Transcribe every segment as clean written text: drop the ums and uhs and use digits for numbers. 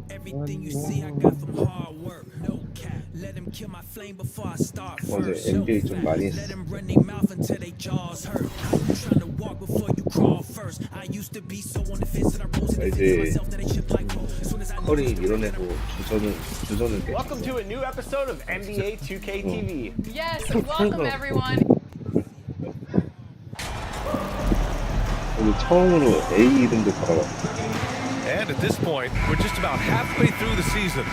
Everything you see I got from hard work. No cap. Let them kill my flame before I start first. NBA 좀 많이 Let 했어. them run their mouth until they jaws hurt. How you trying to walk before you crawl first? I used to be so on the fence that I rose in the fence myself that I shipped like pro. As soon as I 커리 밀어내고 주전을 내. Welcome to a new episode of NBA 2K TV. Yes, welcome everyone. 오늘 처음으로 A 이름도 받아봤어. And at this point, we're just about halfway through the season.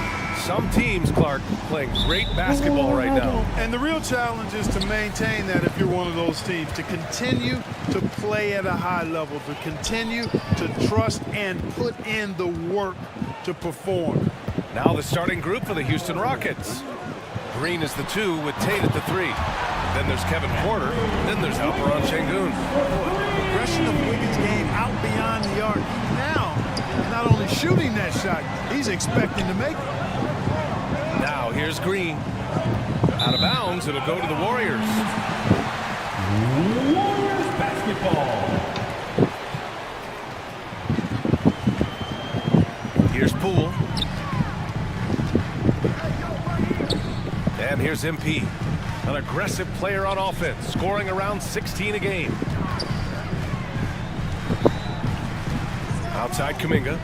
Some teams, Clark, playing great basketball right now. And the real challenge is to maintain that if you're one of those teams, to continue to play at a high level, to continue to trust and put in the work to perform. Now the starting group for the Houston Rockets. Green is the 2 with Tate at the 3. Then there's Kevin Porter. Then there's Alperon Şengün. Progression of Wiggins' game out beyond the arc. Now, he's not only shooting that shot, he's expecting to make it. Now here's Green. Out of bounds, it'll go to the Warriors. Warriors basketball. Here's Poole. And here's MP. An aggressive player on offense, scoring around 16 a game. Outside Kuminga.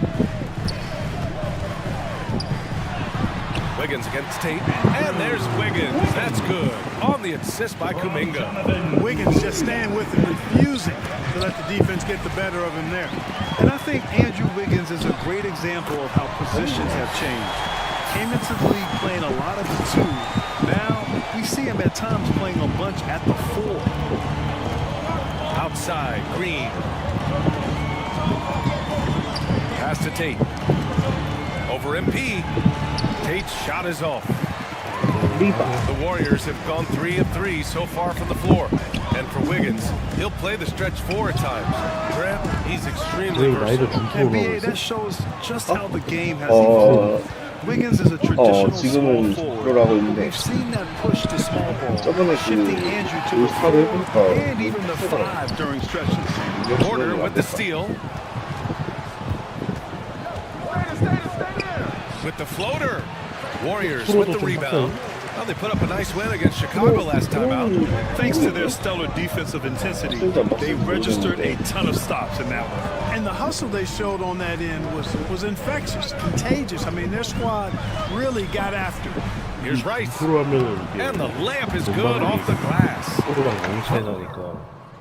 Wiggins against Tate. And there's Wiggins. That's good. On the assist by Kuminga. Wiggins just staying with it, refusing to let the defense get the better of him there. And I think Andrew Wiggins is a great example of how positions have changed. Came into the league playing a lot of the 2. Now we see him at times playing a bunch at the 4. Outside, Green. Pass to Tate. Over MP. Tate's shot is off. The Warriors have gone 3 of 3 so far from the floor. And for Wiggins, he'll play the stretch 4 at times. Grant, he's extremely versatile. NBA, that shows just how the game has evolved. Wiggins is a traditional small forward. We've seen that push to small ball, shifting Andrew to the 4 and even the 5 during stretches. Porter with the steal. With the floater. Warriors with the rebound. Well, they put up a nice win against Chicago last time out. Thanks to their stellar defensive intensity, they registered a ton of stops in that one. And the hustle they showed on that end was infectious, contagious. I mean, their squad really got after it. Here's Rice. And the layup is good off the glass.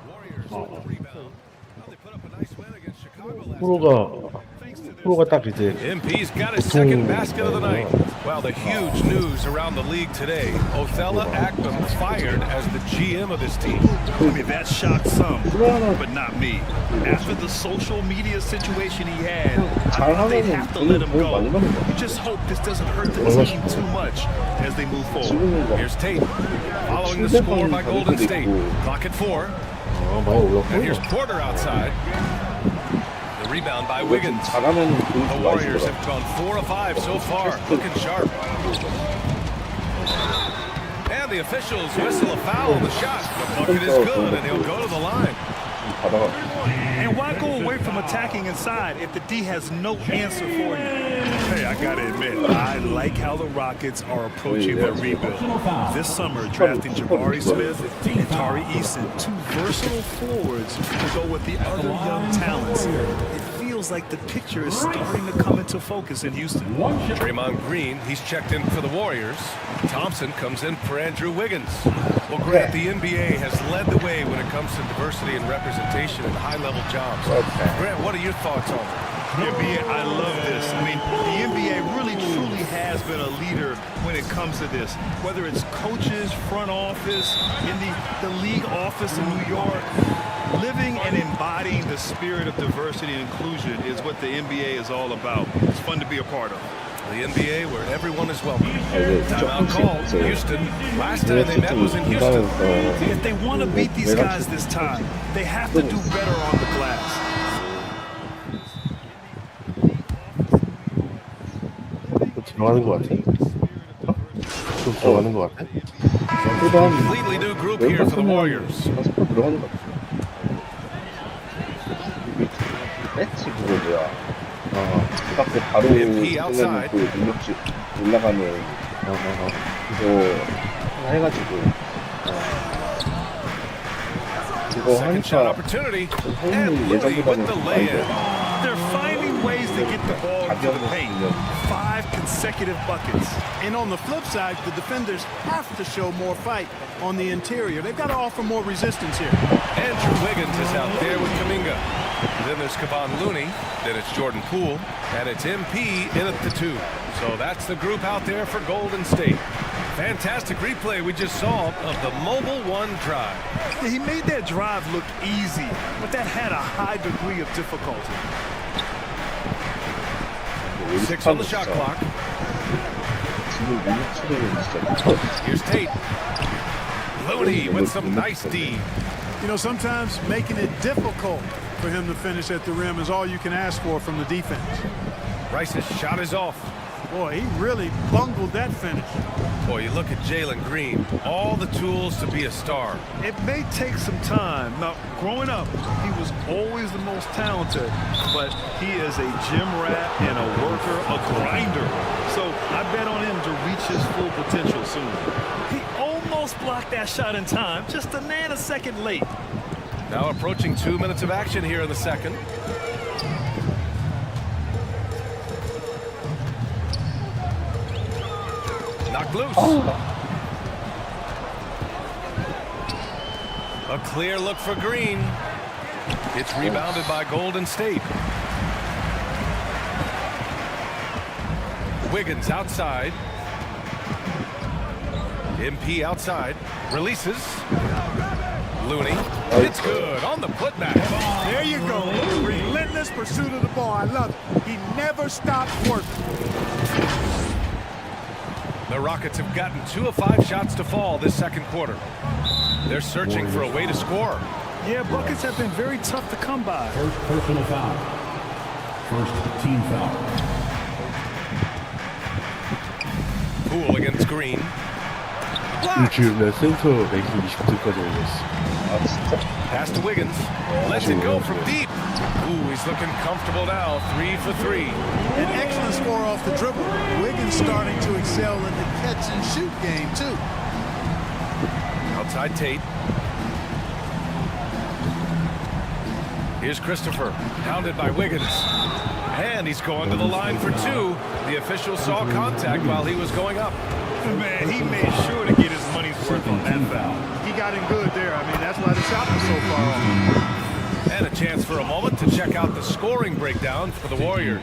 Warriors with the rebound. Well, they put up a nice win against Chicago last time. 프로가 딱 이제 MP's got his second basket of the night. Well, the huge news around the league today. Othello Akpom fired as the GM of this team. I mean, that shocked some, but not me. After the social media situation he had, I thought they'd have to let him go. You just hope this doesn't hurt the team too much as they move forward. Here's Tate, following the score by Golden State. Clock at 4. And here's Porter outside. Rebound by Wiggins. The Warriors have gone 4 of 5 so far, looking sharp. And the officials whistle a foul on the shot. The bucket is good, and he'll go to the line. And why go away from attacking inside if the D has no answer for you? Hey, I gotta admit, I like how the Rockets are approaching their rebuild. This summer, drafting Jabari Smith and Tari Eason, 2 versatile forwards to go with the other young talents. It feels like the picture is starting to come into focus in Houston. Draymond Green, he's checked in for the Warriors. Thompson comes in for Andrew Wiggins. Well, Grant, the NBA has led the way when it comes to diversity and representation in high-level jobs. Grant, what are your thoughts on it? NBA, I love this. I mean, the NBA really truly has been a leader when it comes to this. Whether it's coaches, front office, in the league office in New York, living and embodying the spirit of diversity and inclusion is what the NBA is all about. It's fun to be a part of. The NBA where everyone is welcome. Timeout call. Houston. Last time they met was in Houston. If they want to beat these guys this time, they have to do better on the glass. 지나가는 것 같아. 계속 들어가는 것 같아. 그래도 한 Completely new group here for the Warriors. 5% 들어가는 것 같아. 배치 그거 뭐야? 그 앞에 바로 MP 쓰면 outside. 그 능력치 올라가는 그거 하나 해가지고 그거 Second shot 하니까 opportunity. 성능이 And Looney with 예전보다는 the 좀 많이 lay-in. 돼. They're finding ways to get the ball to the 가벼운 paint. 수면 5 consecutive buckets. And on the flip side, the defenders have to show more fight on the interior. They've got to offer more resistance here. Andrew Wiggins is out there with Kuminga. Then there's Kevon Looney. Then it's Jordan Poole. And it's MP in at the 2. So that's the group out there for Golden State. Fantastic replay we just saw of the Mobile One drive. He made that drive look easy, but that had a high degree of difficulty. 6 on the shot clock. 지금 능력치는 진짜 Here's Tate. Looney with some nice D. You know, sometimes making it difficult for him to finish at the rim is all you can ask for from the defense. Rice's shot is off. Boy, he really bungled that finish. Boy, you look at Jalen Green. All the tools to be a star. It may take some time. Now, growing up, he was always the most talented, but he is a gym rat and a worker, a grinder. So I bet on him to reach his full potential soon. He almost blocked that shot in time, just a nanosecond late. Now approaching 2 minutes of action here in the second. Knocked loose. A clear look for Green. It's rebounded by Golden State. Wiggins outside. MP outside. Releases. Looney. It's good on the putback. There you go. Relentless pursuit of the ball. I love it. He never stopped working. The Rockets have gotten 2 of 5 shots to fall this second quarter. They're searching for a way to score. Yeah, buckets have been very tough to come by. First personal foul. First team foul. Poole against Green. 일주일에 센터 랭킹 20등까지 올렸어. 아 진짜? Pass to Wiggins. Lets it go from deep. Ooh, he's looking comfortable now. 3 for 3. An excellent score off the dribble. Wiggins starting to excel in the catch and shoot game, too. Outside Tate. Here's Christopher, hounded by Wiggins. And he's going to the line for 2. The official saw contact while he was going up. Man, he made sure to get his money's worth on that foul. He got him good there. I mean, that's why the shot was so far off. And a chance for a moment to check out the scoring breakdown for the Warriors.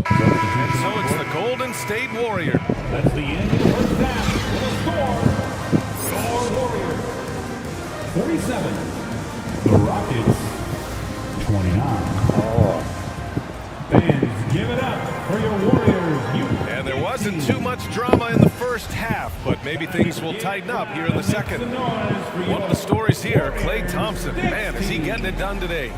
And so it's the Golden State Warriors. That's the end of the first half. With a score, your Warriors 37. The Rockets 29. Fans, give it up for your Warriors. And there wasn't too much drama in the first half, but maybe things will tighten up here in the second. One of the stories here, Klay Thompson. Man, is he getting it done today.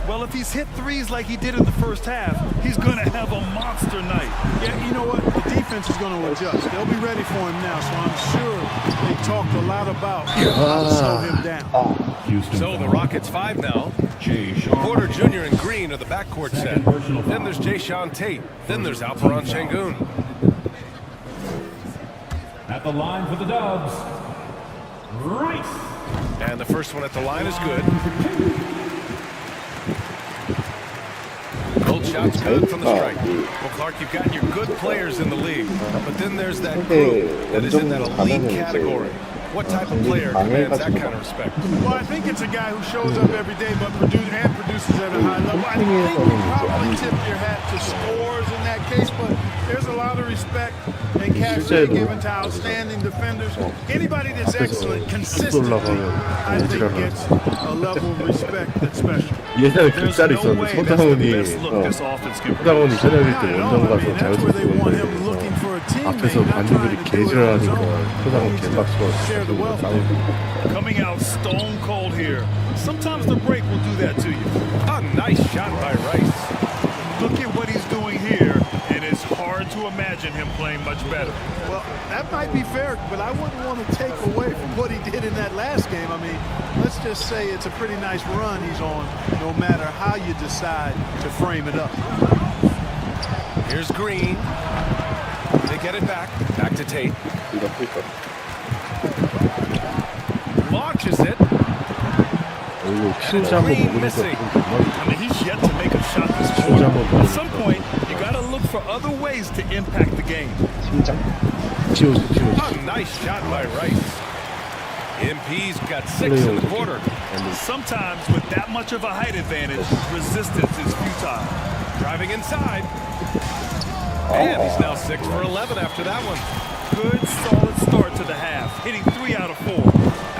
Well, if he's hit threes like he did in the first half, he's going to have a monster night. Yeah, you know what? The defense is going to adjust. They'll be ready for him now, so I'm sure they talked a lot about how to slow him down. Houston. So the Rockets 5 now. Jay Sean. Porter Jr. and Green are the backcourt set. Then there's Jay Sean Tate. Then there's Alperon Şengün. At the line for the Dubs, Rice. And the first one at the line is good. Gold shot's good from the strike. Well, Clark, you've got your good players in the league, but then there's that group that is in that elite category. What type of player commands that kind of respect? Well, I think it's a guy who shows up every day but produces at a high level. I think you probably tip your hat to scores in that case, but there's a lot of respect and cachet given to outstanding defenders. Anybody that's excellent consistently, I think gets a level of respect that's special. 예전에 그 짤이 있었는데 서장훈이 This offense can 서장훈이 저녁일 때 Not at 원정 all. I 가서 mean, that's where they want him 자유투 looking for a a teammate, 앞에서 not 반대들이 trying to do it 개질을 on his 하니까 own. 표정은 Share the 개박스러워. wealth. 싸우고. Coming out stone cold here. Sometimes the break will do that to you. A nice shot by Rice. Look at what he's doing here, and it's hard to imagine him playing much better. Well, that might be fair, but I wouldn't want to take away from what he did in that last game. I mean, let's just say it's a pretty nice run he's on, no matter how you decide to frame it up. Here's Green. They get it back. Back to Tate. 이거 풀거. Launches it. 그리고 킬즈 한번 Green 먹으니까 missing. I mean, he's yet to make a shot this quarter. At some point, you got to look for other ways to impact the game. 팀장. 지워지. A nice shot by Rice. MP's got 6 in the quarter. Sometimes with that much of a height advantage, resistance is futile. Driving inside. And he's now 6 for 11 after that one. Good, solid start to the half, hitting 3 out of 4.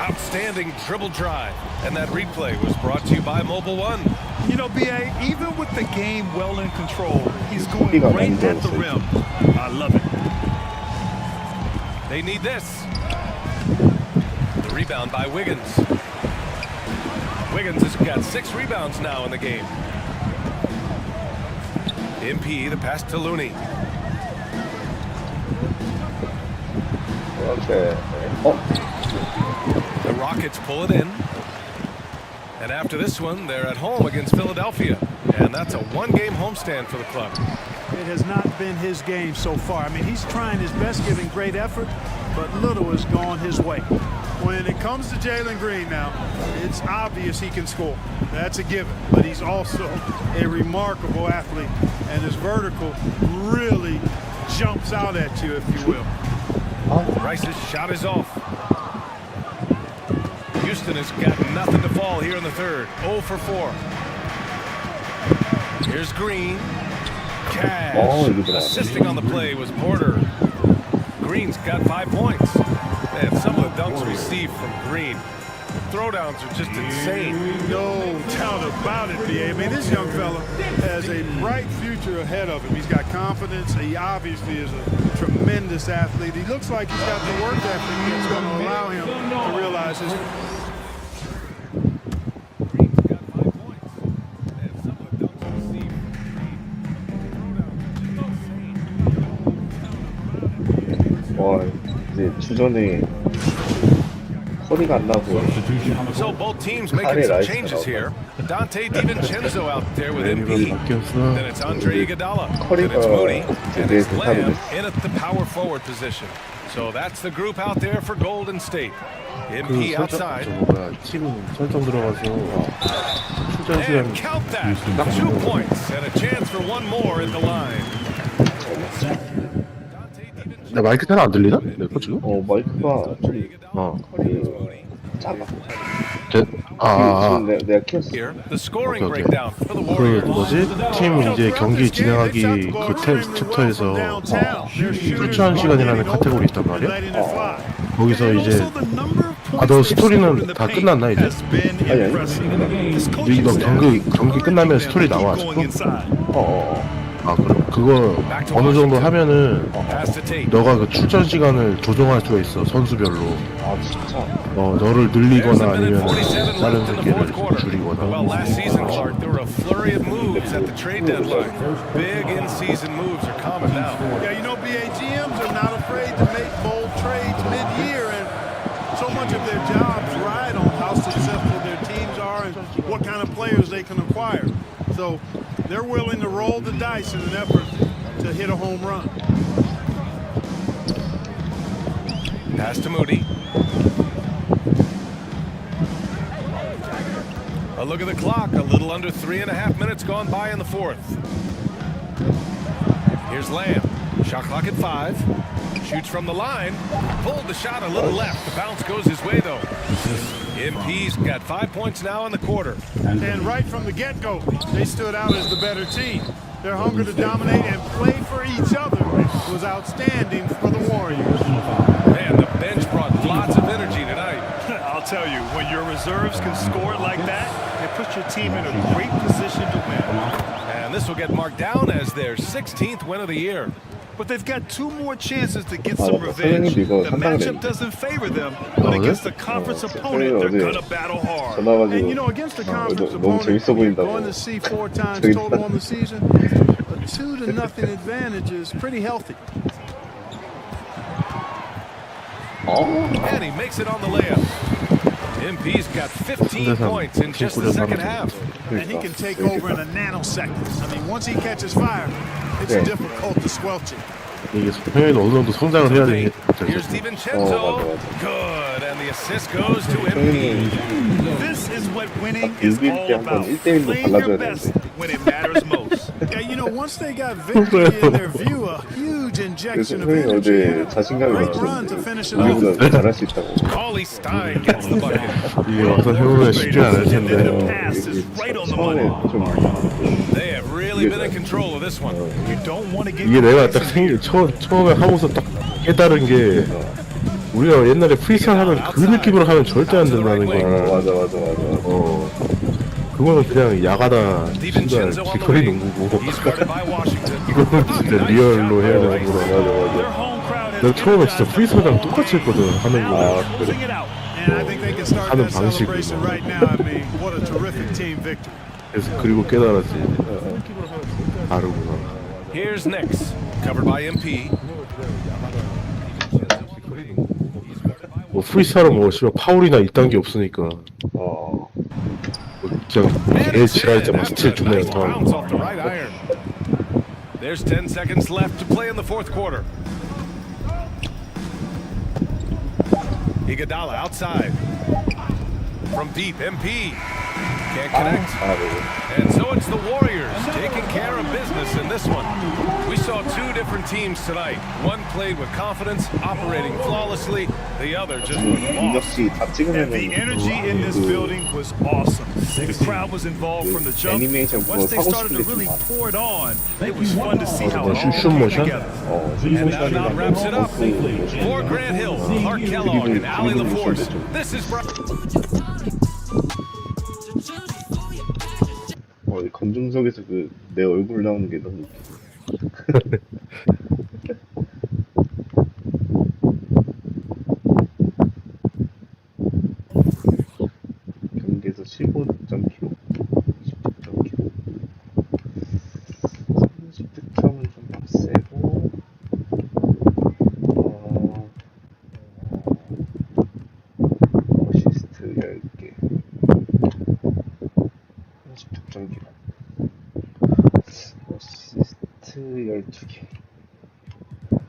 Outstanding dribble drive. And that replay was brought to you by Mobile One. You know, BA, even with the game well in control, he's going right at the rim. I love it. They need this. The rebound by Wiggins. Wiggins has got 6 rebounds now in the game. MP, the pass to Looney. 오케이. The Rockets pull it in. And after this one, they're at home against Philadelphia. And that's a 1-game homestand for the club. It has not been his game so far. I mean, he's trying his best, giving great effort, but little has gone his way. When it comes to Jalen Green now, it's obvious he can score. That's a given. But he's also a remarkable athlete, and his vertical really jumps out at you, if you will. Rice's shot is off. Houston has got nothing to fall here in the third. 0 for 4. Here's Green. Cash. Assisting on the play was Porter. Green's got 5 points. Man, some of the dunks received from Green. The throwdowns are just insane. No doubt about it, B.A. I mean, this young fella has a bright future ahead of him. He's got confidence. He obviously is a tremendous athlete. He looks like he's got the work ethic that's going to allow him to realize his. Green's got 5 points. Man, some of the dunks received from Green. 와, 이제 주전에 소리가 안 나고. So both teams making some changes here. Dante DiVincenzo out there with MP. Then it's Andre Iguodala. Then it's Moody. And it's Lamb in at the power forward position. So that's the group out there for Golden State. MP outside. 팀 설정 들어가서 출전 시간 And count that. 2 points and a chance for one more at the line. 나 마이크 잘 안 들리나? 내 거 지금? 마이크가 좀 작아. 지금 내가 키웠어. Here, the scoring Okay. breakdown for the 그 Warriors. 뭐지? 팀 이제 경기 진행하기 그 챕터에서 출전 시간이라는 카테고리 있단 말이야? 거기서 이제 너 스토리는 다 끝났나 이제? 너 경기 끝나면 스토리 나와. 아 그럼 그거 어느 정도 하면은 너가 그 출전 시간을 조정할 수가 있어 선수별로. 아 진짜. 너를 늘리거나 아니면 다른 새끼를 줄이거나. Well, last season, Clark, there were a flurry of moves at the trade deadline. Big in-season moves are common now. Yeah, you know, BA GMs are not afraid to make bold trades mid-year, and so much of their jobs ride on how successful their teams are and what kind of players they can acquire. So they're willing to roll the dice in an effort to hit a home run. Pass to Moody. A look at the clock. A little under 3.5 minutes gone by in the fourth. Here's Lamb. Shot clock at 5. Shoots from the line. Pulled the shot a little left. The bounce goes his way, though. MP's got 5 points now in the quarter. And right from the get-go, they stood out as the better team. Their hunger to dominate and play for each other was outstanding for the Warriors. Man, the bench brought lots of energy tonight. I'll tell you, when your reserves can score like that, it puts your team in a great position to win. And this will get marked down as their 16th win of the year. but they've got 2 more chances to get Ah, some 맞다. revenge. 선생님도 이거 The 상상을 matchup 했는데. doesn't favor them, but against the conference opponent, they're 선생님이 gonna battle hard. 전화 And 가지고 you know, against the conference 너무 opponent, 재밌어 보인다고. going to see 4 times 재밌다. total on the season, a 2-0 advantage is pretty healthy. And he makes it on the layup. MP's got 15 points in just the second half. And he can take over in a nanosecond. I mean, once he catches fire, it's difficult to squelch it. 이게 형이 어느 정도 성장을 해야 되겠죠. Here's DiVincenzo. Good, and the assist goes to MP. This is what winning 딱 is 빌빌 all 때한번 about. 1대1로 Playing your 발라줘야 best 되는데. when it matters most. Yeah, you know, once they got victory in their view, a huge 그래서 injection of 형이 energy. 어제 자신감이 Great run to 넘치는데 finish it off. 우리보다 잘할 수 있다고. Cauley Stein gets the bucket. 이게 와서 해보면 쉽지 않을 And then the 텐데. pass is right on the 처음에 money. 좀 They have really been in control of this one. You don't want to get 이게 내가 딱 처음에 하고서 딱 깨달은 게 우리가 옛날에 프리스타일 하면 그 느낌으로 하면 절대 안 된다는 거야. 맞아. 그거는 그냥 야가다 진짜 DiVincenzo on the 길거리 wing. 농구고 He's guarded by Washington. 이거는 진짜 리얼로 해야 되는 거라. their home crowd has 내가 처음에 진짜 프리스타일이랑 똑같이 했거든 하는 거. closing it out. And I think they can start 하는 that 방식으로. celebration right now. I mean, what a terrific team victory. 그래서 그리고 깨달았지. 다르구나. Here's Knicks, covered by MP. 뭐 프리스타일은 뭐 씨발 파울이나 이딴 게 없으니까 어. 뭐 그냥 애 지랄 때막 스틸 존나 Nice bounce 연타하고. off the right iron. There's 10 seconds left to play in the fourth quarter. Iguodala outside. From deep, MP. Can't connect. And so it's the Warriors taking care of business in this one. We saw 2 different teams tonight. One played with confidence, operating flawlessly. The other just looked lost. 역시 다 And 찍으면 the energy in this building was awesome. The crowd was involved from the jump. 애니메이션 그거 Once they 사고 started 싶은 to 게좀 really 많아. pour it on, it was fun to see how it all 슛 came 모션? together. And that about wraps it up. For Grant Hill, Clark Kellogg, and Allie LaForce. This is 이 검정석에서 그 내 얼굴 나오는 게 너무 웃겨. 경기에서 15득점 기록, 20득점 기록, 30득점은 좀 빡세고, 어시스트 10개, 30득점 기록, 어시스트 12개.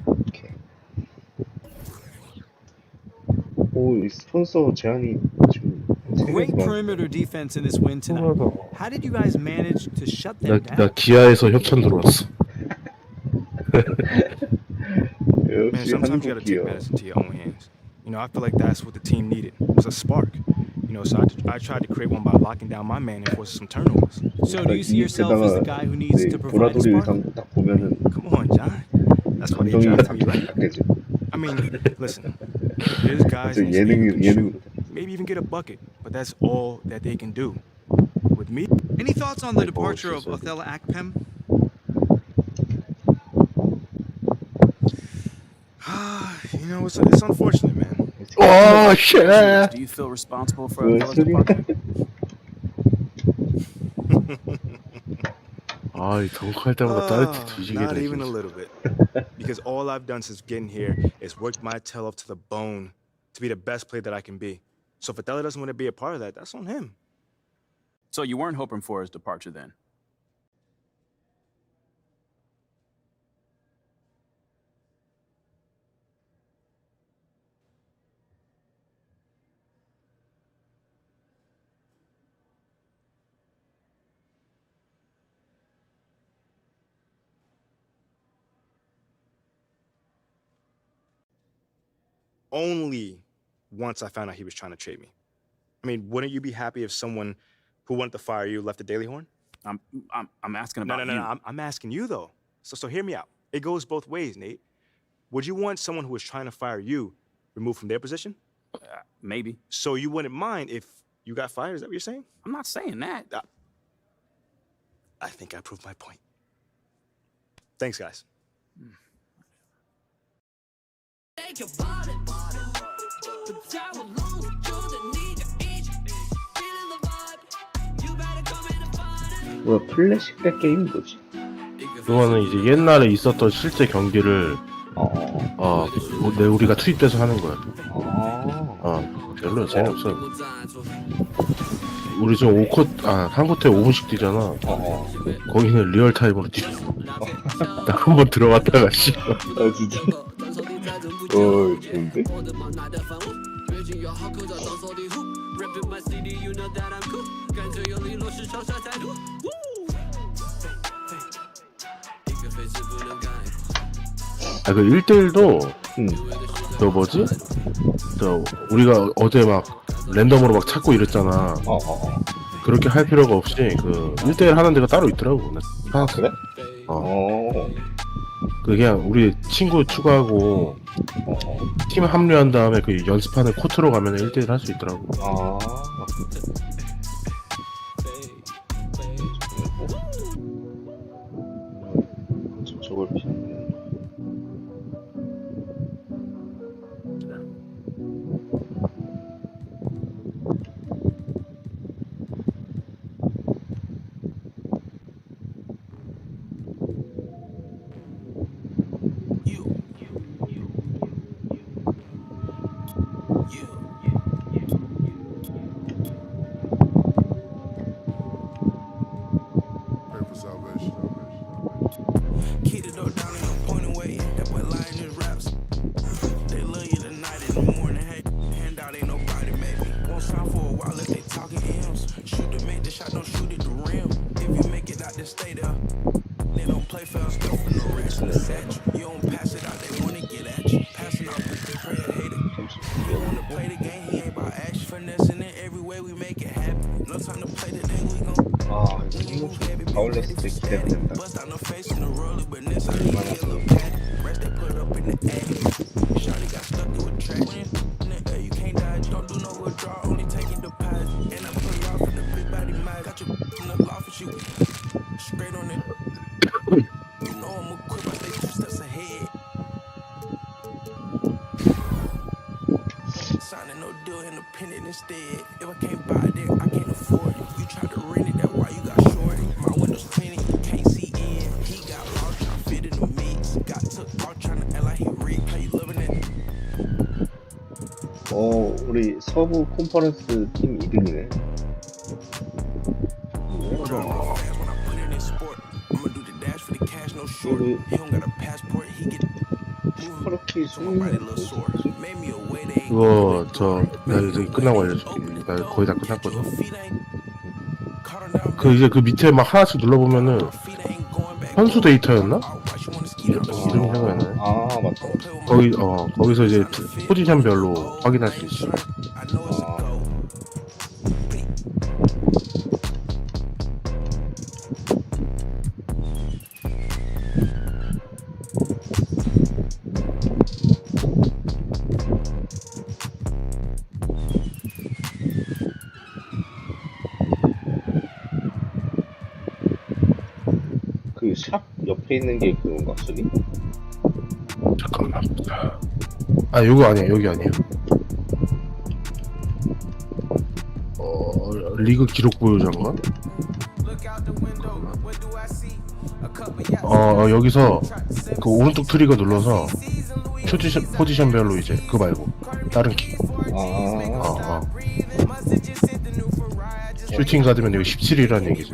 오케이. 오, 이 스폰서 제한이 지금 Great perimeter defense in this win tonight. How did you guys manage to shut them 나 down? 기아에서 협찬 들어왔어. Man, 역시 sometimes you got to take 한국이요. matters into your own hands. You know, I feel like that's what the team needed, was a spark. You know, so I tried to create one by locking down my man and forcing some turnovers. So do you see yourself as the guy who needs to provide a 보라돌이 spark? 의상 딱 보면은 Come on, John. That's why they 감동이 drafted 딱 me, right? 약해져. I mean, listen, there's guys 진짜 in this league who can 예능으로. shoot, maybe even get a bucket, but that's all that they can do. With me, Any thoughts on the departure of Othello Akpem? you know, it's unfortunate, man. 와 쉣. Do you feel responsible for 그 Othello's 소리. departure? 아, 이 덩크할 때마다 따뜻해 뒤지게 Not 돼. even a little bit. Because all I've done since getting here is worked my tail off to the bone to be the best player that I can be. So if Othello doesn't want to be a part of that, that's on him. So you weren't hoping for his departure then? Only once I found out he was trying to trade me. I mean, wouldn't you be happy if someone who wanted to fire you left the Daily Horn? I'm asking No, about no, no, you. no. I'm asking you though. So hear me out. It goes both ways, Nate. Would you want someone who was trying to fire you removed from their position? Maybe. So you wouldn't mind if you got fired? Is that what you're saying? I'm not saying that. I think I proved my point. Thanks, guys. 뭐야 플래시 백 게임 뭐지? 그거는 이제 옛날에 있었던 실제 경기를 우리가 투입돼서 하는 거야. 별로 재미없어. 우리 지금 3쿼터에 5분씩 뛰잖아. 거기는 리얼타임으로 뛰어. 나 한 번 들어갔다가 씨. 진짜? 좋은데? 그 1대1도 저 뭐지? 저 우리가 어제 막 랜덤으로 막 찾고 이랬잖아. 그렇게 할 필요가 없이 그 1대1 하는 데가 따로 있더라고. 그래? 그냥 우리 친구 추가하고 팀 합류한 다음에 그 연습하는 코트로 가면 1대1 할 수 있더라고. 저걸 피하네. Keep the door down and no point away. That boy lying his raps. They love you tonight in the morning. Hey, handout ain't nobody maybe. Won't sound for a while if they talking hymns. Shoot to make the shot, don't shoot at the rim. If you make it out, then stay there. They don't play fair, go for no rest in the satchel. You don't pass it out, they wanna get at you. Passing out, but they pray and hate it. He wanna play the game, he ain't about action. Finessing it every way we make it happen. No time to play today, we gon' 가을레스 때 기대된다. Signing no deal independent instead. If I can't buy it, then I can't afford it. You try to rent it, that's why you got shorted. My windows tinted, you can't see in. He got lost trying to fit in the mix. Got took off trying to act like he rich. How you living it? 우리 서부 컨퍼런스 팀 2등이네. 그거 나 이제 끝나고 알려줄게. 나 거의 다 끝났거든. 그 이제 그 밑에 막 하나씩 눌러보면은 선수 데이터였나? 이름이 생각나네. 맞다. 거기서 이제 포지션별로 확인할 수 있어. 그 샵 옆에 있는 게 그건가, 저기? 잠깐만. 요거 아니야, 여기 아니야. 리그 기록 보유자인가? 여기서 그 오른쪽 트리거 눌러서 포지션별로 이제 그거 말고 다른 키. 슈팅 가드면 여기 17이라는 얘기지.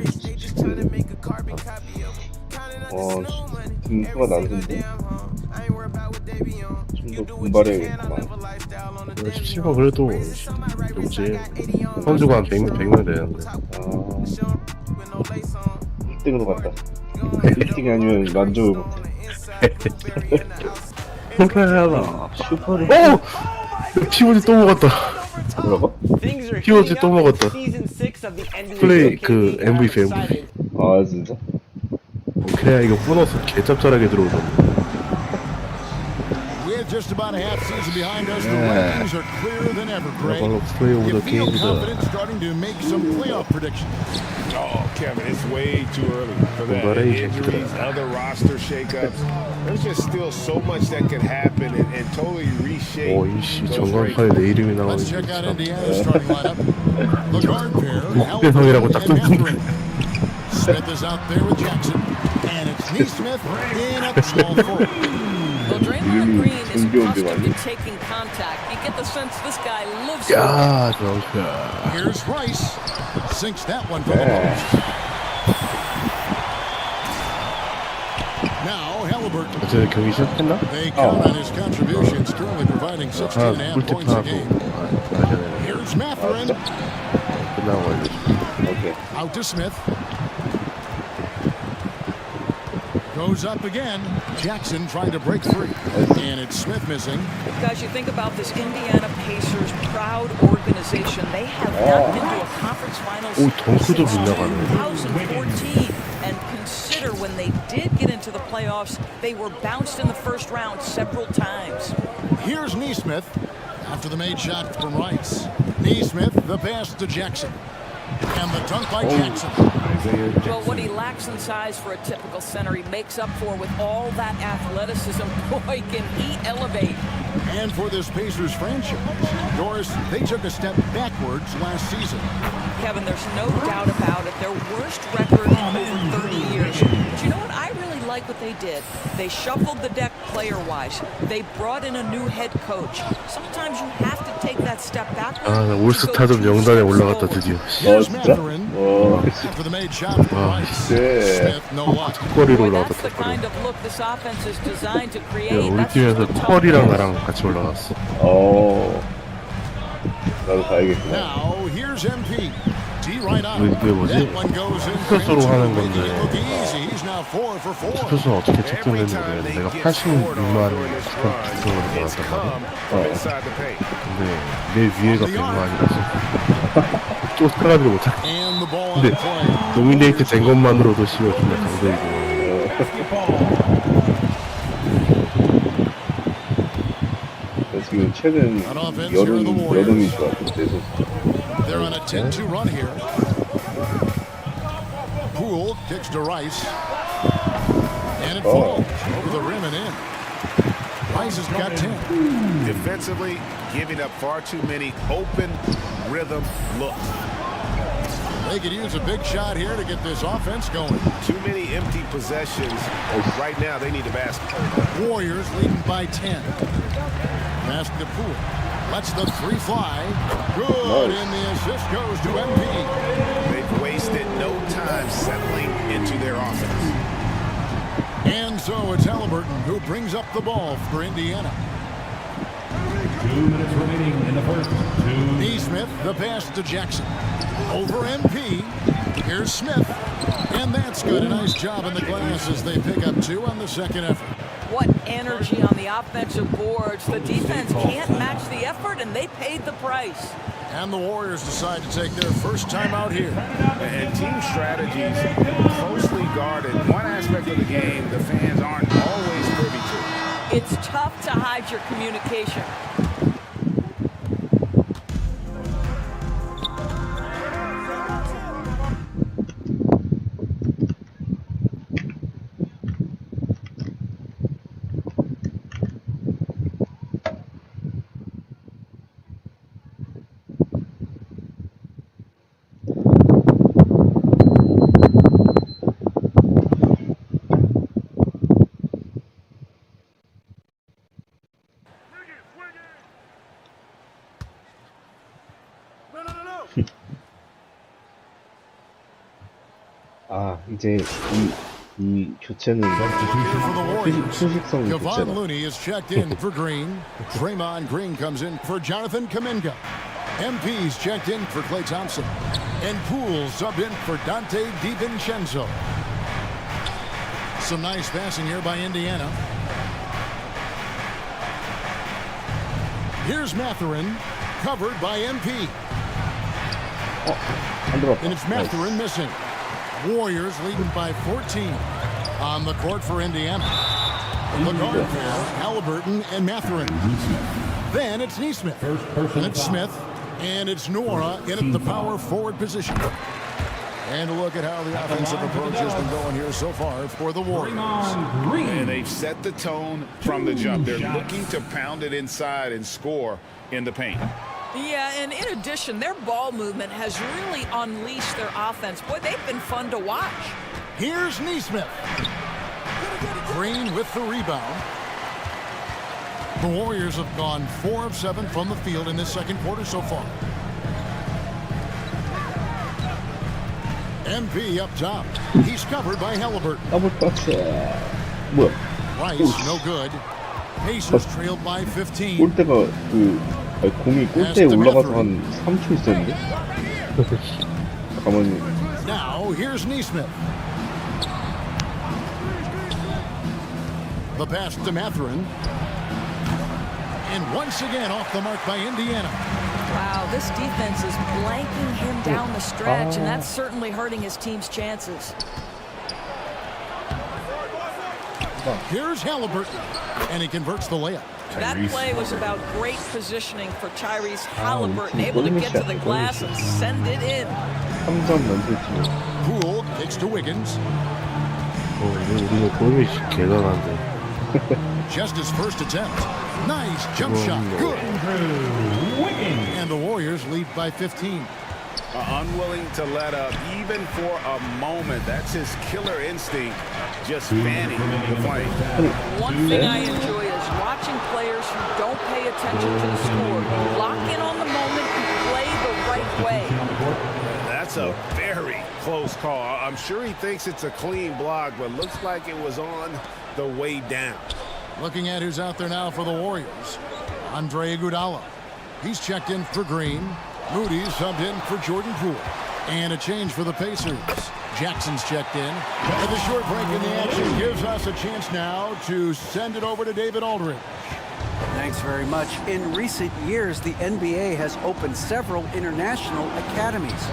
등수가 낮은데 좀 더 분발해야겠구만. 17가 그래도 높지. 선수가 한 100명 되는데. 1등으로 간다. 1등이 아니면 만족을 못해. 슈퍼레아다. 티모지 또 먹었다. 뭐라고? 티모지 또 먹었다. 플레이 그 MVP. 진짜? 그래야 이거 보너스 개짭짤하게 들어오던데. With just about a half season behind us, the rankings are clearer than ever, Craig. play over You the feel games. confident starting to make some playoff predictions. Oh, Kevin, it's way too early for that. Somebody Injuries, other roster shakeups. There's just still so much that could happen and totally reshape. 이씨 those 전광판에 내 이름이 나오는 Let's 게 check out 참. Indiana's starting lineup. The guard pair, 국대성이라고 딱 Halliburton and Mathurin. Smith is out there with Jackson. And it's Neesmith in at the small forward. Well, Draymond Green is accustomed to taking contact. You get the sense this guy lives for it. 야, 정크. Here's Rice. Sinks that one from the post. Now Halliburton. 어제 경기 시작했나? They count on his contributions, currently providing 16.5 points a game. Here's Mathurin. 끝나고 알려줘. 오케이. Out to Smith. Goes up again. Jackson trying to break free. And it's Smith missing. Guys, you think about this Indiana Pacers proud organization. They have not been to a conference finals 오, 덩크도 since 빗나가네. 2014. And consider when they did get into the playoffs, they were bounced in the first round several times. Here's Neesmith. After the made shot from Rice. Neesmith, the pass to Jackson. And the dunk by Jackson. Well, what he lacks in size for a typical center, he makes up for with all that athleticism. Boy, can he elevate. And for this Pacers franchise, Doris, they took a step backwards last season. Kevin, there's no doubt about it. Their worst record in over 30 years. But you know what? I really like what they did. They shuffled the deck player-wise. They brought in a new head coach. Sometimes you have to take that step backwards. 아, 나 올스타전 명단에 올라갔다 드디어. Here's Mathurin. After the made shot from Rice. Smith, no luck. 턱걸이로 Boy, 올라갔다 that's the 턱걸이. kind of look this offense is designed to 야, create. 우리 That's 팀에서 just 턱걸이랑 나랑 같이 올라갔어. 나도 가야겠구나. Now here's MP. D right out. 왜 뭐지? That one goes in. 스포츠로 하는 건데 Look easy. He's now 4 for 4. 스포츠는 어떻게 측정되는지 모르겠는데 내가 86만 스포츠 측정을 받았단 말이야. inside the paint. 근데 내 위에가 100만이라서 쫓아가지고 못하겠어. And the ball 근데 in play. 노미네이트 된 것만으로도 씨발 존나 강대이고. 지금 최근 여름이 좋아. 계속. They're on a 10-2 run here. Poole kicks to Rice. And it falls over the rim and in. Rice has got 10. Defensively, giving up far too many open rhythm looks. They could use a big shot here to get this offense going. Too many empty possessions. Right now, they need a basket. Warriors leading by 10. Pass to Poole. Lets the three fly. Good, and the assist goes to MP. They've wasted no time settling into their offense. And so it's Halliburton who brings up the ball for Indiana. 2 minutes remaining in the first. Neesmith, the pass to Jackson. Over MP. Here's Smith. And that's good. A nice job in the glass as they pick up 2 on the second effort. What energy on the offensive boards. The defense can't match the effort, and they paid the price. And the Warriors decide to take their first time out here. And team strategies closely guarded. One aspect of the game the fans aren't always privy to. It's tough to hide your communication. 아, 이제 이 교체는 수식성 Kevon 교체다. Looney is checked in for Green. Draymond Green comes in for Jonathan Kuminga. MP's checked in for Klay Thompson. And Poole subbed in for Dante DiVincenzo. Some nice passing here by Indiana. Here's Mathurin, covered by MP. And it's Mathurin missing. Warriors leading by 14 on the court for Indiana. The guard pair, Halliburton and Mathurin. Then it's Neesmith. And it's Smith. And it's Nora in at the power forward position. And look at how the offensive approach has been going here so far for the Warriors. And they've set the tone from the jump. They're looking to pound it inside and score in the paint. Yeah, and in addition, their ball movement has really unleashed their offense. Boy, they've been fun to watch. Here's Neesmith. Green with the rebound. The Warriors have gone 4 of 7 from the field in this second quarter so far. MP up top. He's covered by Halliburton. Rice, no good. Pacers trailed by 15. 골대가 공이 골대에 올라가서 한 3초 있었는데. 가만히. Now here's Neesmith. The pass to Mathurin. And once again off the mark by Indiana. Wow, this defense is blanking him down the stretch, and that's certainly hurting his team's chances. Here's Halliburton, and he converts the layup. That play was about great positioning for Tyrese Halliburton, able to get to the glass and send it in. Poole kicks to Wiggins. Just his first attempt. Nice jump shot. Good. And the Warriors lead by 15. Unwilling to let up even for a moment. That's his killer instinct, just fanning the flame. One thing I enjoy is watching players who don't pay attention to the score. Lock in on the moment and play the right way. That's a very close call. I'm sure he thinks it's a clean block, but looks like it was on the way down. Looking at who's out there now for the Warriors. Andre Iguodala. He's checked in for Green. Moody's subbed in for Jordan Poole. And a change for the Pacers. Jackson's checked in. And the short break in the action gives us a chance now to send it over to David Aldridge. Thanks very much. In recent years, the NBA has opened several international academies.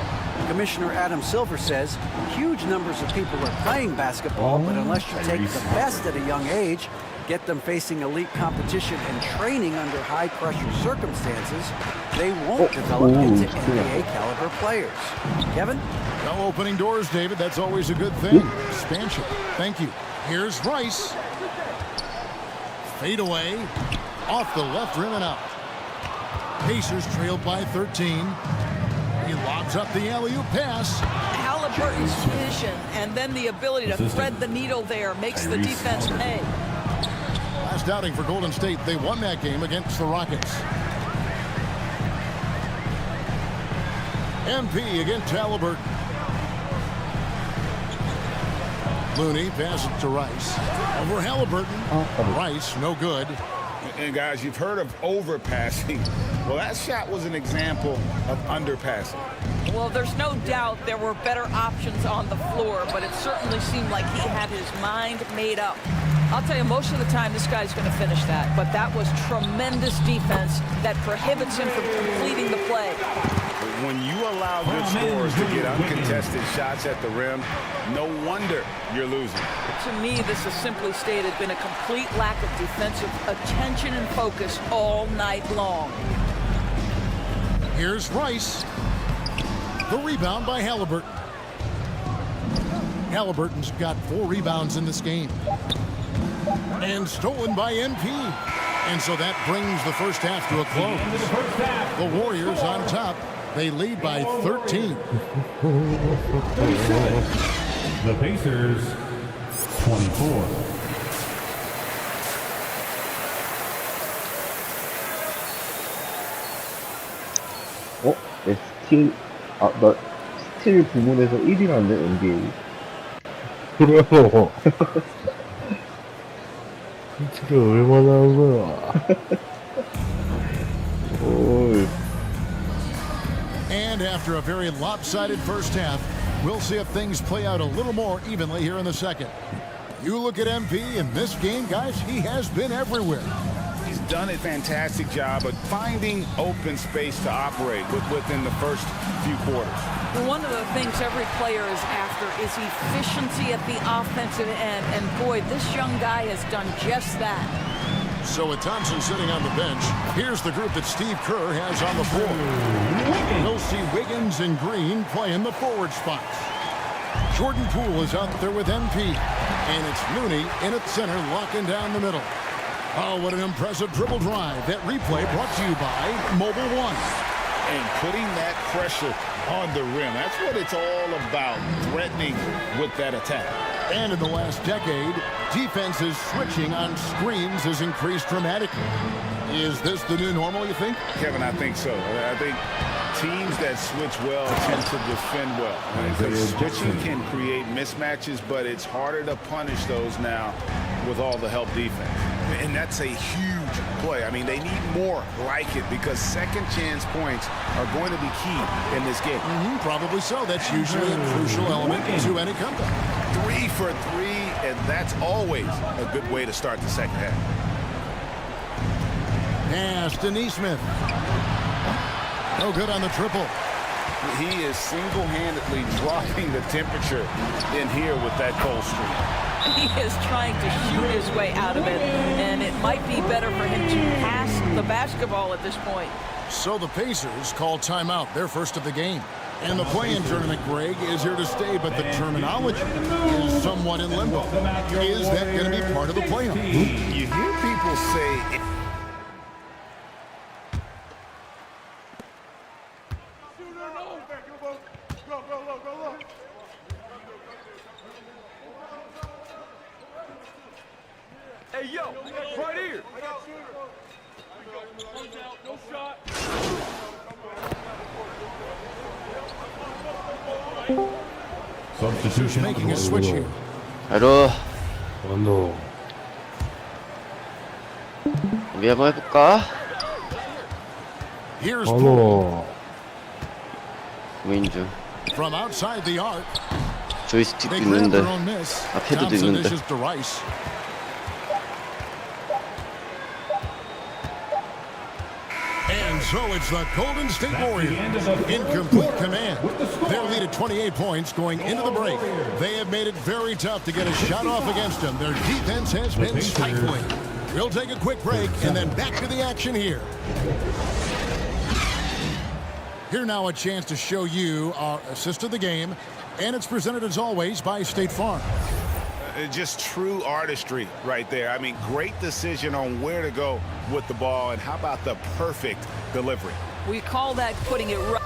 Commissioner Adam Silver says huge numbers of people are playing basketball, but unless you take the best at a young age, get them facing elite competition and training under high-pressure circumstances, they won't develop into NBA-caliber players. Kevin? No opening doors, David. That's always a good thing. Expansion. Thank you. Here's Rice. Fade away. Off the left rim and out. Pacers trailed by 13. He lobs up the alley-oop pass. Halliburton's vision and then the ability to thread the needle there makes the defense pay. Last outing for Golden State, they won that game against the Rockets. MP against Halliburton. Looney passes to Rice. Over Halliburton. Rice, no good. And guys, you've heard of overpassing. Well, that shot was an example of underpassing. Well, there's no doubt there were better options on the floor, but it certainly seemed like he had his mind made up. I'll tell you, most of the time this guy's going to finish that, but that was tremendous defense that prohibits him from completing the play. When you allow good scorers to get uncontested shots at the rim, no wonder you're losing. To me, this has simply stated been a complete lack of defensive attention and focus all night long. Here's Rice. The rebound by Halliburton. Halliburton's got 4 rebounds in this game. And stolen by MP. And so that brings the first half to a close. The Warriors on top. They lead by 13. The Pacers, 24. 스틸, 나 스틸 부문에서 1위라는데, NBA. 그래요. 스틸을 얼마나 한 거야. And after a very lopsided first half, we'll see if things play out a little more evenly here in the second. You look at MP in this game, guys, he has been everywhere. He's done a fantastic job of finding open space to operate within the first few quarters. Well, one of the things every player is after is efficiency at the offensive end. And boy, this young guy has done just that. So with Thompson sitting on the bench, here's the group that Steve Kerr has on the floor. We'll see Wiggins and Green play in the forward spots. Jordan Poole is out there with MP. And it's Mooney in at center, locking down the middle. Oh, what an impressive dribble drive. That replay brought to you by Mobile One. And putting that pressure on the rim. That's what it's all about, threatening with that attack. And in the last decade, defenses switching on screens has increased dramatically. Is this the new normal, you think? Kevin, I think so. I think teams that switch well tend to defend well. Because switching can create mismatches, but it's harder to punish those now with all the help defense. And that's a huge play. I mean, they need more like it because second chance points are going to be key in this game. Probably so. That's usually a crucial element to any comeback. 3 for 3, and that's always a good way to start the second half. Pass to Neesmith. No good on the triple. He is single-handedly dropping the temperature in here with that cold streak. He is trying to shoot his way out of it, and it might be better for him to pass the basketball at this point. So the Pacers call timeout, their first of the game. And the play-in tournament, Greg, is here to stay, but the terminology is somewhat in limbo. Is that going to be part of the playoff? You hear people say... Hey, yo, right here. No shot. Substitution making a switch here. 바로 no. 우리 한번 해볼까? Here's 고민 중. from outside the arc. 조이스틱도 They grab 있는데 their own miss. 앞에도 Thompson 있는데. dishes to Rice. And so it's the Golden State Warriors in complete command. Their lead at 28 points going into the break. They have made it very tough to get a shot off against them. Their defense has been stifling. We'll take a quick break and then back to the action here. Here now a chance to show you our assist of the game. And it's presented as always by State Farm. Just true artistry right there. I mean, great decision on where to go with the ball, and how about the perfect delivery? We call that putting it right.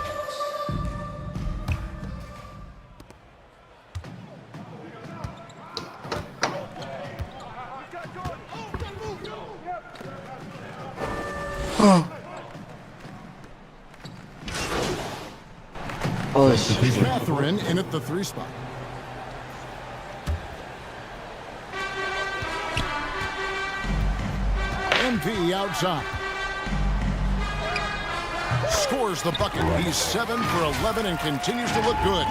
Catherine in at the 3 spot. MP outside. Scores the bucket. He's 7 for 11 and continues to look good.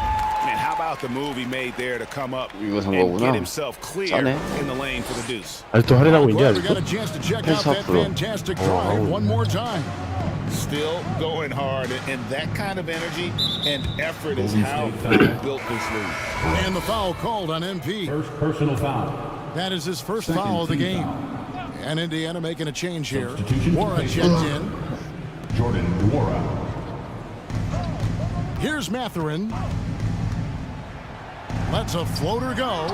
And how about the move he made there to come up 이거 산 and get 거구나. himself clear 싸네. in the lane for the deuce? 아직도 할인하고 있냐 Glad we 아직도? got a chance to check out that fantastic drive one more time. Still going hard, and that kind of energy and effort is how they built this league. And the foul called on MP. First personal foul. That is his first foul of the game. And Indiana making a change here. Substitution Wara to checked in. Jordan Dwara. Here's Mathurin. Lets a floater go.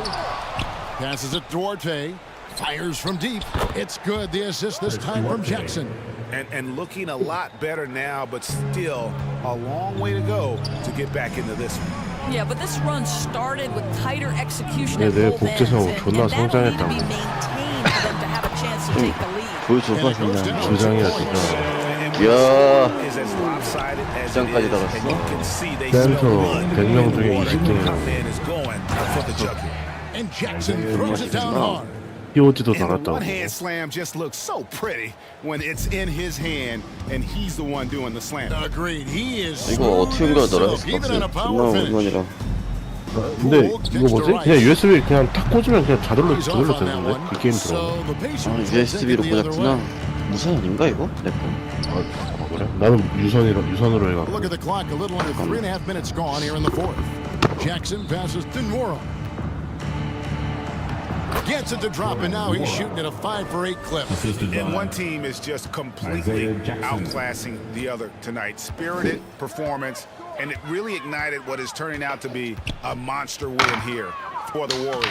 Passes it Duarte. Fires from deep. It's good. The assist this time from Jackson. And looking a lot better now, but still a long way to go to get back into this one. Yeah, but this run started with tighter execution 네, at 내 both ends, 복제성 and 존나 that'll need to 성장했다고. be maintained for them to have a chance to take the lead. 보여줘봐 그냥. 조장이야 조장. 이야. Is as lopsided as it 주장까지 is, and you can see they 센터 smell blood. 100명 중에 Top 20등이라고. man is going for the jugular. And Jackson throws it down hard. POG도 And the 나갔다고. one-hand slam just looks so pretty when it's in his hand and he's the one doing the slam. Agreed. He is 이거 어떻게 연결하더라? even in a 존나 power finish. 오랜만이라. 근데 이거 뭐지? 그냥 USB 그냥 탁 꽂으면 그냥 저절로 되던데? 그 게임 들어. USB로 꽂았구나. 무선 아닌가 이거? 내 거. 아 그래? 나는 유선으로 해갖고. Look at the clock. A little under 3.5 minutes gone here in the fourth. Jackson passes to Nora. Gets it to drop, and now he's shooting at a 5-for-8 clip. And one team is just completely outclassing the other tonight. Spirited performance, and it really ignited what is turning out to be a monster win here for the Warriors.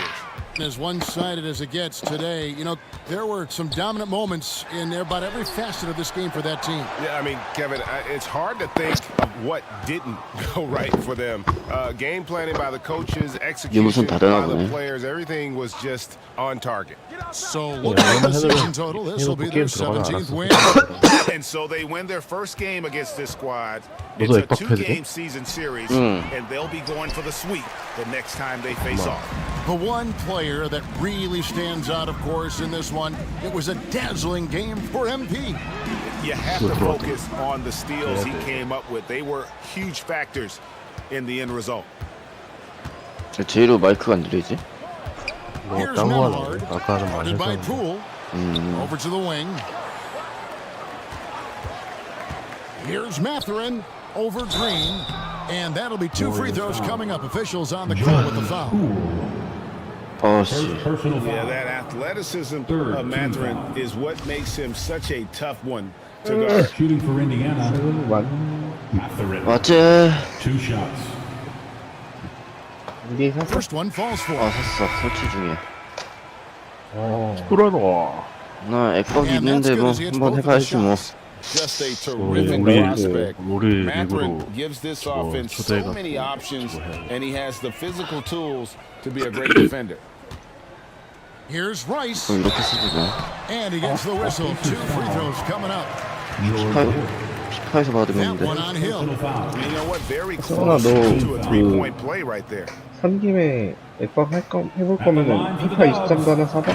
As one-sided as it gets today, you know, there were some dominant moments in about every facet of this game for that team. Yeah, I mean, Kevin, it's hard to think of what didn't go right for them. Game planning by the coaches, execution by the players, everything was just on target. So looking at the season total, this will be their 17th win. And so they win their first game against this squad. It's a 2-game season series, and they'll be going for the sweep the next time they face off. The one player that really stands out, of course, in this one, it was a dazzling game for MP. You have to focus on the steals he came up with. They were huge factors in the end result. 제이로 마이크가 안 들리지? Here's Mellard, guarded by Poole. Over to the wing. Here's Matherin over Green. And that'll be 2 free throws coming up. Officials on the call with the foul. Yeah, that athleticism of Matherin is what makes him such a tough one to guard. Shooting for Indiana. Matherin. 맞지? 2 shots. First one falls for. 샀어. 설치 중이야. 그러노. 나 액박이 있는데 뭐 한번 해봐야지 뭐. Just a terrific prospect. Matherin gives this offense so many options, and he has the physical tools to be a great defender. Here's Rice. 이렇게 쓰구나. And he gets the whistle. 2 free throws coming up. 피파에서 받으면 돼. One on Hill. You know what? Very close to a 3-point play right there. 산 김에 앱박 해볼 거면은 피파 23도 하나 사봐.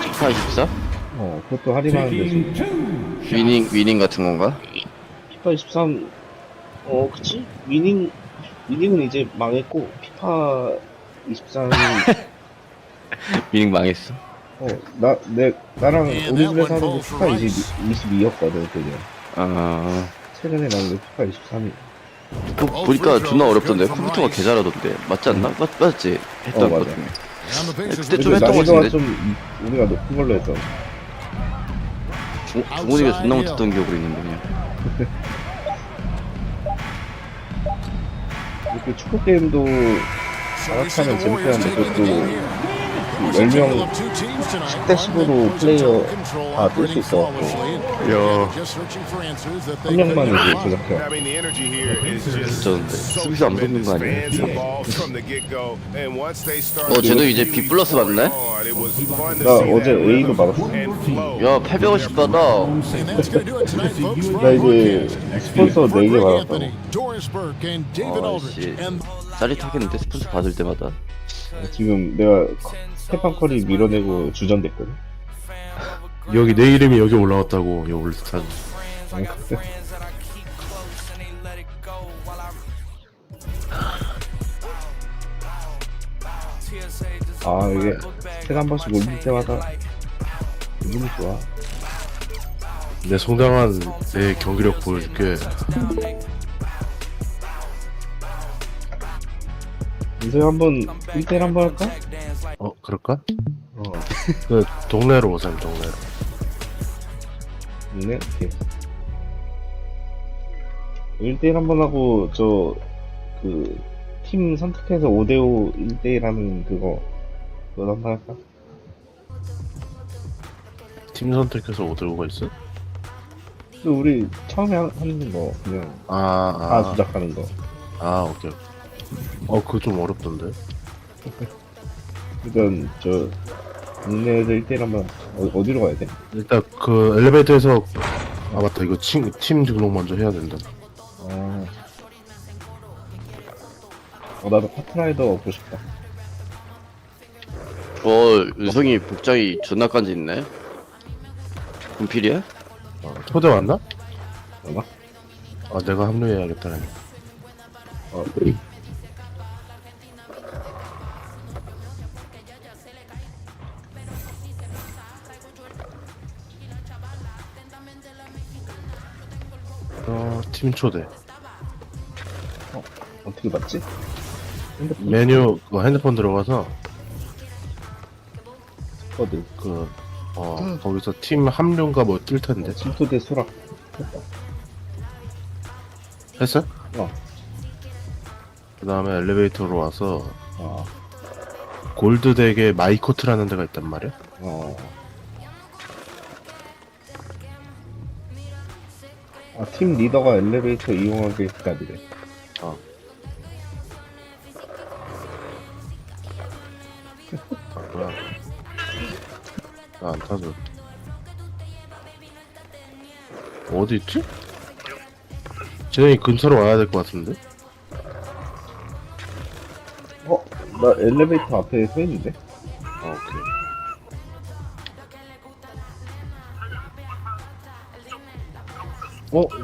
피파 24? 그것도 할인하는데. 위닝 같은 건가? 피파 23, 그치? 위닝은 이제 망했고, 피파 23은. 위닝 망했어? 나랑 우리 집에 사는 게 피파 22였거든, 그게. 최근에 나온 게 피파 23이. 보니까 존나 어렵던데. 컴퓨터가 개 잘하던데. 맞지 않나? 맞지? 했던 것 중에. 그때 좀 했던 것 같은데. 좀 우리가 높은 걸로 했잖아. 종훈이가 존나 못했던 기억으로 있는데 그냥. 이렇게 축구 게임도 잘하면 재밌게 하는데 그것도 10명 10대 15로 플레이어 다 뜰 수 있어갖고 한 명만 이제 조작해. 진짜 수비수 안 붙는 거 아니야? 쟤도 이제 B 플러스 맞네? 나 어제 A로 받았어. 야 850 받아. 나 이제 스폰서 4개 받았다고. 씨 짜릿하겠는데 스폰서 받을 때마다. 지금 내가 스테판 커리 밀어내고 주전됐거든. 여기 내 이름이 여기 올라왔다고 여기 올렸다. 이게 스텝 한 번씩 올릴 때마다 기분이 좋아. 내 성장한 내 경기력 보여줄게. 이제 한번 1대1 한번 할까? 그럴까? 그 동네로 오셈 동네로. 네, 오케이. 1대1 한번 하고 팀 선택해서 5대5 1대1 하는 그거 한번 할까? 팀 선택해서 5대5가 있어? 우리 처음에 하는 거 그냥 다 조작하는 거. 오케이. 그거 좀 어렵던데. 일단 동네에서 1대1 한번 어디로 가야 돼? 일단 그 엘리베이터에서 맞다 이거 팀 등록 먼저 해야 된다. 나도 파트라이더 얻고 싶다. 유성이 복장이 존나 깐지 있네. 군필이야? 초대 왔나? 뭐가? 내가 합류해야겠다. 팀 초대. 어떻게 봤지? 메뉴 그거 핸드폰 들어가서 어디? 거기서 팀 합류인가 뭐 뜰 텐데. 팀 초대 수락 했다. 했어? 그 다음에 엘리베이터로 와서 골드덱에 마이코트라는 데가 있단 말이야. 팀 리더가 엘리베이터 이용하게 기다리래. 뭐야? 나 안 타죠. 어디 있지? 쟤네 근처로 와야 될 것 같은데? 나 엘리베이터 앞에 서 있는데? 오케이.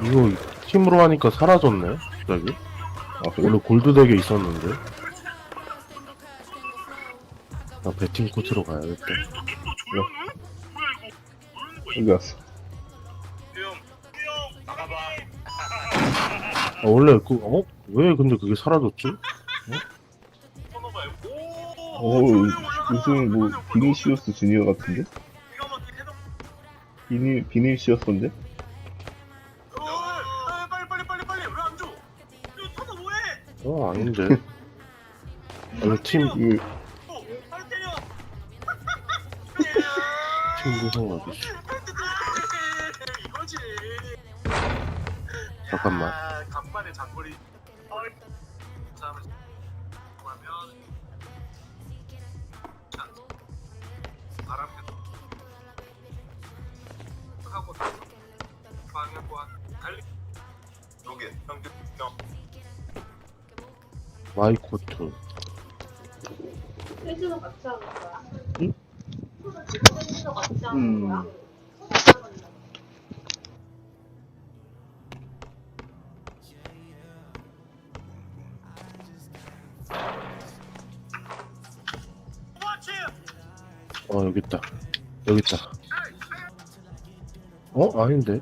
이거 팀으로 하니까 사라졌네, 갑자기. 원래 골드덱에 있었는데. 나 배팅 코트로 가야겠다. 여기 왔어. 원래 왜 근데 그게 사라졌지? 무슨 뭐 비니시우스 주니어 같은데? 비니시우스인데? 아닌데. 팀 구성 어디지? 잠깐만. 간만에 장거리 하고 방향과 달리 여기 평균 마이코트. 셋이서 같이 하는 거야? 응? 셋이서 같이 하는 거야? 여기 있다. 여기 있다. 아닌데.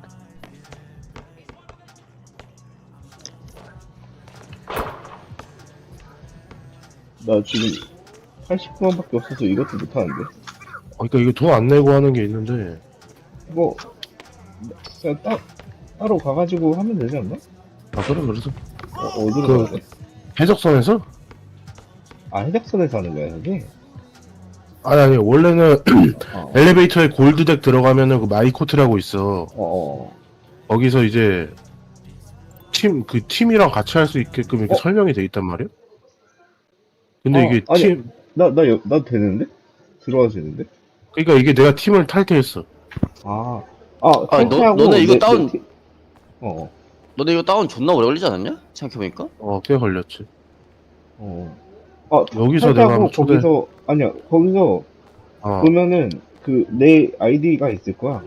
나 지금 80%밖에 없어서 이것도 못하는데. 그러니까 이거 돈 안 내고 하는 게 있는데. 뭐 그냥 따로 가가지고 하면 되지 않나? 그래 그래서. 어디로 가야 돼? 해적선에서? 해적선에서 하는 거야 그게? 아니 원래는 엘리베이터에 골드덱 들어가면은 그 마이코트라고 있어. 거기서 이제 팀이랑 같이 할 수 있게끔 이렇게 설명이 돼 있단 말이야. 근데 이게 나도 되는데? 들어가도 되는데? 그러니까 이게 내가 팀을 탈퇴했어. 너네 이거 다운 너네 이거 다운 존나 오래 걸리지 않았냐? 생각해보니까? 꽤 걸렸지. 여기서 내가 한번 거기서 보면은 내 아이디가 있을 거야.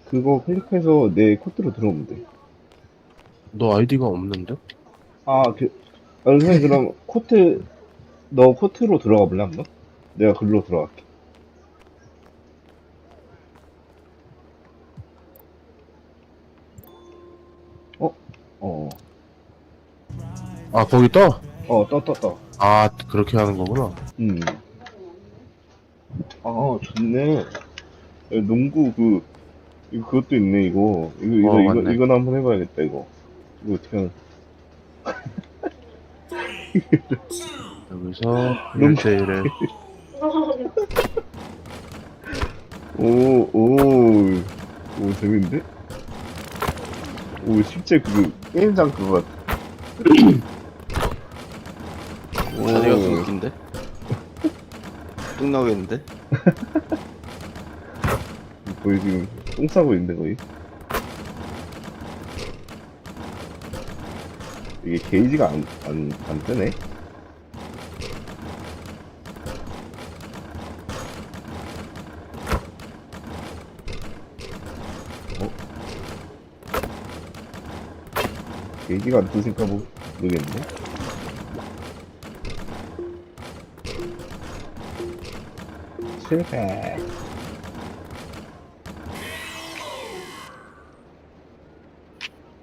그거 클릭해서 내 코드로 들어오면 돼. 너 아이디가 없는데? 선생님 그럼 너 코트로 들어가 볼래 한번? 내가 글로 들어갈게. 거기 떠? 떠. 그렇게 하는 거구나. 좋네. 농구 그것도 있네, 이거. 맞네. 이건 한번 해봐야겠다, 이거. 이거 어떻게 하는. 여기서 1대1에 오, 재밌는데? 실제 게임장 그거 같아. 자리가 좀 웃긴데? 똥 나오겠는데? 거의 지금 똥 싸고 있는데, 거의. 이게 게이지가 안 뜨네? 게이지가 안 뜨니까 모르겠네. 실패.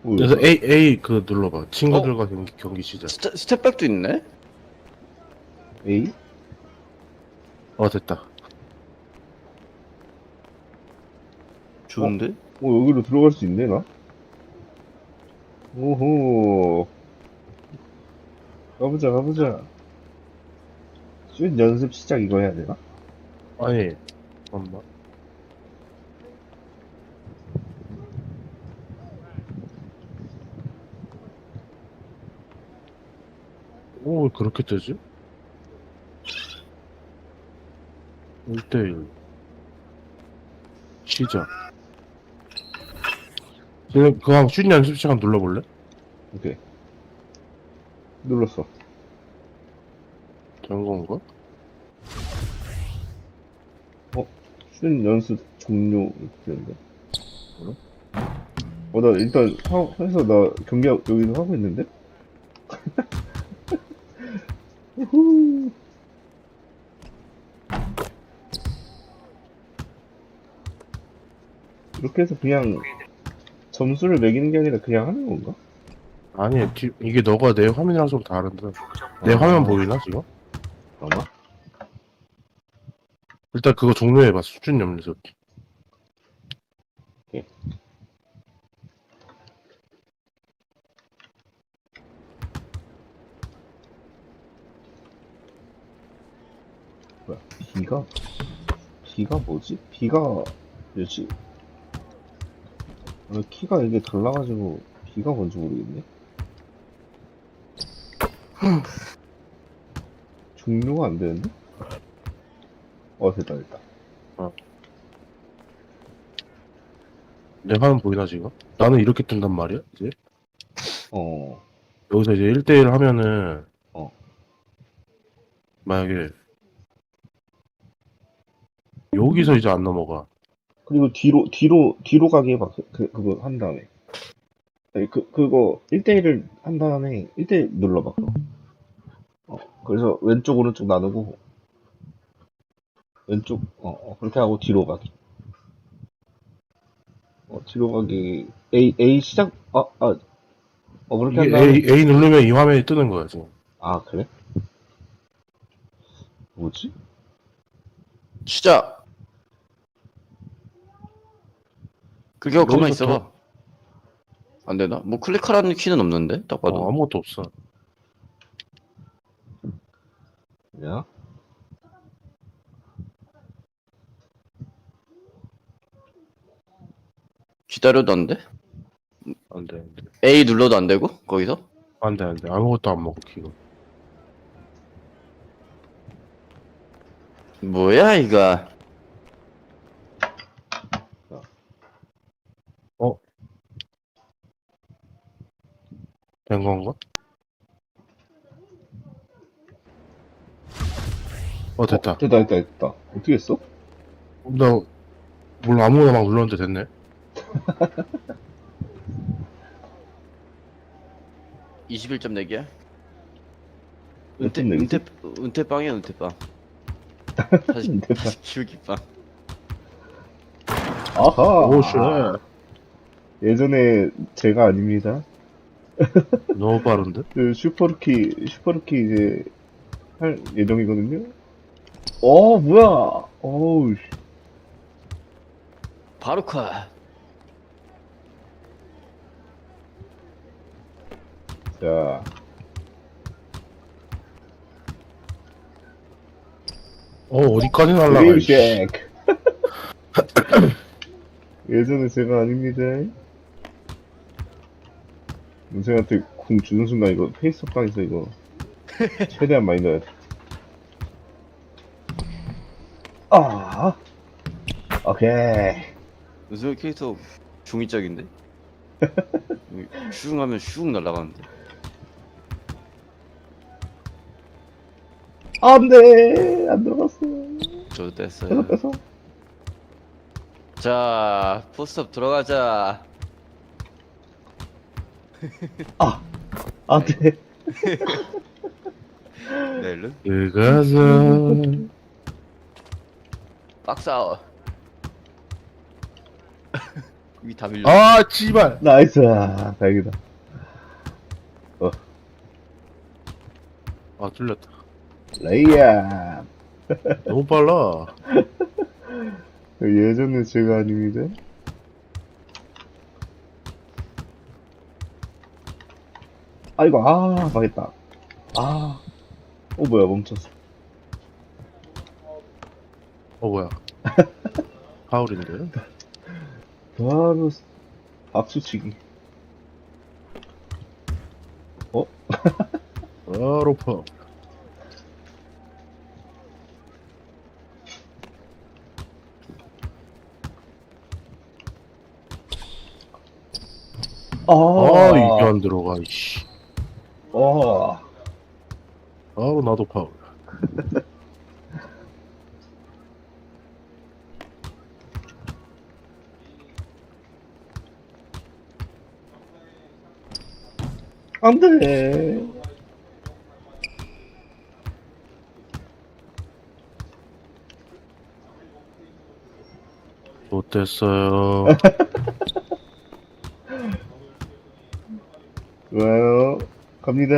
그래서 A 그 눌러봐. 친구들과 경기 시작. 스텝백도 있네? A? 됐다. 좋은데? 여기로 들어갈 수 있네, 나? 오호. 가보자. 슛 연습 시작 이거 해야 되나? 아니, 잠깐만. 왜 그렇게 뜨지? 1대1 시작. 지금 그거 슛 연습 시간 눌러볼래? 오케이. 눌렀어. 된 건가? 슛 연습 종료 되는데. 나 일단 해서 나 경기 여기서 하고 있는데? 우후. 이렇게 해서 그냥 점수를 매기는 게 아니라 그냥 하는 건가? 아니, 이게 너가 내 화면이랑 좀 다른데. 내 화면 보이나, 지금? 잠깐만. 일단 그거 종료해봐, 수준 연습. 오케이. 뭐야, B가 뭐지? B가 몇이? 키가 이게 달라가지고 B가 뭔지 모르겠네. 종료가 안 되는데? 됐다. 내 화면 보이나, 지금? 나는 이렇게 뜬단 말이야, 이제? 여기서 이제 1대1 하면은, 만약에, 여기서 이제 안 넘어가. 그리고 뒤로 가게 해봐. 그거 한 다음에. 아니, 그거 1대1을 한 다음에 1대1 눌러봐. 그래서 왼쪽, 오른쪽 나누고, 왼쪽, 그렇게 하고 뒤로 가기. 뒤로 가기. A 시작, 그렇게 한 다음에. A 누르면 이 화면이 뜨는 거야, 지금. 아, 그래? 뭐지? 시작! 그게 가만히 있어봐. 안 되나? 뭐 클릭하라는 키는 없는데? 딱 봐도. 아무것도 없어. 야? 기다려도 안 돼? 안 돼. A 눌러도 안 되고? 거기서? 안 돼. 아무것도 안 먹어, 키가. 뭐야, 이거. 된 건가? 됐다. 됐다. 어떻게 했어? 나, 몰라, 아무거나 막 눌렀는데 됐네. 21점 내기야? 몇점 내기지? 은퇴빵이야, 은퇴빵. 사실 기울기빵. 아하! 오쉣. 예전에 제가 아닙니다. 너무 빠른데? 슈퍼루키 이제 할 예정이거든요? 뭐야! 어우, 바루카. 자. 어디까지 날라가? 드림쉑. 예전에 제가 아닙니다. 문생한테 공 주는 순간 이거 페이스업 당해서 이거 최대한 많이 넣어야 돼. 오케이. 은수 캐릭터 중이적인데? 슝 하면 슝 날아가는데. 안 돼! 안 들어갔어. 저도 뗐어요. 뺏어. 자, 포스트업 들어가자. 안 돼. 넬른? 들어가자. 박사워. 이미 다 밀려. 아, 씨발. 나이스. 아, 다행이다. 아, 뚫렸다. 레이야. 너무 빨라. 예전에 제가 아닙니다. 아이고, 아, 망했다. 아, 뭐야, 멈췄어. 뭐야. 파울인데? 바로, 박수치기. 바로 파울. 이게 안 들어가, 이씨. 바로 나도 파울. 안 돼. 못됐어요. 좋아요. 갑니다.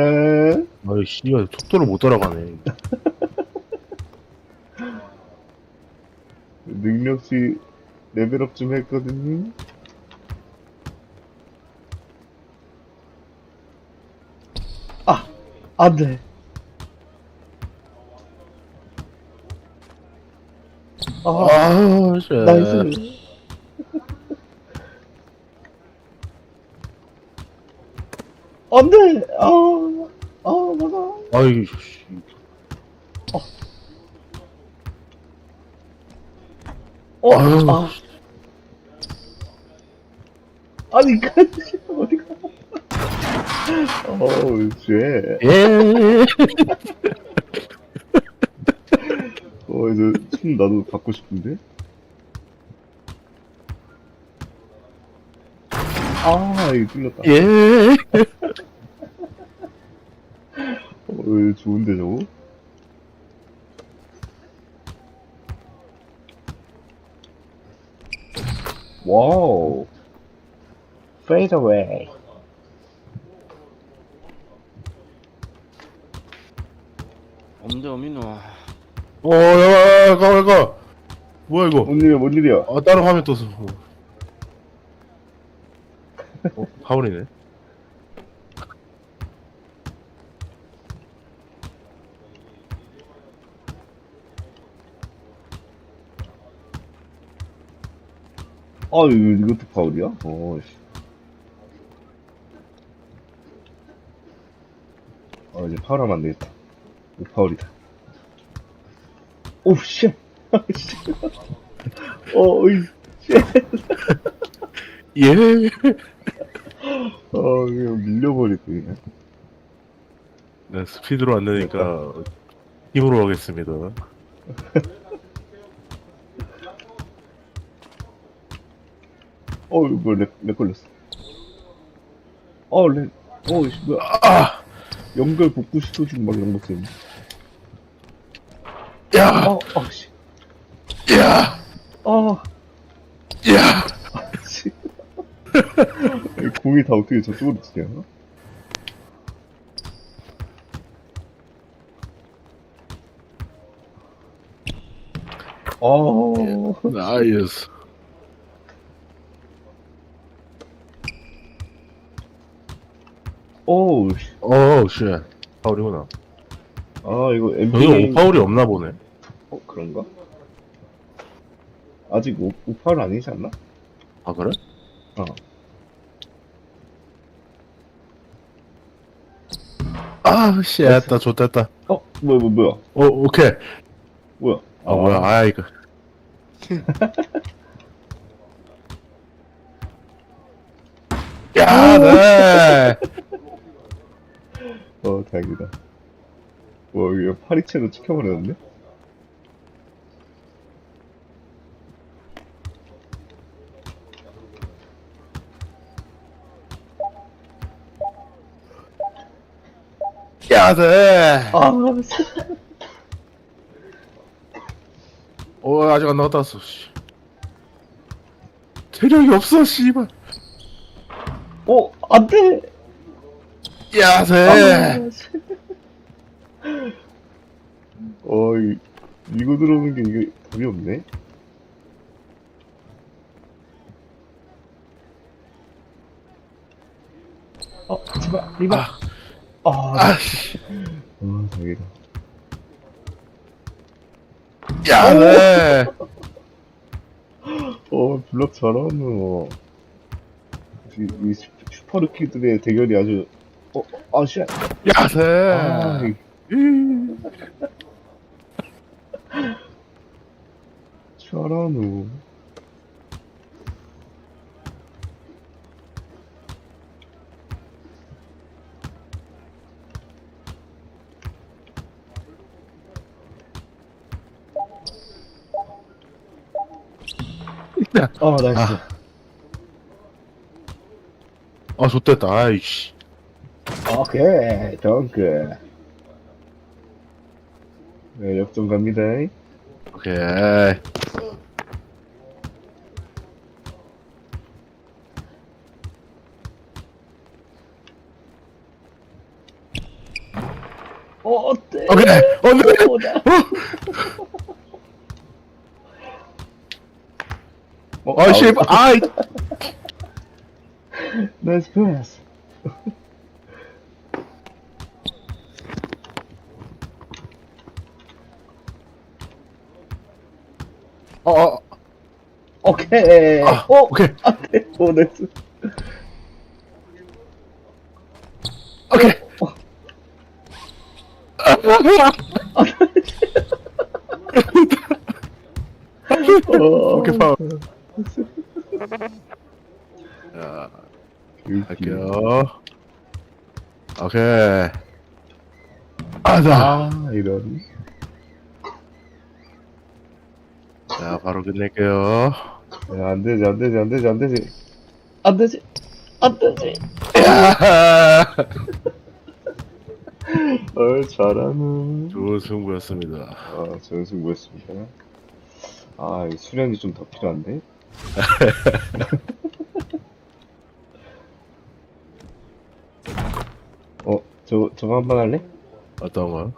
아이, 씨발, 속도를 못 따라가네. 능력치 레벨업 좀 했거든요. 안 돼. 나이스. 안 돼. 나가. 아이, 씨. 아니, 어디가. 쟤. 이제 춤 나도 받고 싶은데? 이거 뚫렸다. 좋은데, 저거? 와우. Fade away. 엄대 어미노. 야, 가. 뭐야, 이거? 뭔 일이야? 다른 화면 떴어. 파울이네. 이것도 파울이야? 씨. 이제 파울하면 안 되겠다. 이거 파울이다. 쉣! 그냥 밀려버리고, 그냥. 네, 스피드로 안 되니까 힘으로 하겠습니다. 이거 렉 걸렸어. 뭐야. 연결 복구 시켜주고 막 이런 거 쓰네. 야! 씨. 야! 야! 씨. 공이 다 어떻게 저쪽으로 치냐? 나이스. 쉣. 파울이구나. 이거 여기 오파울이 없나 보네. 그런가? 아직 오파울 아니지 않나? 그래? 쉣, 나 좋댔다. 뭐야? 오케이. 뭐야? 뭐야, 이거. 야, 네. 다행이다. 이거 파리채로 찍혀버렸네? 야, 네. 아직 안 나갔다 왔어, 씨. 체력이 없어 씨발. 안돼. 야세. 이거 들어오는 게 이게 답이 없네. 제발 리바. 아씨. 자기가. 야세. 블락 잘하노. 이 슈퍼루키들의 대결이 아주 씨. 야세. 잘하노. 나이스. 좋됐다. 아이씨. 오케이, 덩크. 네, 역전 갑니다. 오케이. 어때? 아이씨, 아이. 나이스 패스. 오케이. 오케이. 안돼. 나이스. 오케이. 오케이, 파울. 자, 갈게요. 오케이. 이런. 자, 바로 끝낼게요. 안 되지. 잘하는. 좋은 승부였습니다. 좋은 승부였습니다. 이 수련이 좀 더 필요한데? 저거 한번 할래? 어떤 거요?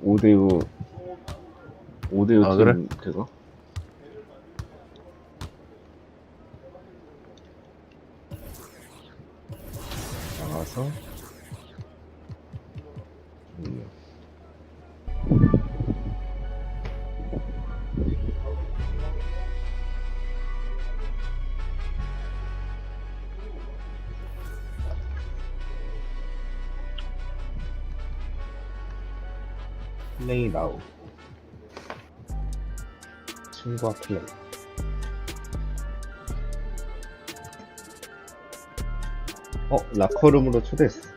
5대5 팀 그래? 그거? 나가서 플레이 나우. 친구와 플레이. 라커룸으로 초대했어.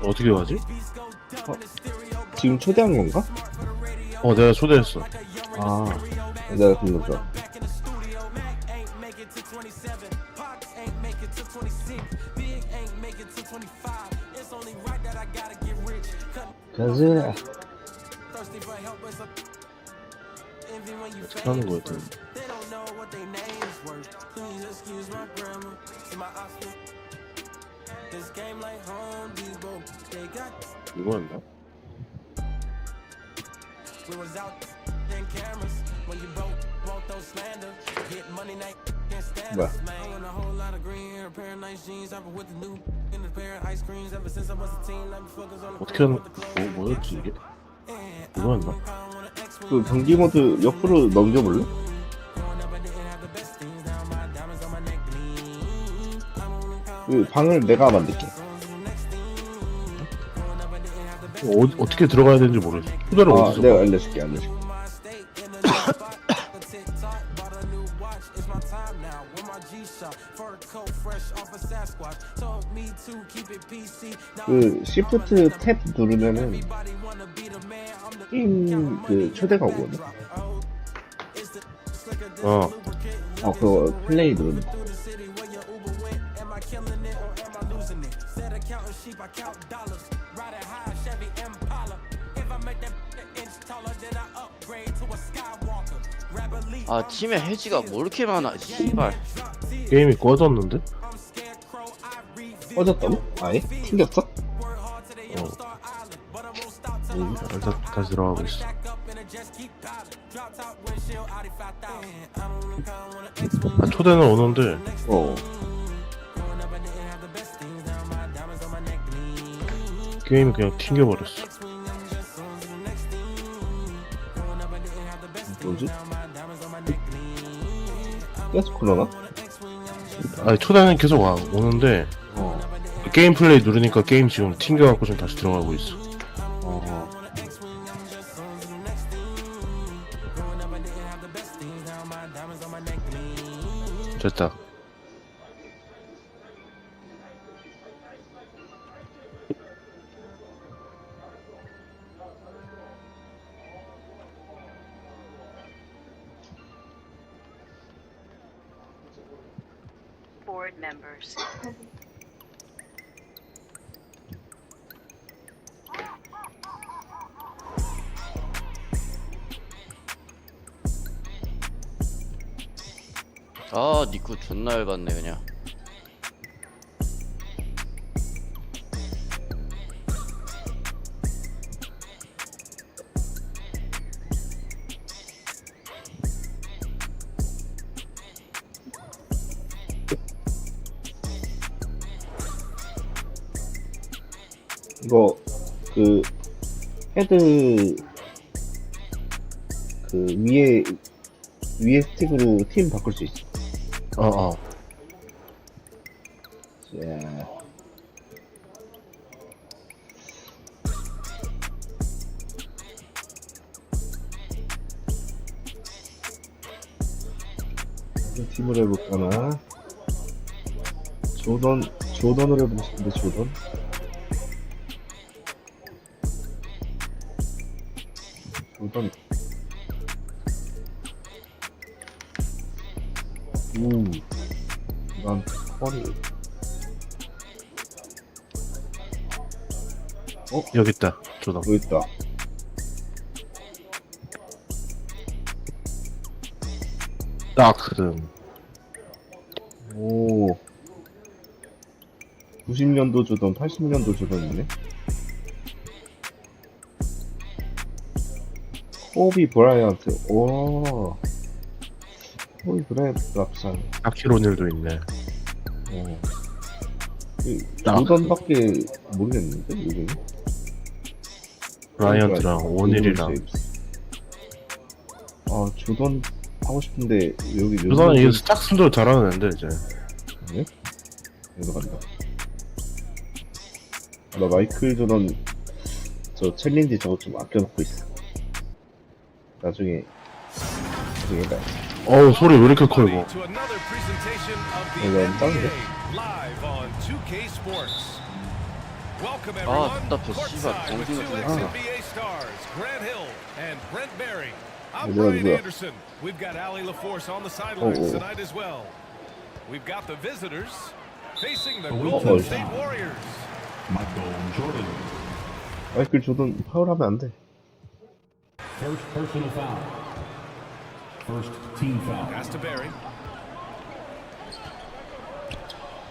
어떻게 가지? 지금 초대한 건가? 내가 초대했어. 내가 불러줘. 가자. 어떻게 하는 거야, 또? 이거 한다? 뭐야? 어떻게 하는, 뭐였지, 이게? 이거 한다? 그 경기 모드 옆으로 넘겨볼래? 그 방을 내가 만들게. 어떻게 들어가야 되는지 모르겠어. 초대를 어디서? 내가 알려줄게. 그 시프트 탭 누르면은 게임 그 초대가 오거든. 그거 플레이 누르면. 아 팀에 해지가 뭐 이렇게 많아 씨발. 게임이 꺼졌는데? 꺼졌다고? 아예? 튕겼어? 다시 들어가고 있어. 아, 초대는 오는데 게임이 그냥 튕겨버렸어. 뭐지? 계속 그러나? 아니 초대는 계속 오는데 게임 플레이 누르니까 게임 지금 튕겨갖고 좀 다시 들어가고 있어. 됐다. Board members. 아 니꾸 존나 열받네 그냥. 이거 그 헤드 그 위에 스틱으로 팀 바꿀 수 있어. 자. 어떤 팀을 해볼까나? 조던을 해보고 싶은데, 조던? 난 허리. 여기 있다. 조던. 여기 있다. 딱흠. 오. 90년도 조던, 80년도 조던이네. 코비 브라이언트. 오. 코비 브라이언트 앞상. 아키로닐도 있네. 조던밖에 모르겠는데, 이름이? 브라이언트랑 오닐이랑. 아, 조던 하고 싶은데, 여기 조던은 이거 스탁슨도 잘하는 앤데, 이제. 네? 여기로 간다. 나 마이클 조던, 저 챌린지 저거 좀 아껴놓고 있어. 나중에 봐. 어우, 소리 왜 이렇게 커, 이거. 이건 짱인데? 아 답답해 씨발 정신 같은 거. 누구야? We've got Allie LaForce on the Oh, sidelines oh. tonight as well. We've got the visitors facing the Oh, Golden State Warriors. Michael Jordan. 마이클 조던 파울하면 안 돼. First personal foul. First team foul. Pass to Barry.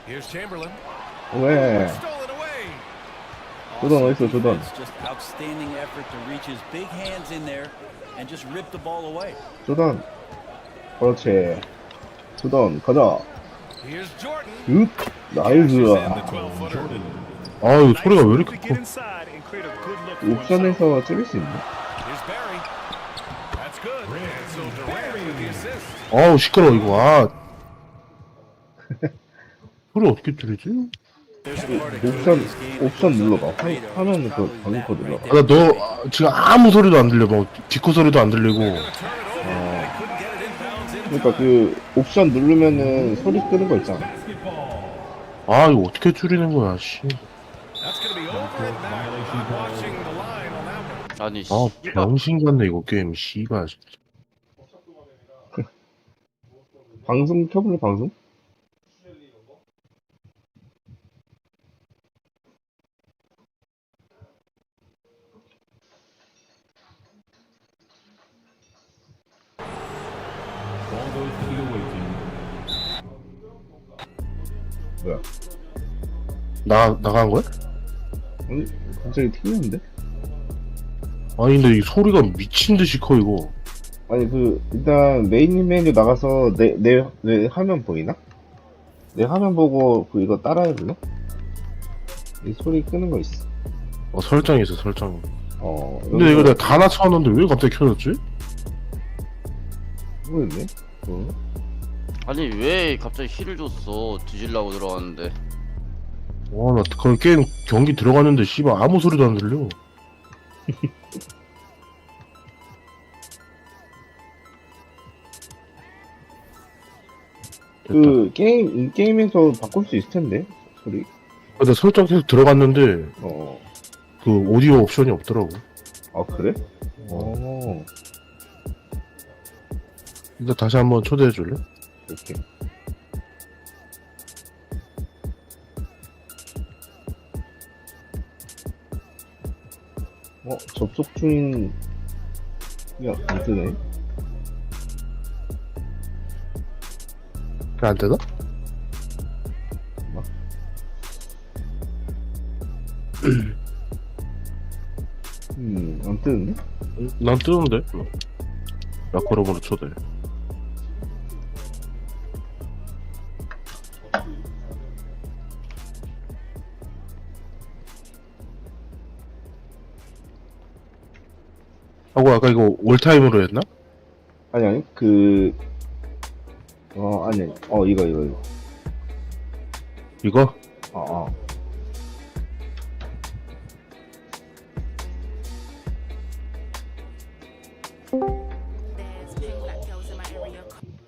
Here's Chamberlain. 왜? Stolen away. 조던 어딨어, 조던? Just outstanding effort to reach his big hands in there and just rip the ball away. 조던. 그렇지. 조던, 가자. Here's Jordan. 육, 나이스. 아, 이거 소리가 왜 이렇게 커? 옵션에서 찌를 수 있나? Here's Barry. That's good. And so Durant with the assist. 아우, 시끄러워, 이거. 아. 소리 어떻게 들리지? 옵션 눌러봐. 화면 그 방금 거 눌러봐. 아, 너 지금 아무 소리도 안 들려. 뭐 디코 소리도 안 들리고. 그러니까 그 옵션 누르면은 소리 끄는 거 있잖아. 아, 이거 어떻게 줄이는 거야, 씨. 아니 씨. 아, 병신 같네 이거 게임. 씨발. 방송 켜볼래, 방송? 뭐야? 나간 거야? 아니 갑자기 튀는데? 아니 근데 이 소리가 미친 듯이 커 이거. 아니 그 일단 메인 메뉴 나가서 내 화면 보이나? 내 화면 보고 그 이거 따라해볼래? 이 소리 끄는 거 있어. 설정이 있어 설정. 근데 여기서- 이거 내가 다 낮춰놨는데 왜 갑자기 켜졌지? 모르겠네. 아니 왜 갑자기 힐을 줬어? 뒤질라고 들어갔는데. 나 그 게임 경기 들어갔는데 씨발 아무 소리도 안 들려. 그 게임에서 바꿀 수 있을 텐데 소리. 근데 설정 계속 들어갔는데 그 오디오 옵션이 없더라고. 아 그래? 일단 다시 한번 초대해 줄래? 이렇게. 접속 중인 안 뜨네. 안 되나? 안 뜨는데? 난 뜨는데. 라커룸으로 초대. 하고 아까 이거 올타임으로 했나? 아니 아니 아니 이거 이거?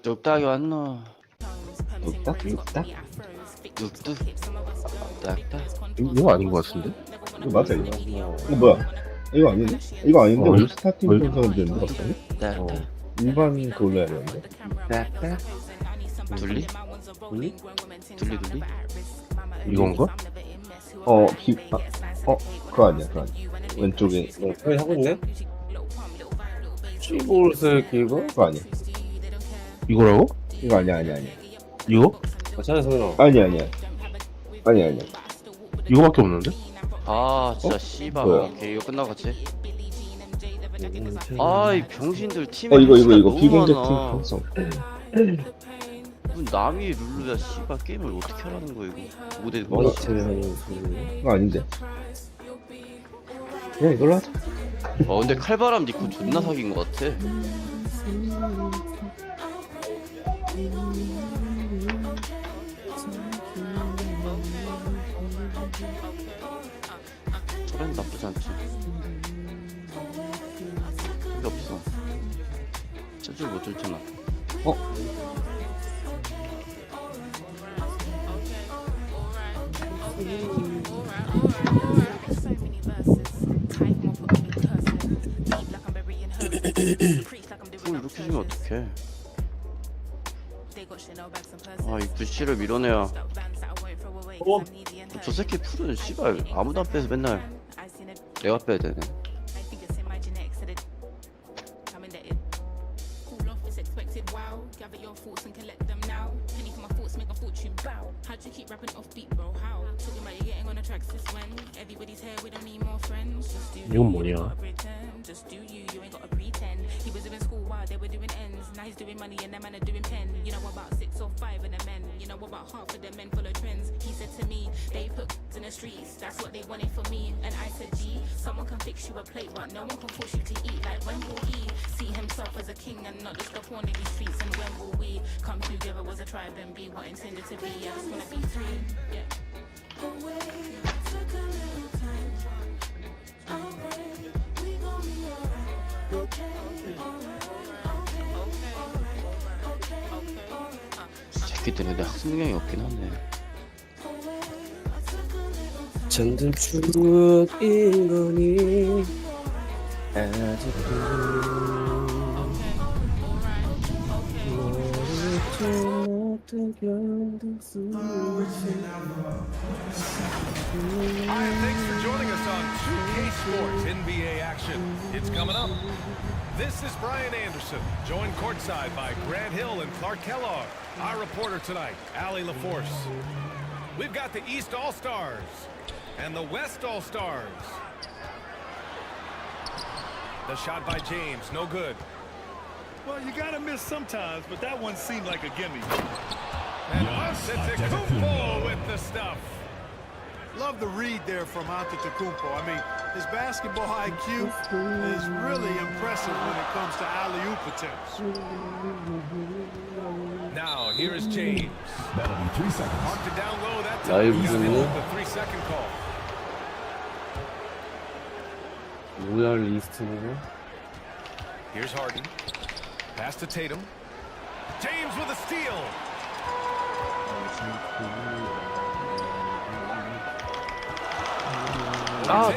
뚝딱이 왔노. 뚝딱? 뚝뚝. 딱딱. 이거 아닌 것 같은데? 이거 맞아 이거. 이거 뭐야? 이거 아니네? 이거 아닌데 올스타 팀 편성은 되는 거 같네? 일반 그걸로 해야 되는데. 둘리? 둘리? 이건가? 그거 아니야. 왼쪽에 하고 있네? 시골색 이거? 그거 아니야. 이거라고? 이거 아니야. 이거? 괜찮아요. 아니야. 이거밖에 없는데? 아 진짜 씨발. 뭐야? 오케이 이거 끝나고 같이. 아이 병신들 팀에 이거 너무 비공개 팀 많아. 편성. 무슨 남이 룰루야 씨발 게임을 어떻게 하라는 거야 이거. 모델 이거 아닌데. 그냥 이걸로 하자. 근데 칼바람 니코 존나 사귄 것 같아. 저런 나쁘지 않지. 필요 없어. 제줄 못 줄잖아. 그걸 이렇게 주면 어떡해. 이 부시를 밀어내야. 저 새끼 풀은 씨발 아무도 안 빼서 맨날 내가 빼야 되네. 이건 뭐냐? 새끼들은 내 학습 능력이 없긴 하네. 전등 죽인 거니 아직도 Hi, thanks for joining us on 2K Sports NBA action. It's coming up. This is Brian Anderson, joined courtside by Grant Hill and Clark Kellogg. Our reporter tonight, Allie LaForce. We've got the East All-Stars and the West All-Stars. The shot by James, no good. Well, you gotta miss sometimes, but that one seemed like a gimme. And Antetokounmpo with the stuff. Love the read there from Antetokounmpo. I mean, his basketball IQ is really impressive when it comes to alley-oop attempts. Now, here is James. That'll be 3 seconds. Marked it down low that time. 라이브 Got him 중이네. with the 3-second call. 로얄 리스트는 Here's Harden. Pass to Tatum. James with a steal.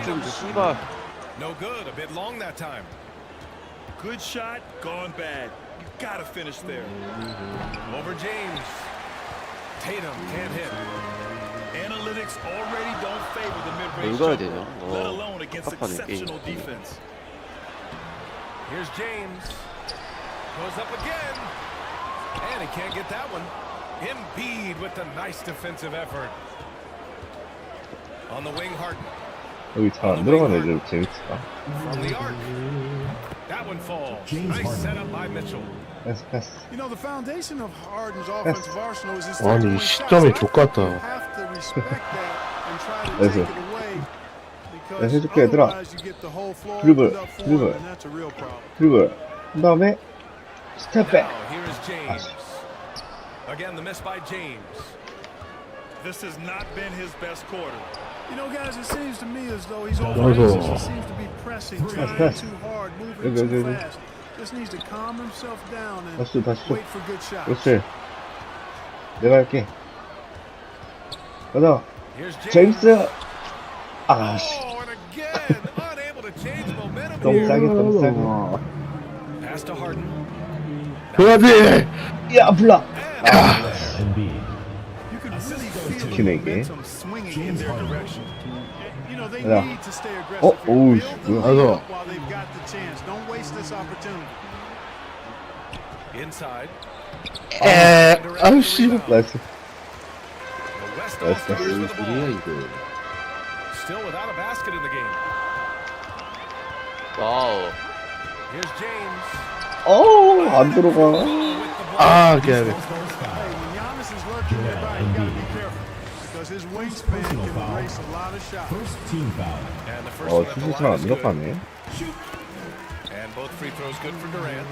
좀 씨발. No good. A bit long that time. Good shot, gone bad. You gotta finish there. Over James. Tatum can't hit. Analytics already don't favor the mid-range 뭘 가야 jumper, 되냐? let alone against 답답하네, exceptional defense. Here's James. Goes up again. And he can't get that one. Embiid with the nice defensive effort. On the wing, Harden. 여기 잘 안 들어가네, 좀 재밌다. From the arc. That one falls. Nice setup by Mitchell. 패스. You know, the foundation of Harden's offensive arsenal is his 아니 three-point 시점이 shots. 족같다. You have to respect that and try to 그래서 take it away because 해줄게, 얘들아. otherwise you get the whole floor 드리블, opened up for him, 드리블. and that's a real problem. 드리블. 그 다음에 스텝백. Now, here is James. Again, the miss by James. This has not been his best quarter. You know, guys, it seems to me as though he's 맞아. overanxious. He seems to be pressing, trying 패스. too hard, moving 여기, too 여기, 여기. fast. Just needs to calm himself down and 다시 줘. wait for good shots. 그렇지. 내가 할게. 가자. Here's James. 제임스. 아씨. Oh, and again, unable to change momentum 너무 here. 싸게, 너무 싸게. Pass to Harden. 그래야지. 야, 블락. Embiid. You can really feel the 스키네, 이게. momentum swinging in their direction. You know, they 가자. need to stay aggressive. 어우, Build the 뭐야. lead 가자. up while they've got the chance. Don't waste this opportunity. Inside. 아우 씨. 나이스. The West That's All-Stars with the 뭐야 ball. 이거? Still without a basket in the game. 와우. Here's James. 어우, 안 들어가. With the ball. 아 그냥 Hey, when Giannis is lurking nearby, you got to be careful because his wingspan can erase a lot of shots. First team foul. And the first 어, one at the 슛이 line 잘안 is good. 들어가네. And both free throws good for Durant.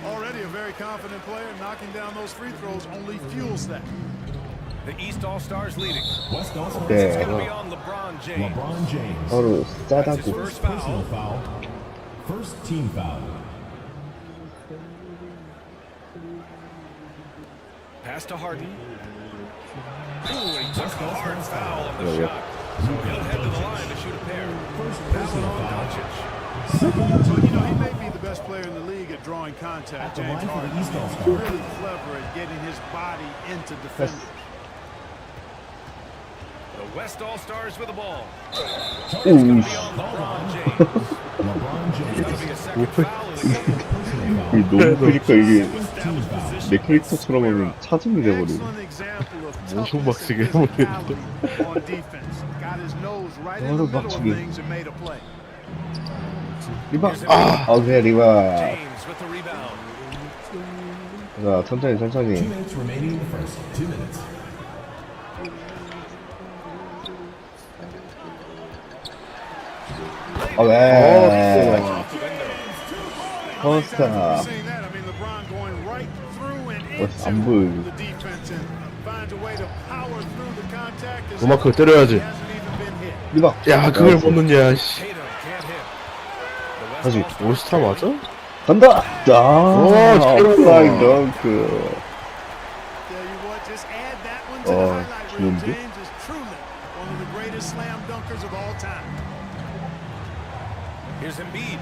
Already a very confident player, knocking down those free throws only fuels that. The East All-Stars leading. West All-Stars. 오케이. It's going to be on LeBron James. LeBron James. 서로 That's his 짜다고. first Personal foul. foul. First team foul. Pass to Harden. Ooh, he took a hard foul on the Yeah, yeah. shot. So he'll head to the line to shoot a pair. First That one personal on foul. Doncic. So, you know, he may be the best player in the league at drawing At contact, the James line for the Harden. East He's All-Stars. really clever at getting his body into defenders. The West All-Stars with the ball. 오우, It's going to 씨. be on LeBron James. LeBron It's going to James. be a second foul of the game. 이게 너무 크니까 이게 Team foul. 내 캐릭터처럼 하면 차징이 돼버리네. Excellent example of 엄청 toughness 박치게 and 해버리는데. physicality on defense. Got his nose right in the 너무 middle of 박치기. things and made a play. 리바. 오케이, 리바. James with the rebound. 자, 천천히, 2 천천히. minutes remaining in the first. 2 minutes. 왜? Off the window. 퍼스타. Seeing that, I mean, LeBron going right through and 안 보여, into 이거. the defense and finds a way to power through the contact. As 음악 그거 때려야지. he hasn't even been hit. 리바. 야 그걸 못 넣냐 씨. Tatum can't hit. The West 다시. All-Stars 올스타 맞아? 간다! 오, 아, 잘 업사이드 들어가. 덩크. Tell you what, just add that one to the highlight reel. 좋은데? James is truly one of the greatest slam dunkers of all time. Here's Embiid.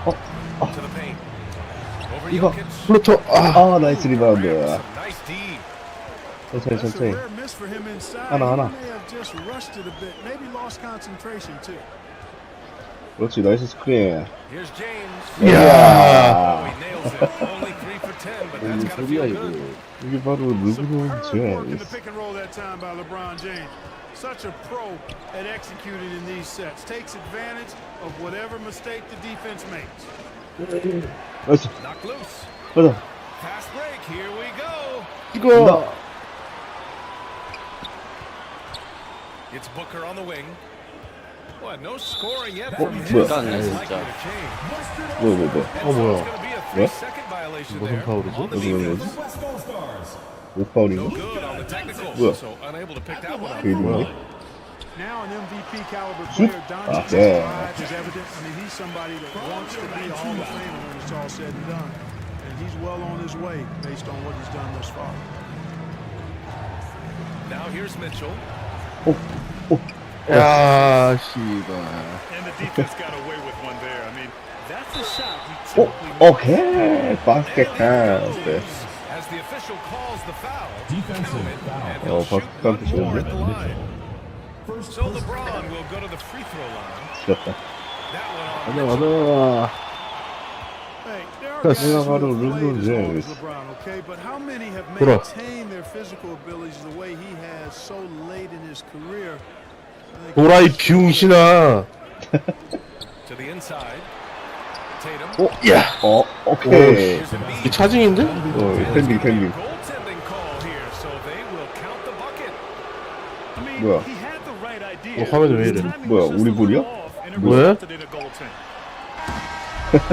To the paint. Over 이거. Jokic. 플루토. 아, 나이스 리바운드. Some nice D. 천천히, That's a 천천히. rare miss for him inside. 하나, 하나. He may have just rushed it a bit, maybe lost concentration too. 그렇지, 나이스 스크린. Here's James. 이야. Oh, he nails it. Only 3 for 10, but that's gotta feel good. 이게 바로 르브론 The 제임스. pick and roll that time by LeBron James. Such a pro at executing in these sets. Takes advantage of whatever mistake the defense makes. 나이스. Knock loose. 가자. Fast break. Here we go. 이거. It's Booker on the wing. What? No scoring yet Oh, from him. 뭐야? That's 진짜. likely to change. 뭐야. 뭐야. It's gonna be a 왜? 3-second violation 무슨 there. 파울이지? On the 여기 defense. 뭐지? West All-Stars. 못 파울인가? No good on the technical. 뭐야? So unable to pick that one up. 그 이름이? Now an MVP caliber Shoot. player, Ah, Doncic's yeah. drive is evident. I mean, he's somebody that wants to be a Hall of Famer when it's all said and done. And he's well on his way based on what he's done thus far. Now here's Mitchell. 야, 씨발. And the defense got away with one there. I mean, that's a shot he 오, typically 오케이. 바스켓 카운트. As the official calls the foul. Defensive foul. And he'll shoot 바스켓 one 카운트 more 좋은데? at the line. So LeBron will go to the free throw line. 죽였다. That one on 가자, Mitchell. 가자. Hey, there are That's guys who not have LeBron played as long James. as LeBron, okay? But how many have Bro. maintained their physical abilities the way he has so late in his career? I think 도라이 비웅신아. To the inside. Tatum. 오, 야. 오케이. 이 차징인데? 캔디. Goaltending call here, so they will count the bucket. I mean, 뭐야? he had the right idea. 화면이 왜 이래? His timing 뭐야, was just 우리 a 볼이야? little off, and it 왜? resulted in a goaltend.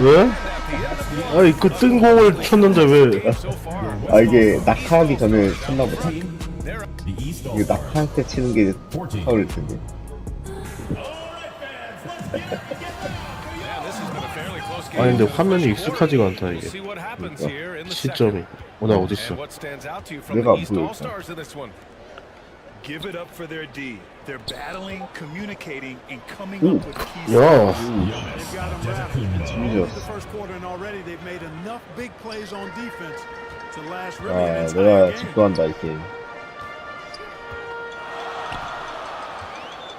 왜? 아니 그 뜬 공을 쳤는데 왜? 아, 이게 낙하하기 전에 쳤나 보다. The East 이게 All-Stars. 낙하할 때 치는 게 파울일 텐데. 아니 근데 화면이 익숙하지가 않다 이게. See what happens here in the 시점이. 나 And 어딨어? what stands out to you from 내가 the East 보여, All-Stars in this one? Give it up for their D. They're battling, communicating, and coming Ooh. up with key 야. they've got him rattled. Jesus. The first quarter and already they've made enough big plays on defense to last really 아, an entire 내가 game. 집도한다 이 게임.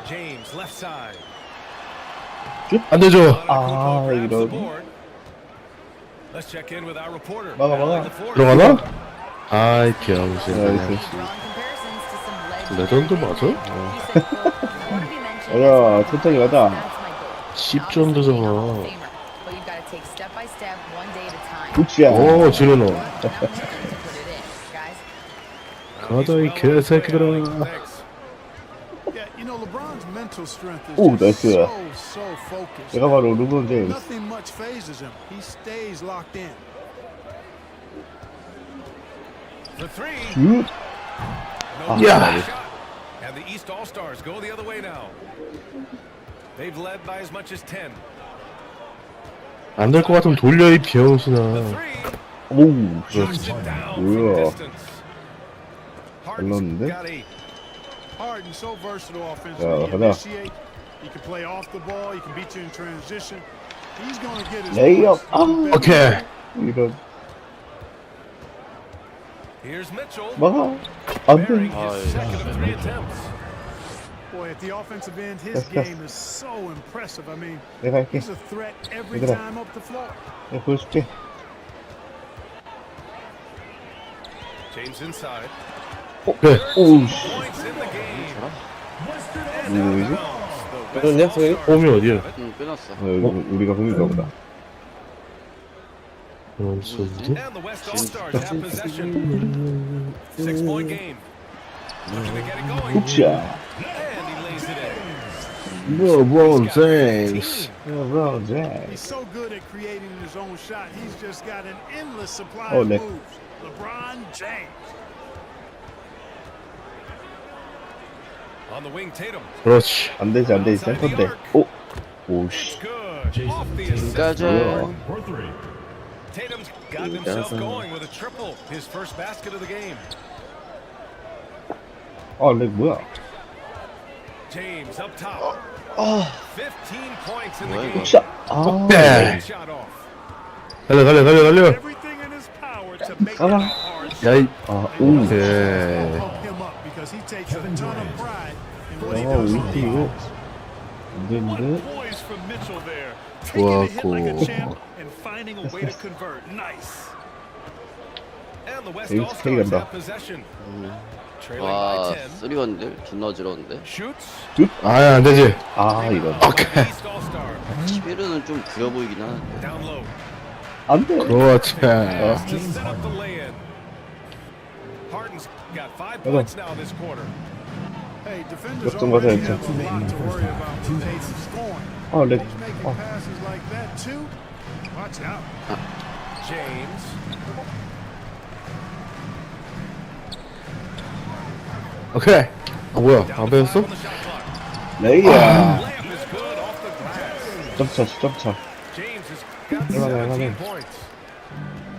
James left side. 안 되죠. 아, Grabs the 이런. board. Let's check in with our reporter. 막아. 들어가나? 아이 병신. 나이스. 레전드 맞아? 가자, 천천히 가자. 10점도잖아. 굿이야. 오 지르노. 가자 이 개새끼들아. Yeah, you know, LeBron's mental strength is 오, just 나이스. so focused. 내가 바로 르브론 제임스. Nothing much phases him. He stays locked in. For three. 슛. No 야. shot. And the East All-Stars go the other way now. They've led by as much as 10. 안 될 것 같으면 돌려 이 병신아. 오, Shoots it down from 뭐야. distance. 잘 넣었는데? Got 8. Harden so versatile 야, offensively. He 가자. initiate. He can play off the ball. He can beat you in transition. He's going to get his 레이업. points. 아, 오케이. 이런. Here's Mitchell. 막아. 안 Bearing 돼. his second of 3 attempts. Boy, at the offensive end, his game is so impressive. I mean, 내가 할게. he's a threat every 얘들아. time up the floor. 내가 보여줄게. James inside. 오케이. 오우, 씨. Points in the game. 누구지? 끊었냐, 소희? 홈이 어디야? 응, 끊었어. 여기 우리가 흥미가 보다. 런스인데? And the West All-Stars have possession. 6-point game. Looking to get it going. 굿이야. And he lays it in. 르브론 제임스. 르브론 제임스. He's so good at creating his own shot. He's just got an endless supply Oh, of 네. moves. LeBron James. On the wing, Tatum. 그렇지. 안 되지, 센터인데. 오, 오씨. Good. Off the assist. 뭐야. For three. Tatum's got himself going with a triple. His first basket of the game. 아, 렉 뭐야? James up top. 15 points in the 뭐야, game. 굿샷. 아, 네. Shot off. 달려. Everything in his power to make 아, it a hard 야이. 아, 오케이. Pump him up because he takes a ton of pride in what he 아, does on 우리 팀 이거 defense. 안 되는데? poise from Mitchell there. Taking a hit like a 좋았고. champ and finding a way to convert. Nice. And the West 에이스 K All-Stars 간다. have possession. Trailing 와, by 10. 3건들 존나 어지러운데. Shoots. 아, 안 되지. 아, 이거. 오케이. East All-Star. 키베르는 좀 구려 보이긴 하는데. Down low. 안 돼. 그렇지. To set up the lay-in. Harden's got 5 points now this quarter. Hey, defenders 역전 가자, already 역전. have a lot to worry about with Tatum scoring. 아, 렉. He's making 아. passes like that too. Watch out. James. 오케이. 아, 뭐야? 안 배웠어? 레이야. Layup is good off the glass. 점차, 수점차. James has got 할만해, 17 할만해. points.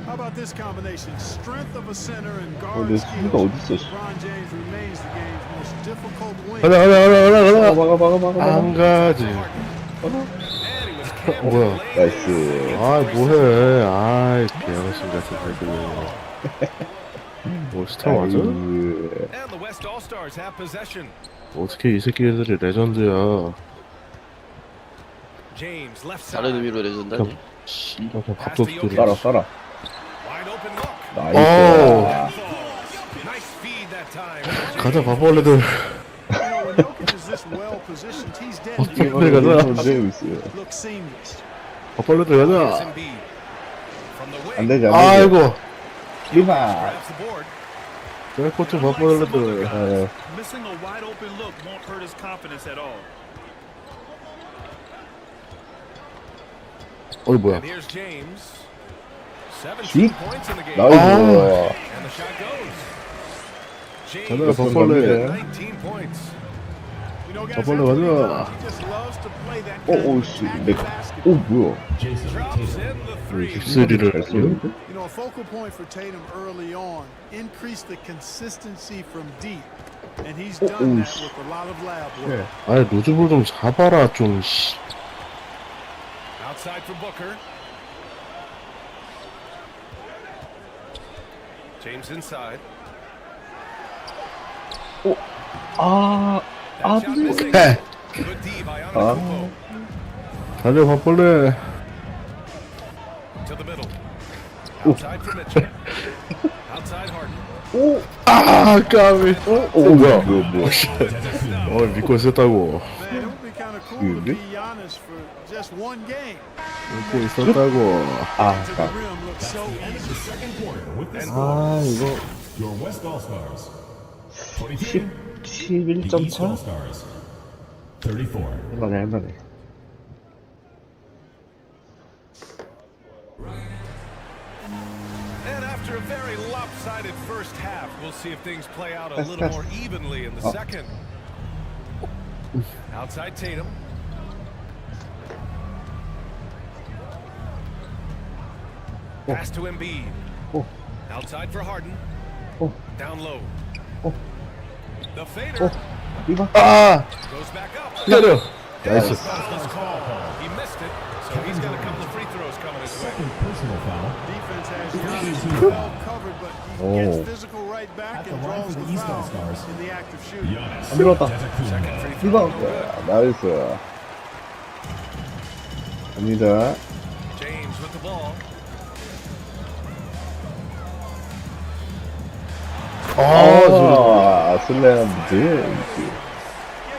How about this combination? Strength of a center and 내 guard 수비가 skills. 어딨어, 씨. LeBron James remains the game's most difficult win. 가자, 가자, 가자, 가자, 막아, 가자. 막아, 막아, 안 가지. 뭐야? 나이스. 아, 뭐해? 아이, 개아가씨 같은 새끼. 뭐, 스타 맞아? 아이고. And the West All-Stars have possession. 어떻게 이 새끼들이 레전드야. James left 다른 side. 의미로 레전드니? 씨발, 밥도 없고. 따라, 따라. Wide open look. 나이스. Nice feed that time. 가자, 바보벌레들. You know, when Jokic is this well positioned, he's dead. 어떻게 이번에 가자. 좀 내고 있어요. Looks seamless. 바보벌레들 가자. Embiid. From the wing. 안 되지, 안 되지. 아이고. 리바. Grabs the board. 백코트 바보벌레들. Missing a wide open look won't hurt his confidence at all. 어이, 뭐야? And here's James. 17 슛. points in the game. 나이스. And the shot goes. James 가자, 바보벌레. 19 points. You know, guys, 바보벌레 that's what he 가자. does. He just loves to play that 오, kind 오, of 씨. attack 렉. basketball. 오, 뭐야. Jason Drops Tatum. in the three. 깁스리를 잘 쏘는데? You know, a focal point for Tatum early on, increase the consistency from deep. And he's done that with a lot of lab work. 아이, 로즈볼 좀 잡아라, 좀, 씨. Outside for Booker. James inside. 아, 아, Shot missing. 해. Good D by 아. Antetokounmpo. 달려, 바보벌레. To the middle. Outside for Mitchell. Outside Harden. 오, 아, 까비. 오, 뭐야, 뭐야, 뭐야. 믿고 있었다고. Man, it would be kind of cool to Good. be Giannis for just one game. 믿고 있었다고. 아, To the rim looks so easy. Second quarter with the 아, scores. 이거 Your West All-Stars. 22. 11점 The East 차? All-Stars. 34. 할만해, 할만해. And after a very lopsided first half, we'll see if things play out a little more evenly in the second. Outside Tatum. Pass to Embiid. Oh. Outside for Harden. Oh. Down low. Oh. The fader 리바. 아! goes back up. 기다려. 나이스. Foul call. He missed it, so he's got a couple of free throws coming his way. Second personal foul. Defense has Giannis well covered, but he gets Oh. physical right back At the and line draws for the the East foul All-Stars. in the act of shooting. Giannis 안 들어왔다. Second Antetokounmpo. free 리바. throw. No good. 나이스. 갑니다. James with the ball. 아, 슬램드. Yeah,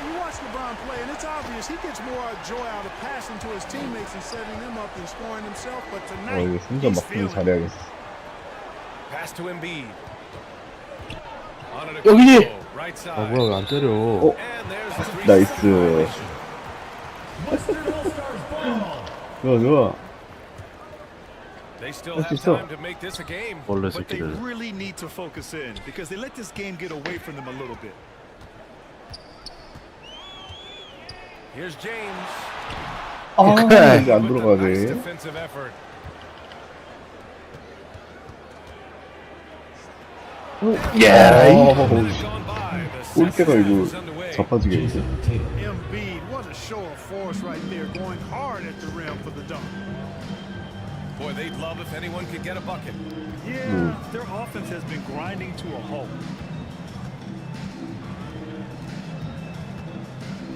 you watch LeBron play, and it's obvious he gets more joy out of passing to his teammates and setting them up than scoring himself. But tonight, 이거 승전 he's 막히기 feeling it. 잘해야겠어. Pass to Embiid. On an 여기지! Antetokounmpo, right 아, side. 뭐야, 왜 안 때려. And there's the three. 나이스. Western All-Stars ball. 좋아, 좋아. They still What's have this up? time to make this a game. 벌레 But they 새끼들. really need to focus in because they let this game get away from them a little bit. Here's James. 아, 오케이. 이게 안 With a nice 들어가네. defensive effort. 예. Gone by. The 올 때가 second half 이거 is underway. 자빠지게 있어. Jason Tatum. Embiid, what a show of force right there, going hard at the rim for the dunk. Boy, they'd love if anyone could get a bucket. Yeah, their offense has been grinding to a halt.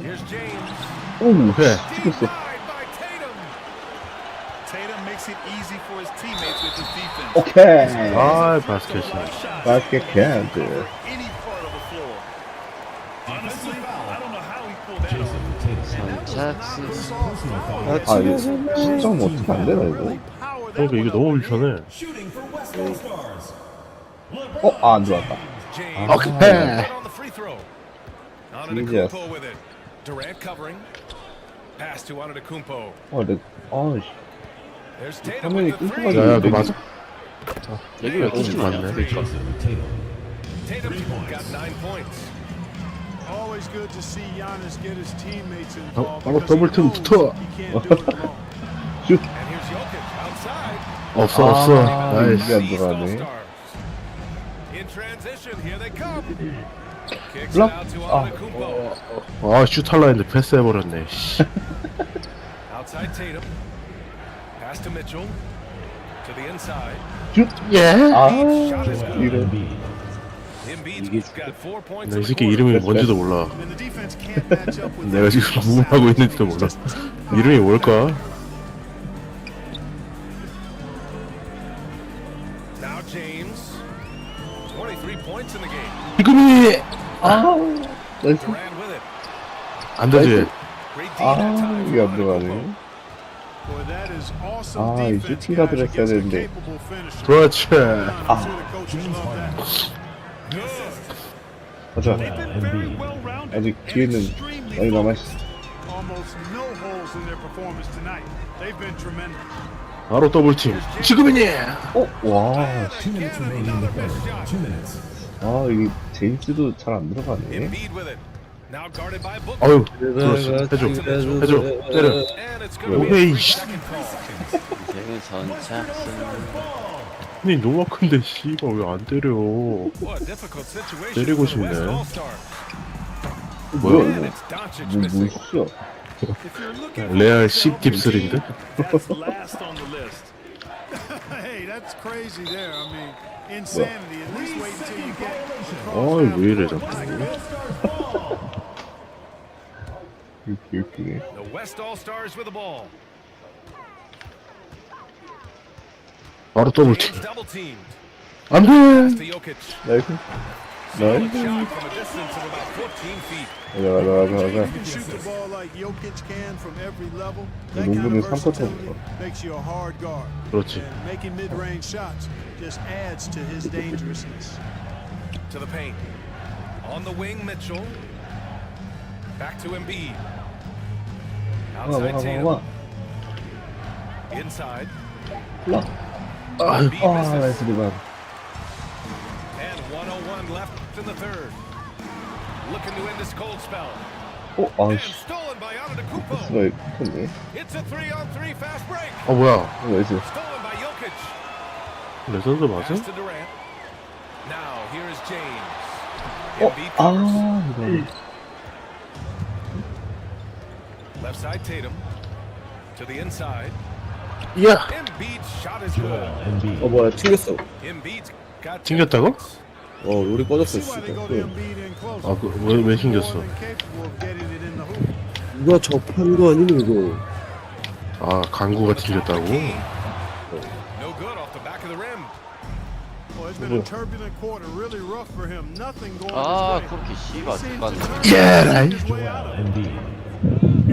Here's James. 오, 오케이. 찍었어. Denied by Tatum. Tatum makes makes it easy for his teammates with his defense. 오케이. 아, 바스켓이. 바스켓 캔드. Any part of the floor. Honestly, I don't know how he pulled that off. 아, 이거 진짜 뭐 어떻게 안 되나 이거? 그러니까 이게 너무 불편해. 아, 안 들어왔다. 오케이. On the free throw. Jesus. Antetokounmpo with it. Durant covering. Pass to Antetokounmpo. 네. 씨. There's Tatum 화면이 with the three. 끊겨가지고. 야, 그거 맞아? 여기가 훨씬 많네. Tatum got 9 points. Always good to see Giannis get his teammates involved. 바로 더블팀 붙어. 슛. And here's Jokic outside. 없어. 이게 나이스. 안 들어가네. In transition, here they come. Kicks 블락. it out to Antetokounmpo. 아, 슛 할라 했는데 패스해버렸네. 씨. Outside Tatum. Pass to Mitchell. To the inside. 슛. 예. 아, Shot is good. 이런. Embiid's got 4 points. 나 이 in the 새끼 quarter. 이름이 뭔지도 몰라. And the defense can't match up with 내가 지금 뭐 하고 있는지도 몰라. 이름이 뭘까? Now James. 23 points in the game. 지금이 나이스. Durant with it. 안 되지. Great D that time. 이게 안 들어가네. Boy, that is awesome 이 defense, 슈팅 guys, 가드를 했어야 against a 되는데. capable finisher. 그렇지. I'm sure the coaches love that. 가자. They've been very well-rounded 아직 and 뒤에는 extremely 많이 남아있어. almost no holes in their performance tonight. They've been tremendous. 바로 더블팀. 지금이니. 와, Another missed shot. 이게 제임스도 잘 안 들어가네. Embiid with it. Now guarded by Booker. 어휴, 들었어. 해줘. 때려. And it's going to be a 오케이. 3-second call. 이제는 선착순. 아니 너무 큰데 씨발 왜 안 때려? What a difficult situation 때리고 for the West 싶네. All-Star. 뭐야 And 이거? it's Doncic missing. 뭐야? If you're looking for 레알 a 10 딥슬인데? that's last on the list. Hey, that's crazy there. I mean, insanity. At least wait until you get across 왜 이래 자꾸? 이렇게 웃기네. The West All-Stars with the ball. 바로 더블팀. James double teamed. 안 Pass 돼. to Jokic. 나이스. Solid 나이스. shot from a distance of about 14 feet. 가자. You can shoot the ball like Jokic can from every level. That kind 농구는 of 3쿼터 versatility makes you a hard guard. 그렇지. And making mid-range shots just adds to his dangerousness. To the paint. On the wing, Mitchell. Back to Embiid. Outside Tatum. Inside. Embiid misses. 나이스 리반. And 1:01 left in the third. Looking to end this cold spell. And 아이씨. stolen by Antetokounmpo. 스가 컸네. It's a 3-on-3 fast break. 뭐야? 나이스. Stolen by Jokic. 레전드 맞아? Pass to Durant. Now here is James. Embiid 이거. left side Tatum to the inside. 야. Embiid's shot is good. 뭐야 튕겼어. Embiid's got 튕겼다고? 우리 꺼졌어. See why they go to Embiid in close. 아, 왜 튕겼어? More than capable of getting it in the hoop. 누가 접한 거 아니니 이거? 아, 강구가 튕겼다고? no good off the back of the rim. Well, it's been a turbulent quarter, really rough for him. Nothing going 아, his way. 그렇게 씨발 Seems 안 determined Yeah, to right. find his way out of it.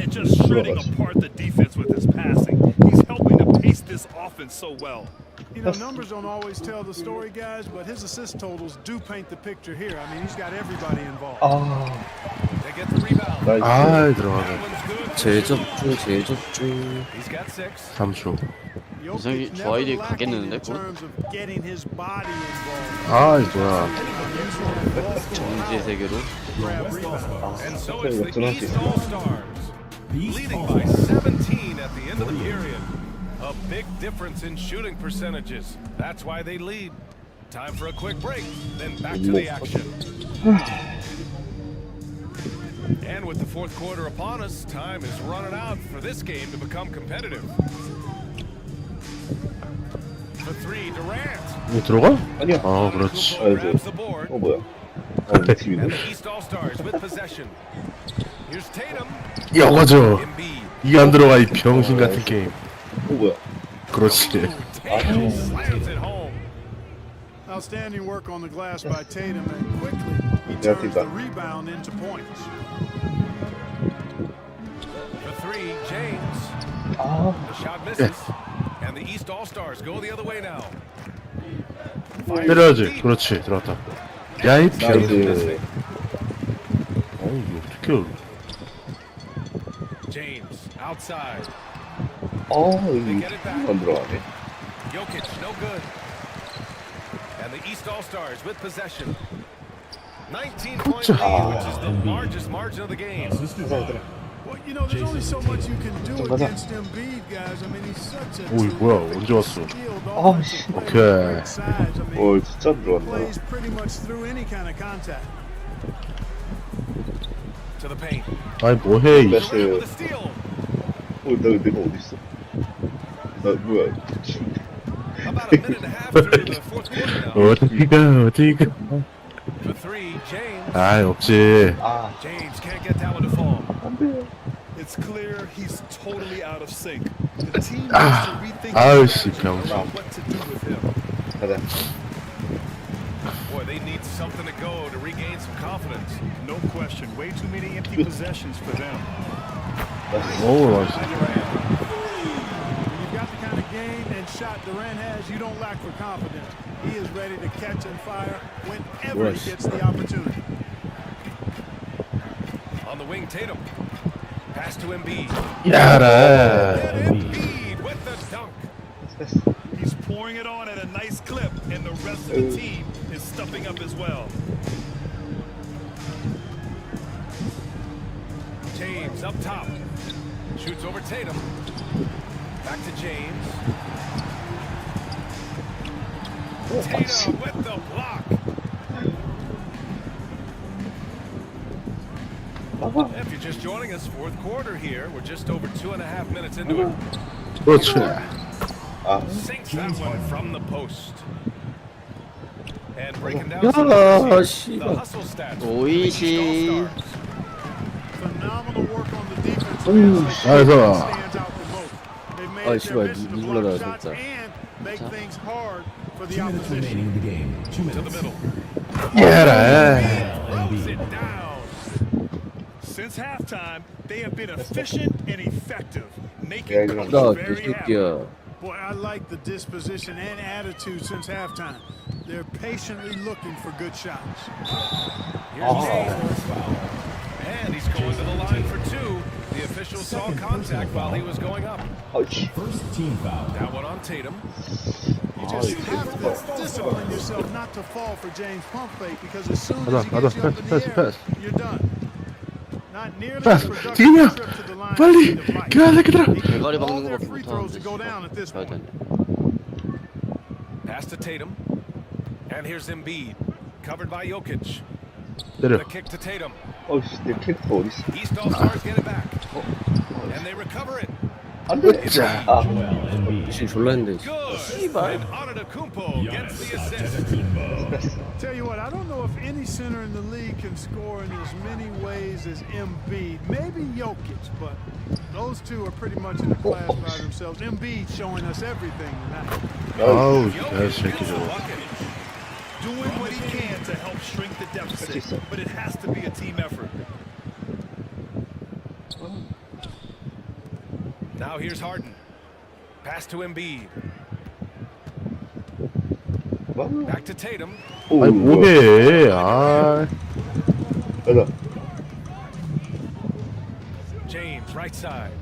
And just shredding apart the defense with his passing. He's helping to pace this offense so well. You know, numbers don't always tell the story, guys, but his assist totals do paint the picture here. I mean, he's got everybody involved. They get the rebound. 아, 들어가네. That one's good. 재접중. He's got 6. 3초. 이상이 저 아이디 가겠는데 in terms of getting his body involved. 아, 뭐야. 정지의 세계로. Grab rebound. And so it's the East All-Stars, leading by 17 at the end of the period. A big difference in shooting percentages. That's why they lead. Time for a quick break, then back to the action. And with the fourth quarter upon us, time is running out for this game to become competitive. For 3, Durant. 이거 들어가? 아니야. 아, 그렇지. Grabs the board. 뭐야? And 팀이네. the East All-Stars with possession. Here's Tatum. 이거죠. Embiid. 이게 안 들어가 이 병신 같은 게임. 뭐야? 그렇지. Slams it home. Outstanding work on the glass by Tatum, and quickly he turns the rebound into points. For three, James. The shot misses. And the East All-Stars go the other way now. 때려야지. 그렇지. 들어갔다. 야이 병. 이거 어떻게? James outside. 여기 안 들어가네. Jokic, no good. And the East All-Stars with possession. 19-point lead, which is the largest margin of the game. Well, you know, there's only so much you can do against Embiid, guys. I mean, he's such a 오이 뭐야? 언제 왔어? 오케이. 진짜 들어간다. plays pretty much through any kind of contact. To the paint. 아니 뭐해? 이 내가 어디 있어? 나 뭐야? About a minute and a half through the fourth quarter now. 어디가? For three, James. 아 없지. James can't get that one to fall. It's clear he's totally out of sync. The team needs to rethink 아우씨 병신. what to do with him. Boy, they need something to go to regain some confidence. No question. Way too many empty possessions for them. 오 나이스. When you've got the kind of game and shot Durant has, you don't lack for confidence. He is ready to catch and fire whenever he gets the opportunity. On the wing, Tatum. Pass to Embiid. 야라. Embiid with the dunk. He's pouring it on at a nice clip, and the rest of the team is stepping up as well. James up top. Shoots over Tatum. Back to James. Tatum with the block. If you're just joining us, fourth quarter here. We're just over 2.5 minutes into it. 그렇지. Sinks that one from the post. And breaking down 야, some of the 씨발. hustle stats. 오이시. Phenomenal work on the defense. 나이스. Stands out the most. They've made 아, it their 씨발, mission to 누굴 block 알아, shots 진짜. and make things hard for the 2 minutes opposition. remaining in the game. 2 To the minutes. middle. 야라. Throws it down. Since halftime, they have been efficient and effective, making Yeah, coaches 나 very happy. 개새끼야. Boy, I like the disposition and attitude since halftime. They're patiently looking for good shots. Here's James. And he's going to the line for two. The official saw contact while he was going up. First team foul. That one on Tatum. You just have to discipline yourself not to fall for James' pump fake because as soon as he gets you up in the air, you're done. Not nearly as productive 지금이야. a trip to the line 빨리. as he'd like. 그 새끼들아. 대가리 All 박는 their 거밖에 free throws 못하는데. to go down at this 봐야 point. 되네. Pass to Tatum. And here's Embiid. Covered by Jokic. 때려. The kick to Tatum. 내 캐릭터 어디 있어? East All-Stars get it back. And they recover it. 안 돼. 아, Joel Embiid. 지금 졸라 했는데. Good. And Antetokounmpo gets the assist. Tell you what, I don't know if any center in the league can score in as many ways as Embiid. Maybe Jokic, but those two are pretty much in a class by themselves. Embiid showing us everything tonight. 아우 Jokic 개새끼 gets the 저거. bucket. Doing what he can to help shrink the deficit, but it has to be a team effort. Now here's Harden. Pass to Embiid. Back to Tatum. 아니 뭐해? 아. 가자. James, right side.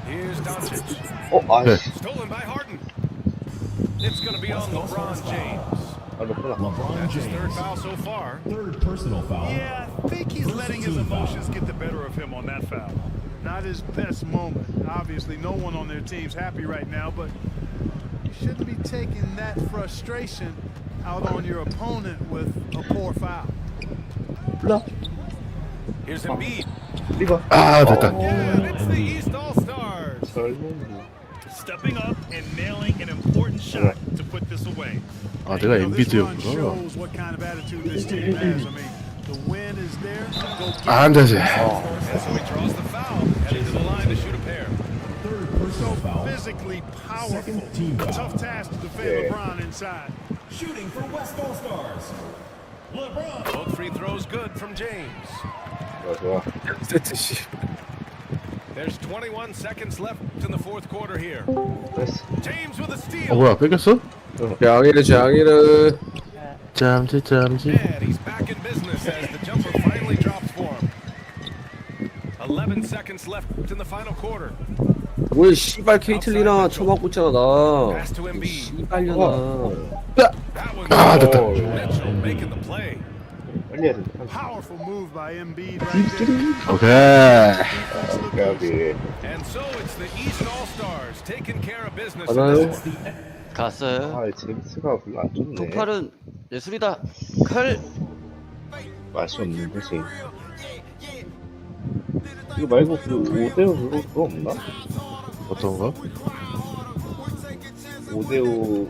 Here's Doncic. Stolen by Harden. It's going to be on LeBron James. LeBron That's his third James. foul so far. Third personal foul. Yeah, I think he's letting his emotions get the better of him on that foul. Not his best moment. Obviously, no one on their team's happy right now, but you shouldn't be taking that frustration out on your opponent with a poor foul. Here's Embiid. 아 됐다. Yeah, it's the East All-Stars. Stepping up and nailing an important shot to put this away. 아 내가 This run 엔비드였구나. shows what kind of attitude this team has. I mean, the win is there. Go get 안 되지. And so he draws the foul, heading to the line to shoot a pair. Third personal foul. physically second team A foul. tough task to defend LeBron inside. Shooting for West All Stars. LeBron. Both free throws good from James. 좋아. 세트 씨. There's 21 seconds left in the fourth quarter here. 됐어. James with a 어 steal. 뭐야 뺏겼어? 장이르. 잠시. And he's back in business as the jumper finally drops for him. 11 seconds left in the final quarter. 뭘 씨발 케이틀리나 쳐맞고 있잖아 나. Pass to Embiid. 씨발려나. 아 됐다. Mitchell making the play. 빨리 해야 돼. Powerful move by Embiid right there. 오케이. 오케이. And so it's the East All-Stars taking care of business. 하나요? 갔어요. 아, 제임스가 별로 안 좋네. 폭발은 예술이다. 칼. 맛이 없는데, 제임스. 이거 말고 그 5대5 그거 없나? 어떤 거? 5대5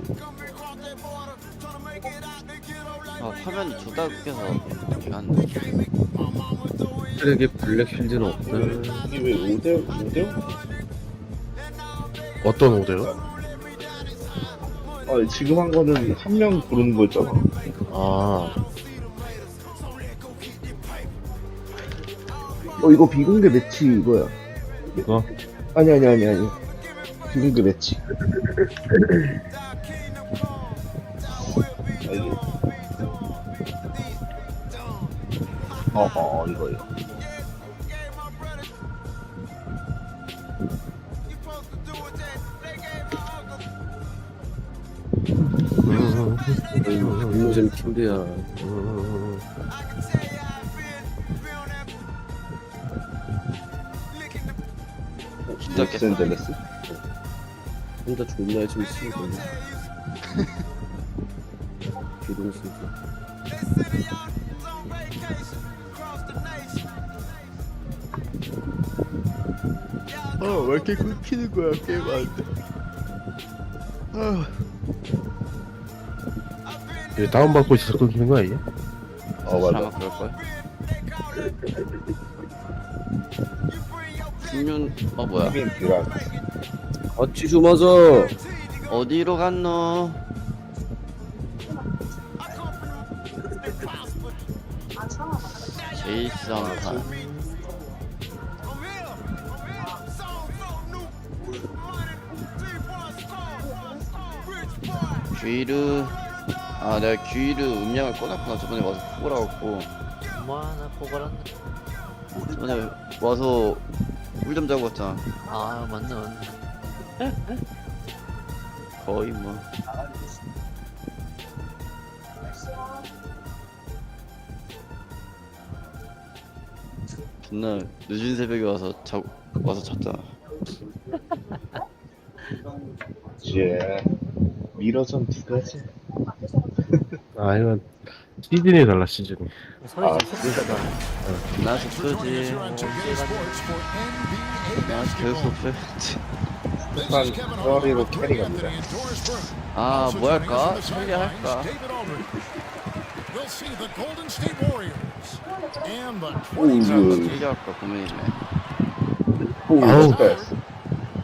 아, 화면이 조다 웃겨서 이게 안 돼. 트랙에 블랙필드는 없나? 이게 왜 5대5? 어떤 5대요? 아, 지금 한 거는 한 명 부르는 거였잖아. 아. 이거 비공개 매치 이거야. 이거? 아니. 비공개 매치. 이거. 요즘 킨드야. 로스앤젤레스? 혼자 존나 열심히 쓰고 있네. 기동승. 왜 이렇게 끊기는 거야 게임 하는데. 이게 다운받고 있어서 끊기는 거 아니야? 맞아. 아마 그럴걸. 중년 뭐야? 같이 좀 하자. 어디로 갔노? 제이스한타. 귀르. 아, 내가 귀르 음량을 꺼놨구나. 저번에 와서 코골아갖고. 뭐하나 코골았네. 저번에 와서 물 좀 자고 왔잖아. 아, 맞네. 거의 뭐. 존나 늦은 새벽에 와서 잤잖아. 예. 미러전 2가지. 아 이건 시즌이 달라 시즌이. 아, 진짜다. 나 죽소지. 나 계속 없어야지. 일단 커리로 캐리갑니다. 아, 뭐 할까? 찰리 할까? We'll see the Golden State Warriors and the 찰리 할까 고민이네. 아우.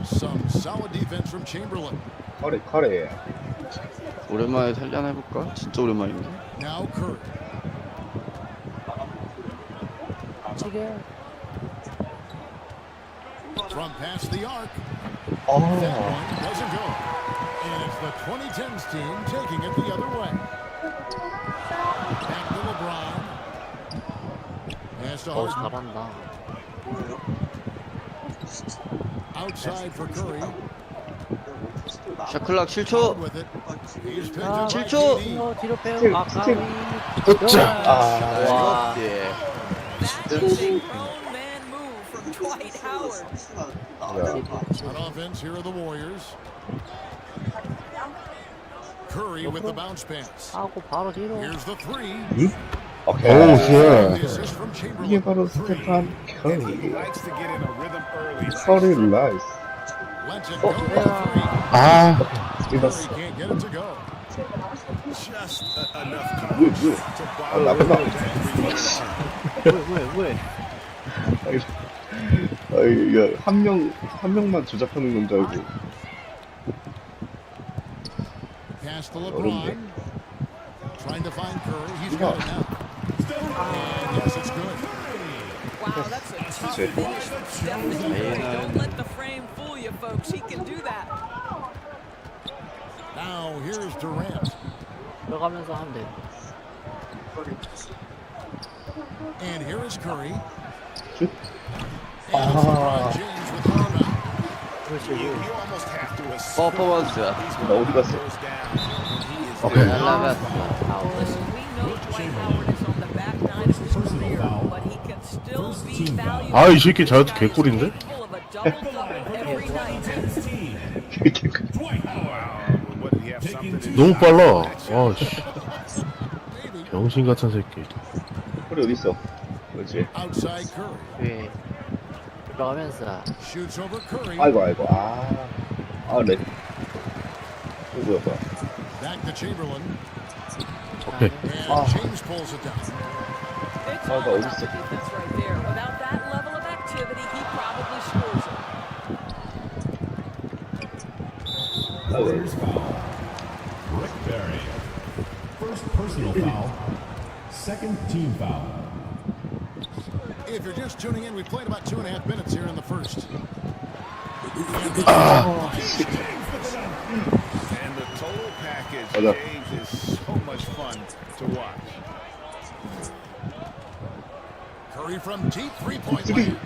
some solid defense from Chamberlain. 커리. 오랜만에 찰리 하나 해볼까? 진짜 오랜만인데. Now Curry. From past the arc. That one doesn't go. And it's the 2010s team taking it the other way. Back to LeBron. Has to Harden. 잘한다. Outside for Curry. 샤클락 7초. With it. He's picked 아, up by 7초. KD. 뒤로 빼고 아까비. 와. That's a grown man move from Dwight Howard. On offense, here are the Warriors. Curry with the bounce pass. 하고 바로 뒤로. Here's the three. 오케이. 오우 굿. The assist from Chamberlain. 이게 바로 스테판 커리. He likes to get in a rhythm early. 커리 라이스. Lets it go for three. 아 Curry can't get it to go. Just enough coverage 왜? to 아, bother 나쁘다. 왜? 한 명만 조작하는 건 줄 알고. Pass to LeBron. Trying to find Curry. He's got it now. And yes, it's good. Wow, that's a tough finish from Stephen Curry. Don't let the frame fool you, folks. He can do that. Now here's Durant. 들어가면서 하면 돼. And here is Curry. And it's LeBron James with the rebound. 퍼포먼스야. 나 어디 갔어? 오케이. Listen, we know Dwight Howard is on the back nine of his career, but he can still be valuable. 아, 이 새끼 자유투 개꿀인데? Capable of a double-double every night. 너무 빨라. 아, 씨. 병신 같은 새끼. 허리 어디 있어? 그렇지. Outside Curry. 네. 들어가면서. Shoots over Curry. 아이고 아이고 네. 뭐야. Back to Chamberlain. 오케이. And James pulls it down. It's 나 all 어디 about 있어? the defense right there. Without that level of activity, he probably scores it. Warriors foul. Rick Barry. First personal foul. Second team foul. If you're just tuning in, we played about 2.5 minutes here in the first. And the total package, James, is so much fun to watch. Curry from deep three-point land.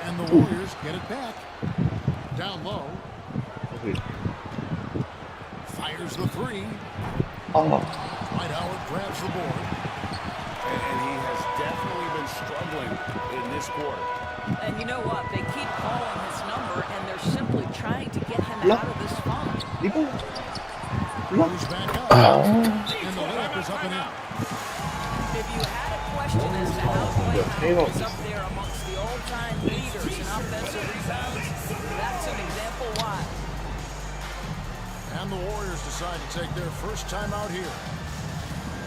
And the Warriors get it back. Down low. Fires the three. Dwight Howard grabs the board. And he has definitely been struggling in this quarter. And you know what? They keep calling his number, and they're simply trying to get him out of this funk. Goes back up. And the layup is up and in. If you had a question as to how Dwight Howard is up there amongst the all-time leaders in offensive rebounds, that's an example why. And the Warriors decide to take their first time out here.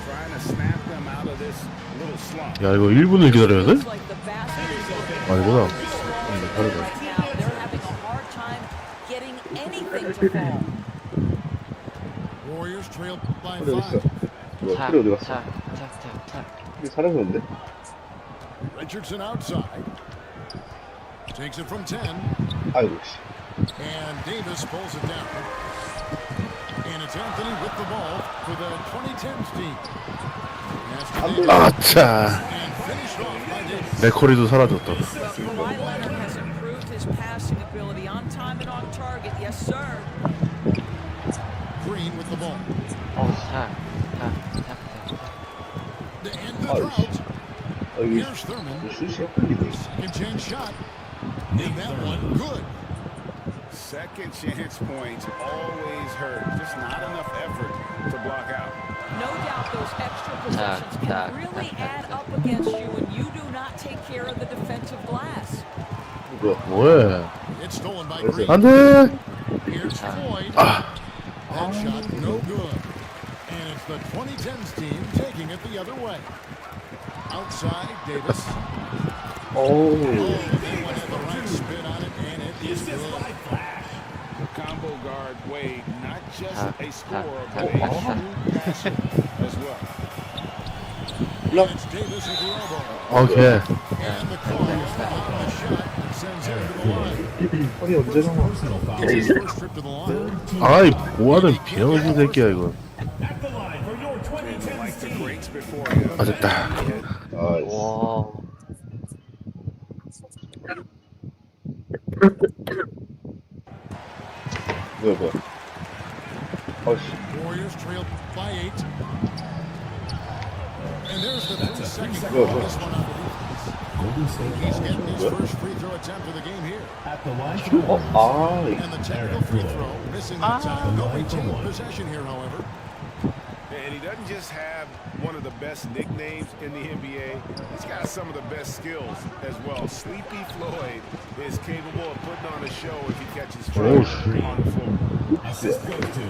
Trying to snap them out of this little slump. 야, 이거 1분을 기다려야 돼? Looks like the basketball 아니구나. right now, they're having a hard time getting anything to fall. Warriors trail by 허리 어디 있어? 5. 뭐야? 허리 어디 갔어? 착. 이게 사라졌는데? Richardson outside. Takes it from 10. 아이고 씨. And Davis pulls it down. And it's Anthony with the ball for the 2010s team. 아차. And finished off by Davis. 내 코리도 사라졌다. Kawhi Leonard has improved his passing ability on time and on target. Yes, sir. Green with the ball. 착. To end the drought. Here's Thurman. 슛이야? Second chance shot. And that one good. Second chance points always hurt. Just not enough effort to block out. No doubt those extra possessions can really add up against you when you do not take care of the defensive glass. 뭐해? It's stolen by Green. 안 돼! Here's Floyd. That shot no good. And it's the 2010s team taking it the other way. Outside, Davis. Oh. They went at the right spin on it, and it is good. The combo guard Wade, not just a scorer, but a shrewd passer as well. And it's Davis at the elbow. 오케이. And the call is on the shot that sends him to the line. 허리 언제 나와? It's his first trip to the line. 아이, 뭐하는 병신 새끼야, 이거. At the line for your 2010s team. 아, 됐다. 와. 뭐야. 아씨. Warriors trail by 8. And there's the 32nd Go, goal. go. This one on the defense. He's getting his first free throw attempt of the game here. At the line And the technical free throw, missing that time. No retained possession here, however. And he doesn't just have one of the best nicknames in the NBA. He's got some of the best skills as well. Sleepy Floyd is capable of putting on a show if he catches fire on the floor. Assist goes to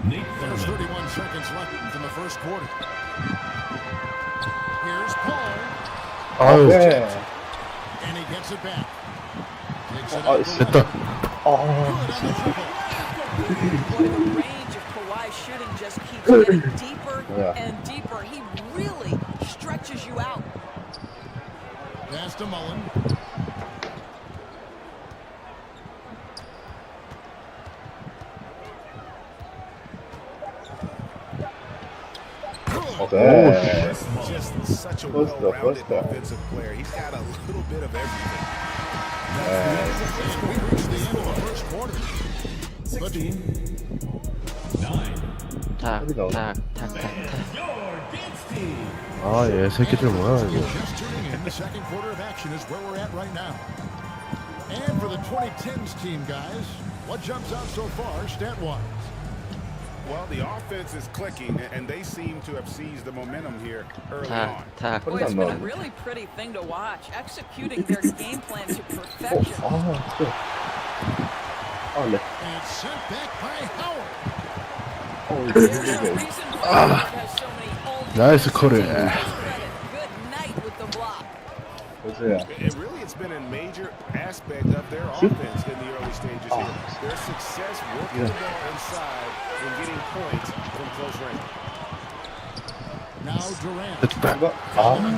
Nate There's Thurman. 31 seconds left in the first quarter. Here's Paul. 아유, And he gets it back. Takes it out. 됐다. The range of guy's shooting just keeps getting deeper and deeper. He really stretches you out. Pass to Mullen. Okay. Just such a well-rounded offensive player. He's got a little bit of everything. We reached the end of the first quarter. 16, 9. 아, 얘 새끼들 뭐야 이거. Just tuning in, the second quarter of action is where we're at right now. And for the 2010s team, guys, what jumps out so far, stat-wise? Well, the offense is clicking, and they seem to have seized the momentum here early on. Boy, it's been a really pretty thing to watch, executing their game plan to perfection. And sent back by Howard. 나이스 커리. Good night with the block. And really, it's been a major aspect of their offense in the early stages here. Their success working the ball inside and getting points from close range. Now Durant.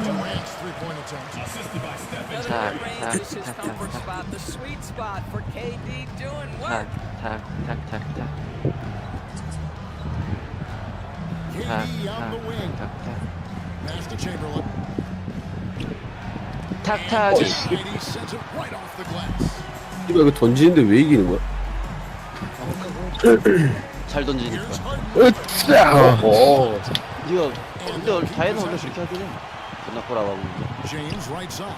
Durant's three-point attempt. Assisted by Stephen. Range is his comfort spot, the sweet spot for KD doing work. KD on the wing. Pass to Chamberlain. 탁탁. KD sends it right off the glass. 이거 던지는데 왜 이기는 거야? 잘 던지니까. 으쌰. 이거 근데 다이는 원래 그렇게 하긴 해. 존나 꼬라박고. James right side.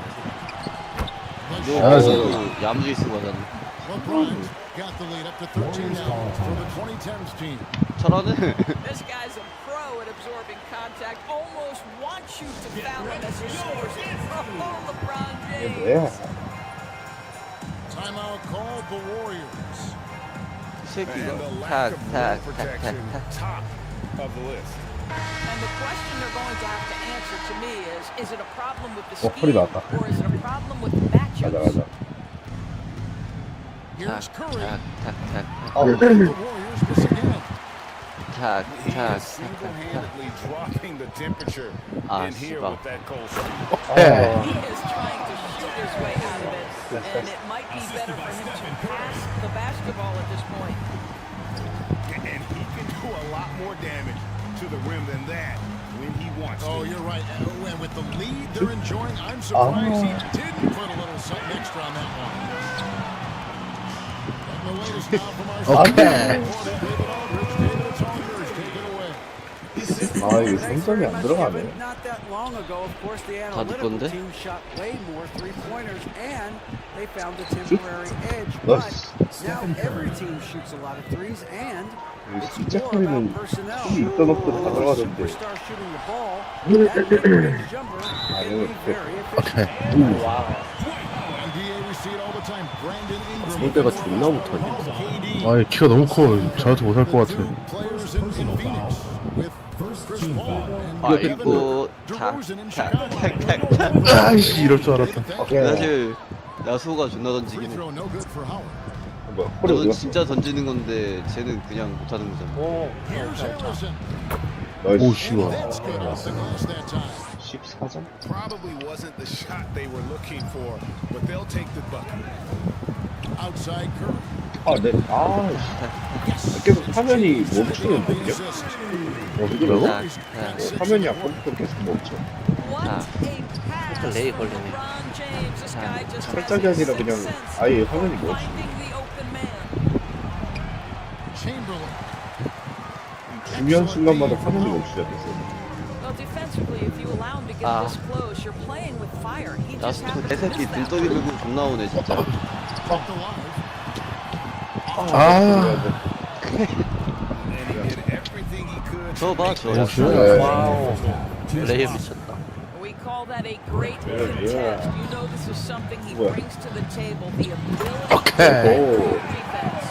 너 야무지게 쓰고 하잖아. LeBron got the lead up to 13 now for the 2010s team. 저러네. This guy's a pro at absorbing contact. Almost wants you to foul him as he scores it. Oh, LeBron James. Timeout called the Warriors. And the lack of rim protection, top of the list. And the question they're going to have to answer to me is it a problem with the scheme or is it a problem with the matchups? Here's Curry. The Warriors miss again. He is single-handedly dropping the temperature in here with that cold streak. He is trying to shoot his way out of it, and it might be better for him to pass the basketball at this point. And he can do a lot more damage to the rim than that when he wants to. Oh, you're right. And with the lead they're enjoying, I'm surprised he didn't put a little something extra on that one. And the latest now from our 아, 이거 생성이 안 들어가네. Not that long ago, of course, the analytical team shot way more three-pointers, and they found a temporary edge. But now every team shoots a lot of threes, and it's more about personnel. Superstar shooting the ball, that mid-range jumper can be very efficient. Wow. NBA we see it all the time. Brandon Ingram. 골대가 존나 못하네. 아, 키가 너무 커. 저한테 못할 것 같아. Players in Phoenix with Chris Paul and 아이고, 아이씨, 이럴 줄 알았다. 사실 야수가 존나 던지긴 해. 너는 진짜 던지는 건데 쟤는 그냥 못하는 거잖아. 오, 씨와. 14점? Probably wasn't the shot they were looking for, but they'll take the bucket. Outside Curry. 아, 네. 아, 계속 화면이 멈추는데요? 어디라고? 화면이 아까부터 계속 멈춰. 살짝 레이 걸리네. 살짝이 아니라 그냥 아예 화면이 멈춰. 중요한 순간마다 화면이 멈추지 않겠어요? 아, 야수 개새끼 눈덩이 들고 존나 오네 진짜. 저 봐, 저 야수. 와우. 레이 미쳤다. We call that a great contest. You know this is something he brings to the table, the ability to improve defense.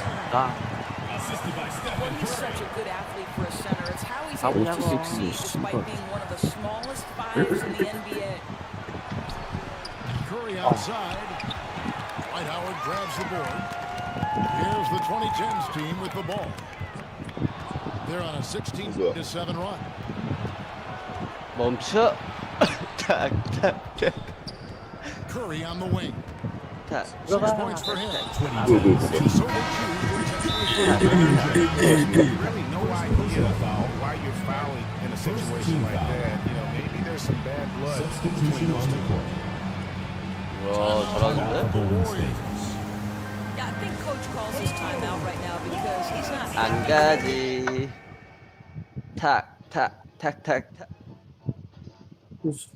Well, he's such a good athlete for a center. It's how he's able to succeed despite being one of the smallest fives in the NBA. Curry outside. Dwight Howard grabs the board. Here's the 2010s team with the ball. They're on a 16-7 run. 멈춰. 탁. Curry on the wing. 탁. 6 points for him. Really no idea why you're fouling in a situation like that. You know, maybe there's some bad blood between those two. 와, 잘하는데? Yeah, I think coach calls his timeout right now because he's not. 안 가지. 탁.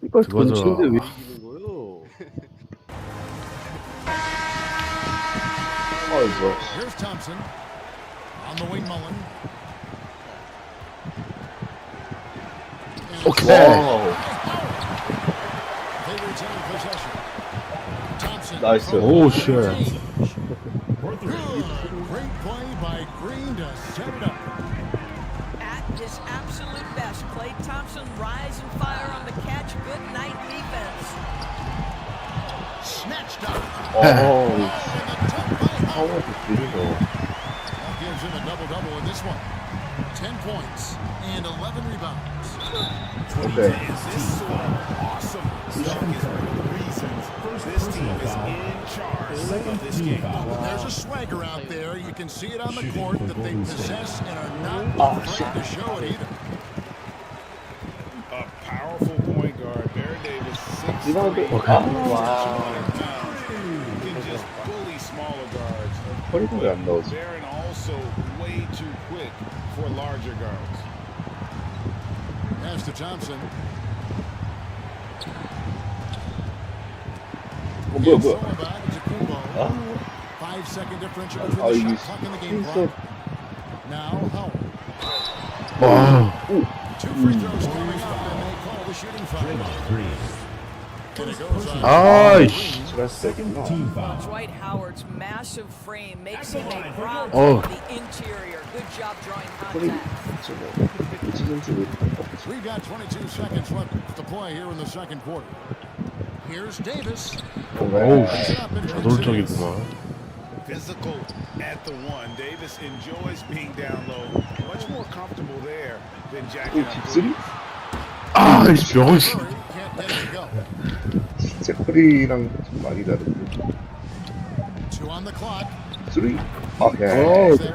이걸 그거죠. 던치는데 왜 이기는 거요? Here's Thompson on the wing. Mullen. 오케이. They retain possession. Thompson. 나이스. 오, 쉣. Great play by Green to set it up. At his absolute best, Klay Thompson rise and fire on the catch. Good night defense. Snatched up. That gives him a double-double in this one. 10 points and 11 rebounds. Okay. This sort of awesome stuff is one of the reasons this team is in charge of this game. There's a swagger out there. You can see it on the court that they possess and are not afraid to show it either. A powerful point guard, Baron Davis, 6'3", can just bully smaller guards. Baron also way too quick for larger guards. Pass to Thompson. 뭐야. 5-second differential between the shot clock and the game clock. Now Howard. 와. 2 free throws coming up, and they call the shooting foul. And it goes on. 아이씨. Team foul. Dwight Howard's massive frame makes him a problem Oh. on the interior. Good job drawing contact. We've got 22 seconds left to play here in the second quarter. Here's Davis. 어우, 저돌적이구나. Physical at the one. Davis enjoys being down low. Much more comfortable there than jacking up. 아이씨, 명언씨. Can't let it go. 진짜 커리랑 좀 많이 다른데. 2 on the clock. 3. 어, There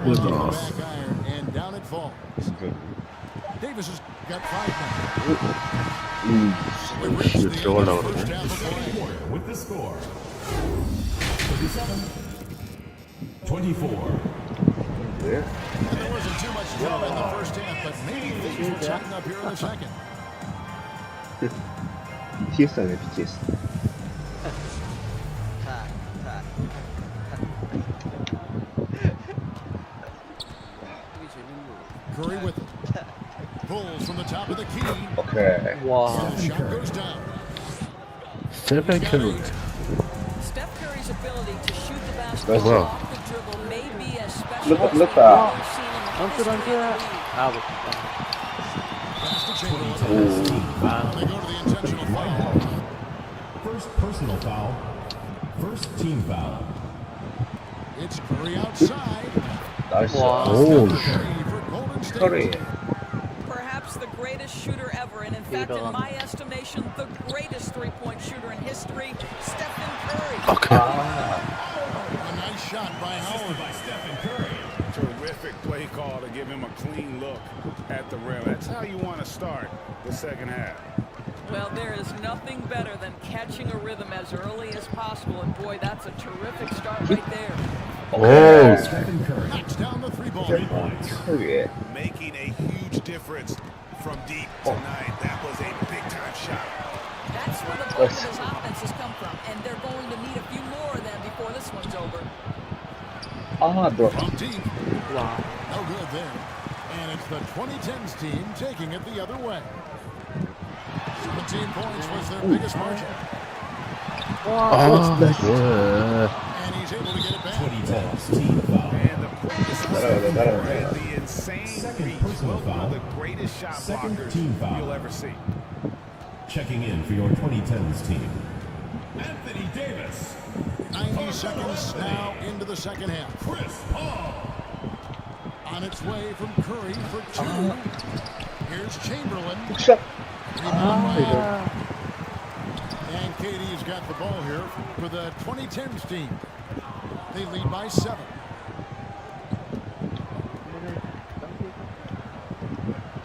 was the 그거다. back iron, and down it falls. Davis has got 5 now. So we reach the end 들어가려고 of the first 그러네. half of play. With the score 37-24. And there wasn't too much drama in the first half, but maybe things will tighten up here in the second. BTS 아니야, BTS. Curry with it. Pulls from the top of the key. 오케이. And the shot goes down. 세븐 캐롤. Steph Curry's ability to shoot the basketball 뭐야? off the dribble may be as special as 흘렀다. we've seen in the history of the league. 아, 못 Pass to Chambers. They go to the intentional foul. First personal foul. First team foul. It's Curry outside. 나이스. 오, Curry for Golden State. 커리. Perhaps the greatest shooter ever, and in fact, in my estimation, the greatest three-point shooter in history, Stephen Curry. 오케이. A nice shot by Howard. By Stephen Curry. Terrific play call to give him a clean look at the rim. That's how you want to start the second half. Well, there is nothing better than catching a rhythm as early as possible, and boy, that's a terrific start right there. 오, Stephen Curry. Knocks down the 3 ball. 3 points. 커리에. Making a huge difference from deep tonight. That was a big-time shot. That's where the bulk of his offense has come from, and they're going to need a few more of them before this one's over. From deep. No good there. And it's the 2010s team taking it the other way. 17 points was their biggest margin. 아, 네. And he's able to get it back. 2010 team foul. And the quickness 날아가네. the insane Second reach. personal One foul. of the greatest shot Second blockers team foul. you'll ever see. Checking in for your 2010s team. Anthony Davis. 90 seconds now into the second half. Chris Paul. On its way from Curry for two. Here's Chamberlain. 훅샷. And Katie's got the ball here for the 2010s team. They lead by 7.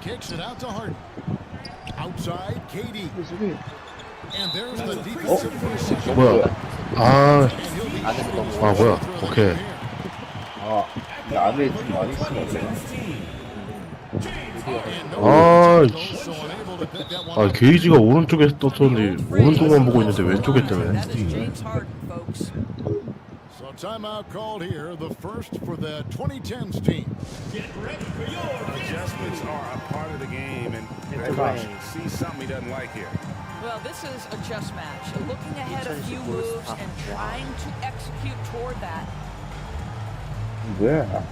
Kicks it out to Harden. Outside, Katie. And there's the defensive first. 뭐야? 아, 뭐야? 오케이. 이 안에 좀 많이 있으면 돼. 게이지가 오른쪽에 떴었는데 오른쪽만 보고 있는데 왼쪽에 때문에. So timeout called here, the first for the 2010s team. Adjustments are a part of the game, and the coach sees something he doesn't like here. Well, this is a chess match. Looking ahead a few moves and trying to execute toward that. 뭐야?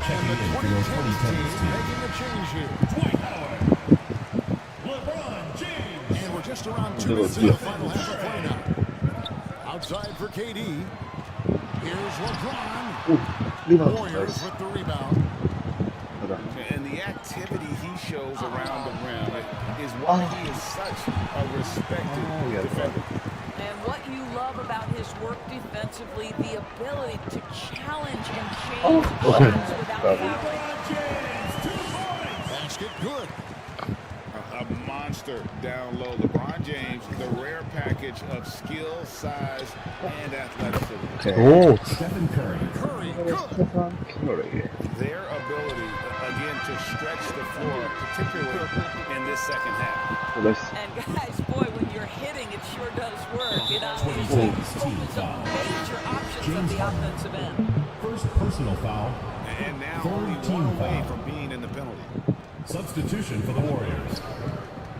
And the 2010s team making a change here. And we're just around 2 minutes in the final half of play now. Outside for KD. Here's LeBron. Warriors with the rebound. And the activity he shows around the rim is why he is such a respected defender. And what you love about his work defensively, the ability to challenge and change options without fouling. Basket good. A monster down low. LeBron James, the rare package of skill, size, and athleticism. 오. Stephen Curry. Their ability, again, to stretch the floor, particularly in this second half. And guys, boy, when you're hitting, it sure does work. It obviously opens up major options on the offensive end. First personal foul. And now Third only team one away foul. from being in the penalty. Substitution for the Warriors.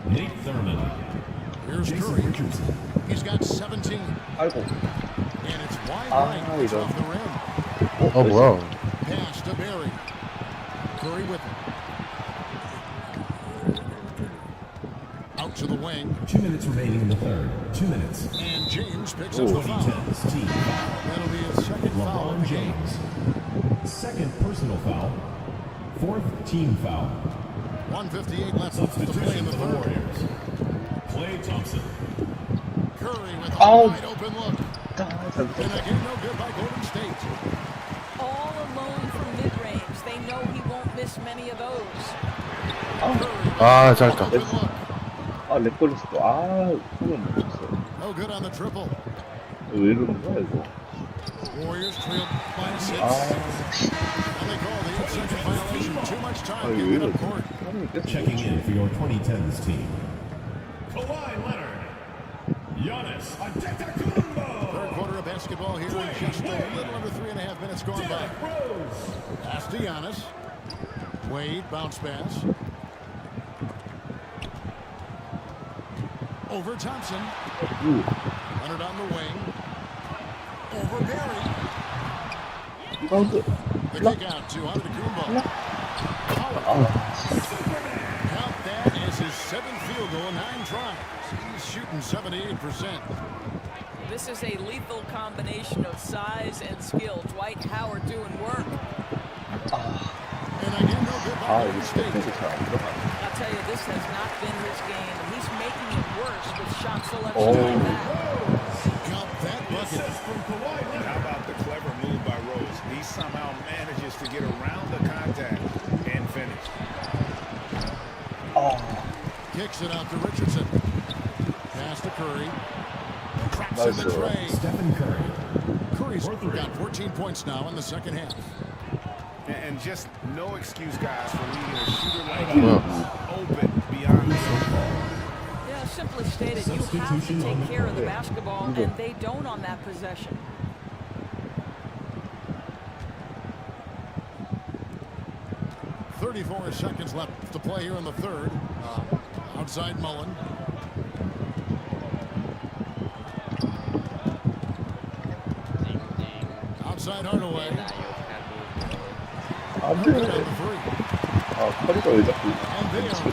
Nate Thurman. Here's Jason Curry. Richardson. He's got 17. 아이고. And it's wide right. It's off the rim. 뭐야? Pass to Barry. Curry with it. Out to the wing. 2 minutes remaining in the third. 2 minutes. And James picks up the foul. 2010's team foul. That'll be his second foul of LeBron the game. James. Second personal foul. Fourth team foul. 1:58 left to play in Substitution the for the third. Warriors. Klay Thompson. Curry with a Oh. wide open look. And again, no good by Golden State. All alone from mid-range. They know he won't miss many of those. 아, 잘했다. Open look. 렉 걸렸어. 화면 못 봤어. No good on the triple. 왜 이러는 거야, 이거? Warriors trailed by 6. And they call the 8-second violation. Too much time giving up court. Checking in for your 2010's team. Kawhi Leonard. Giannis Antetokounmpo. Third quarter of basketball here in just a little under 3.5 minutes gone by. Pass to Giannis. Wade, bounce pass. Over Thompson. Leonard on the wing. Over Barry. The kick out to Antetokounmpo. Count that as his 7th field goal in 9 tries. He's shooting 78%. This is a lethal combination of size and skill. Dwight Howard doing work. And again, no good by Golden State. I'll tell you, this has not been his game. He's making it worse with shot selection like that. Count that bucket. How about the clever move by Rose? He somehow manages to get around the contact and finish. Kicks it out to Richardson. Pass to Curry. Traps in the tray. Stephen Curry. Curry's got 14 points now in the second half. And just no excuse, guys, for leaving a shooter like him open beyond the circle. Yeah, simply stated, you have to take care of the basketball, and they don't on that possession. .34 seconds left to play here in the third. Outside Mullen. Outside Hardaway. 안 돼. 커리가 왜 자꾸 And they are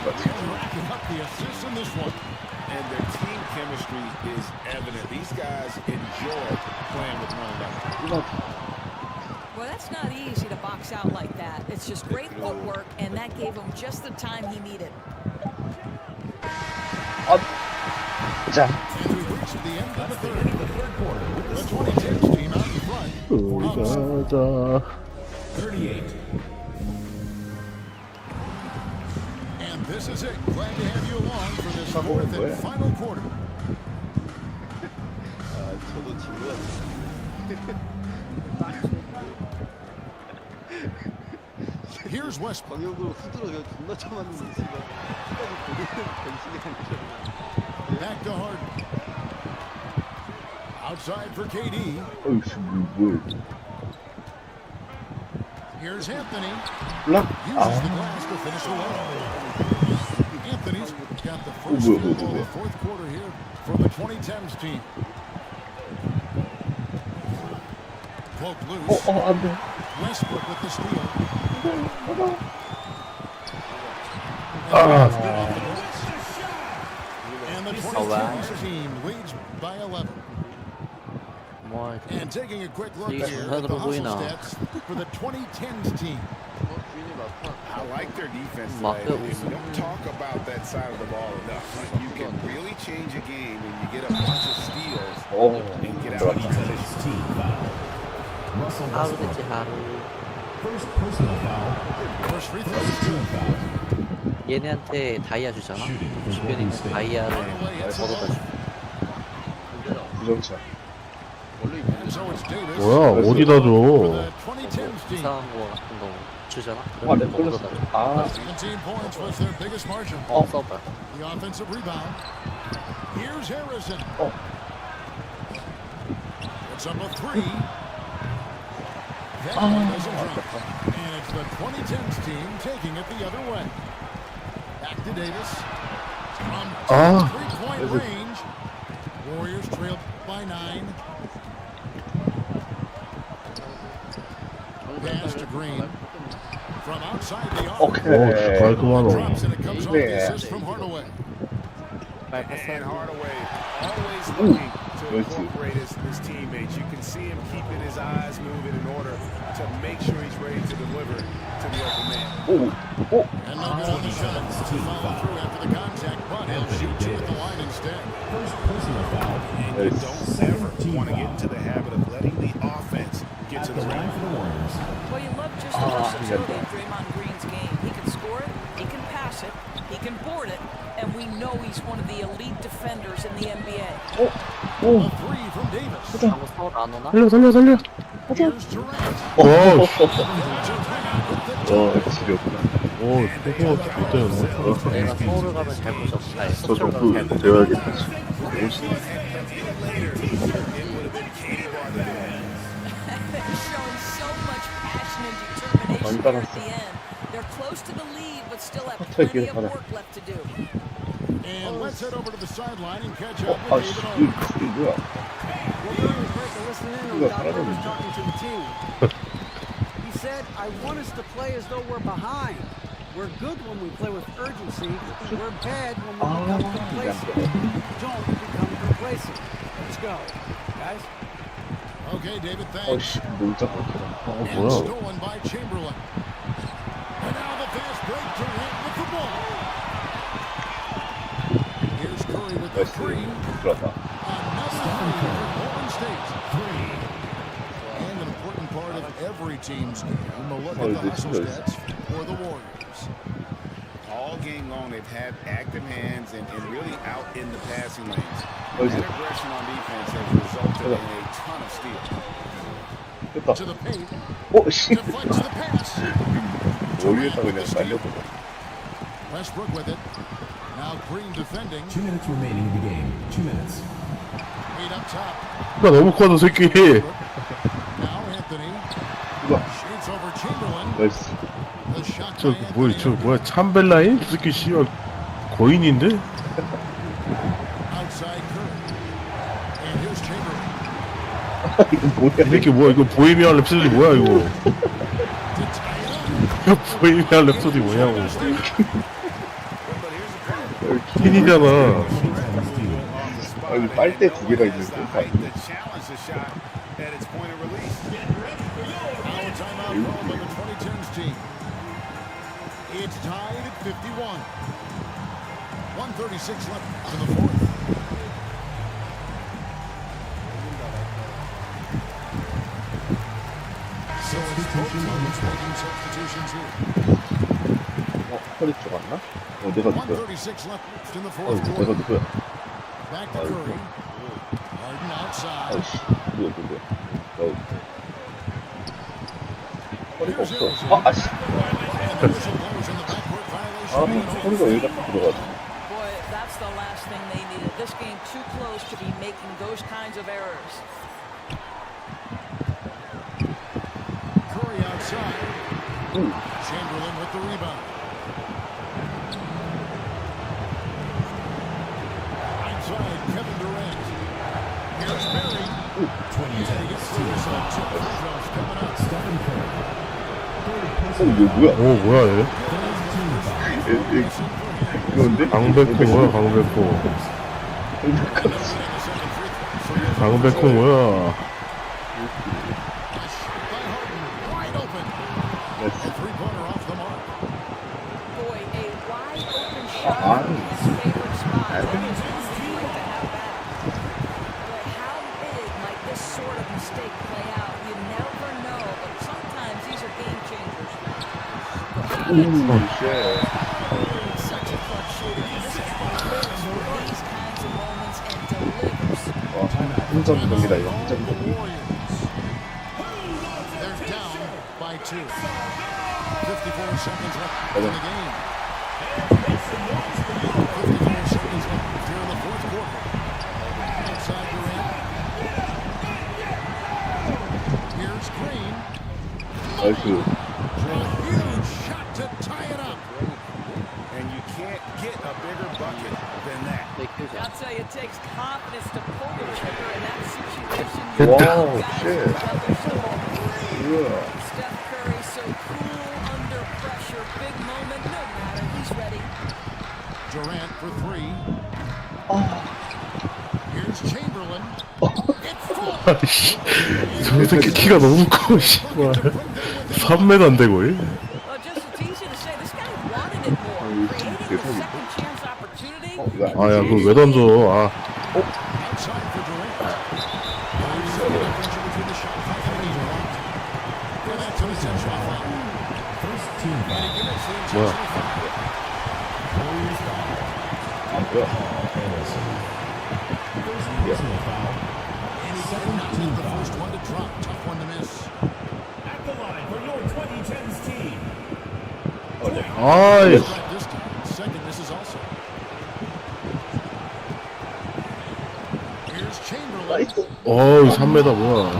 racking up the assists in this one. and their team chemistry is evident. These guys enjoy playing with one another. Well, that's not easy to box out like that. It's just great footwork, and that gave him just the time he needed. 자. 가자. 38. And this is it. Glad to have you along for this fourth and final quarter. 저도 지루하지. Here's West. 방역으로 후드로 그냥 존나 참았는데 지금 끝까지 보내는 변신이 아니잖아. Back to Harden. Outside for KD. Here's Anthony. Uses the glass to finish the line. Anthony's got the first field goal of the fourth quarter here for the 2010s team. Poke loose. Westbrook with the steal. And the 2010s team leads by 11. And taking a quick look here at the hustle stats for the 2010s team. I like their defense today. We don't talk about that side of the ball enough. You can really change a game when you get a bunch of steals and get out of position. 하루 됐지 하루. First personal foul. First free throw. 얘네한테 다이아 주잖아. 주변에 있는 다이아를 얻어다 줘. 부정차. 뭐야 어디다 줘? 이상한 거 같은 거 주잖아. 그럼 내가 얻어다 줘. 17 points was their biggest margin. 써봐. The offensive rebound. Here's Harrison. It's up a three. That one doesn't drop. And it's the 2010s team taking it the other way. Back to Davis. From three-point range. Warriors trailed by 9. Pass to Green. From outside the arc. Drops and it comes off the assist from Hardaway. And Hardaway always looking to incorporate his teammates. You can see him keeping his eyes moving in order to make sure he's ready to deliver to the open man. And no good on the shot. Follow through after the contact, but he'll shoot you at the line instead. First personal foul. And you don't ever want to get into the habit of letting the offense get to the line for the Warriors. Well, you love just the versatility of Draymond Green's game. He can score it, he can pass it, he can board it, and we know he's one of the elite defenders in the NBA. A three from Davis. 살려. Here's Durant. 지렸구나. 소소가 못 되었네. 내가 서울을 가면 잘 보죠. 아니 저도 서울 가면 잘 보죠. 배워야겠다. Showing so much passion and determination at the end. They're close to the lead, but still have plenty of work left to do. And let's head over to the sideline and catch up with David Olin. Well, during the break, I listened in on Doc Rivers talking to the team. He said, I want us to play as though we're behind. We're good when we play with urgency. We're bad when we become complacent. Don't become complacent. Let's go, guys. Okay, David, thanks. And stolen by Chamberlain. And now the fast break. Durant with the ball. Here's Curry with the three. Another three for Golden State. And an important part of every team's game. A look at the hustle stats for the Warriors. All game long, they've had active hands and really out in the passing lanes. That aggression on defense has resulted in a ton of steals. To the paint. shit. Deflects the pass. 여기에다 그냥 날려보자. Westbrook with it. Now Green defending. 2 minutes remaining in the game. 2 minutes. Eight up top. 나 너무 커서 새끼. Now Anthony. Shoots over Chamberlain. The shot by Anthony. 저 뭐야 참벨라인? 저 새끼 씨발 거인인데? Outside Curry. And here's Chamberlain. 이 새끼 뭐야 이거 보헤미안 랩소디 뭐야 이거? 보헤미안 랩소디 뭐냐고? 퀸이잖아. 여기 빨대 두 개가 있는데. to challenge the shot at its point of release. Now a timeout called by the 2010s team. It's tied at 51. 1:36 left in the fourth. So it's both teams making substitutions here. 허리 쪽 왔나? 내가 누구야? 1:36 left in the fourth 내가 quarter. 누구야? Back to Curry. Harden outside. 아이씨, 누구야? 허리가 없어. 아씨. 허리가 왜 자꾸 들어가지? Boy, that's the last thing they needed. This game too close to be making those kinds of errors. Curry outside. Chamberlain with the rebound. Inside, Kevin Durant. Here's Barry. 20 Gets through this on two free throws coming up. Stephen Curry. 이거 뭐야? 오 뭐야 얘? 이건데? 강백호 뭐야 강백호? 강백호 뭐야? Wide open. A three-pointer off the mark. Boy, a wide open shot in his favorite spot. That is one thing you like to have back. Boy, how big might this sort of mistake play out? You never know, but sometimes these are game changers. Such a clutch shooter. This guy lives for these kinds of moments and delivers. 한점 경기다 이거 한점 경기. They're down by 2. 54 seconds left in the game. 54 seconds left here in the fourth quarter. Outside Durant. Here's Green. 나이스. Huge shot to tie it up. And you can't get a bigger bucket than that. I'll tell you, it takes confidence to pull the trigger in that situation. Wow, Guys shit. together so Yeah. Steph Curry so cool under pressure. Big moment, no matter. He's ready. Durant for 3. Here's Chamberlain. It's full. 아이씨 저 새끼 키가 너무 커 씨발 3m인데 거의? Well, just it's easy to say. This guy wanted it more. Creating the second chance opportunity. 아야 그걸 왜 던져 아 Outside for Durant. There's a difference between the shot clock and the shot. And that's an essential foul. First team And he commits the 뭐야 intentional foul. Warriors foul. Anderson. First personal foul. Second team The foul. first one to drop. Tough one to miss. At the line for your 2010s team. 아이 Right this time. Second misses also. Here's Chamberlain. 어우 3m 뭐야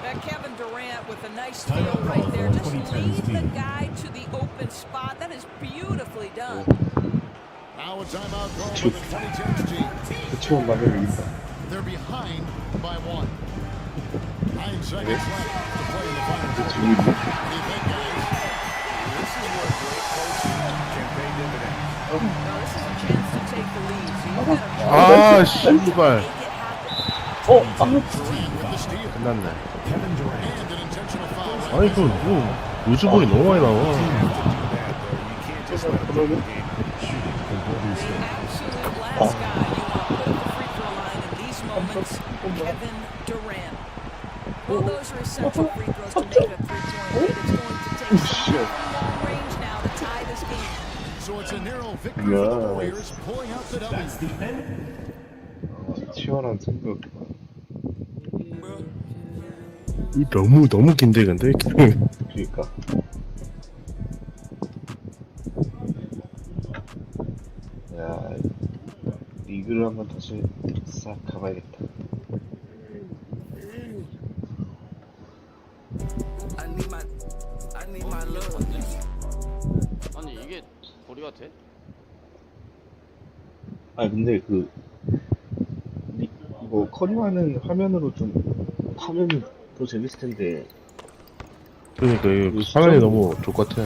That Kevin Durant with a nice steal right there. Just lead the guy to the open spot. That is beautifully done. Now a timeout call for the 2010s team. 그치만 만들면 이긴다. They're behind by 1. 9 seconds left to play in the final quarter. 지금 있네. What do you think, guys? This is where great coaching can pay dividends. No, this is a chance to take the lead. So you gotta 아 씨발 Durant with the steal. 끝났네 Kevin Durant. And an intentional foul. 아니 그뭐 우주볼이 너무 많이 나와 absolute last guy you want to put at the free throw line in these moments, Kevin Durant. Well, those are essential free throws to make it a three-point lead. It's going to take some long range now to tie this game. So it's a narrow victory for the Warriors, pulling out the W. That's the end. 치열한 승부. 너무 긴데 근데 그러니까. 야, 리그를 한번 다시 싹 가봐야겠다. 아니 이게 거리가 돼? 아 근데 뭐 커리하는 화면으로 좀 하면 더 재밌을 텐데. 그러니까 이 화면이 너무 족같아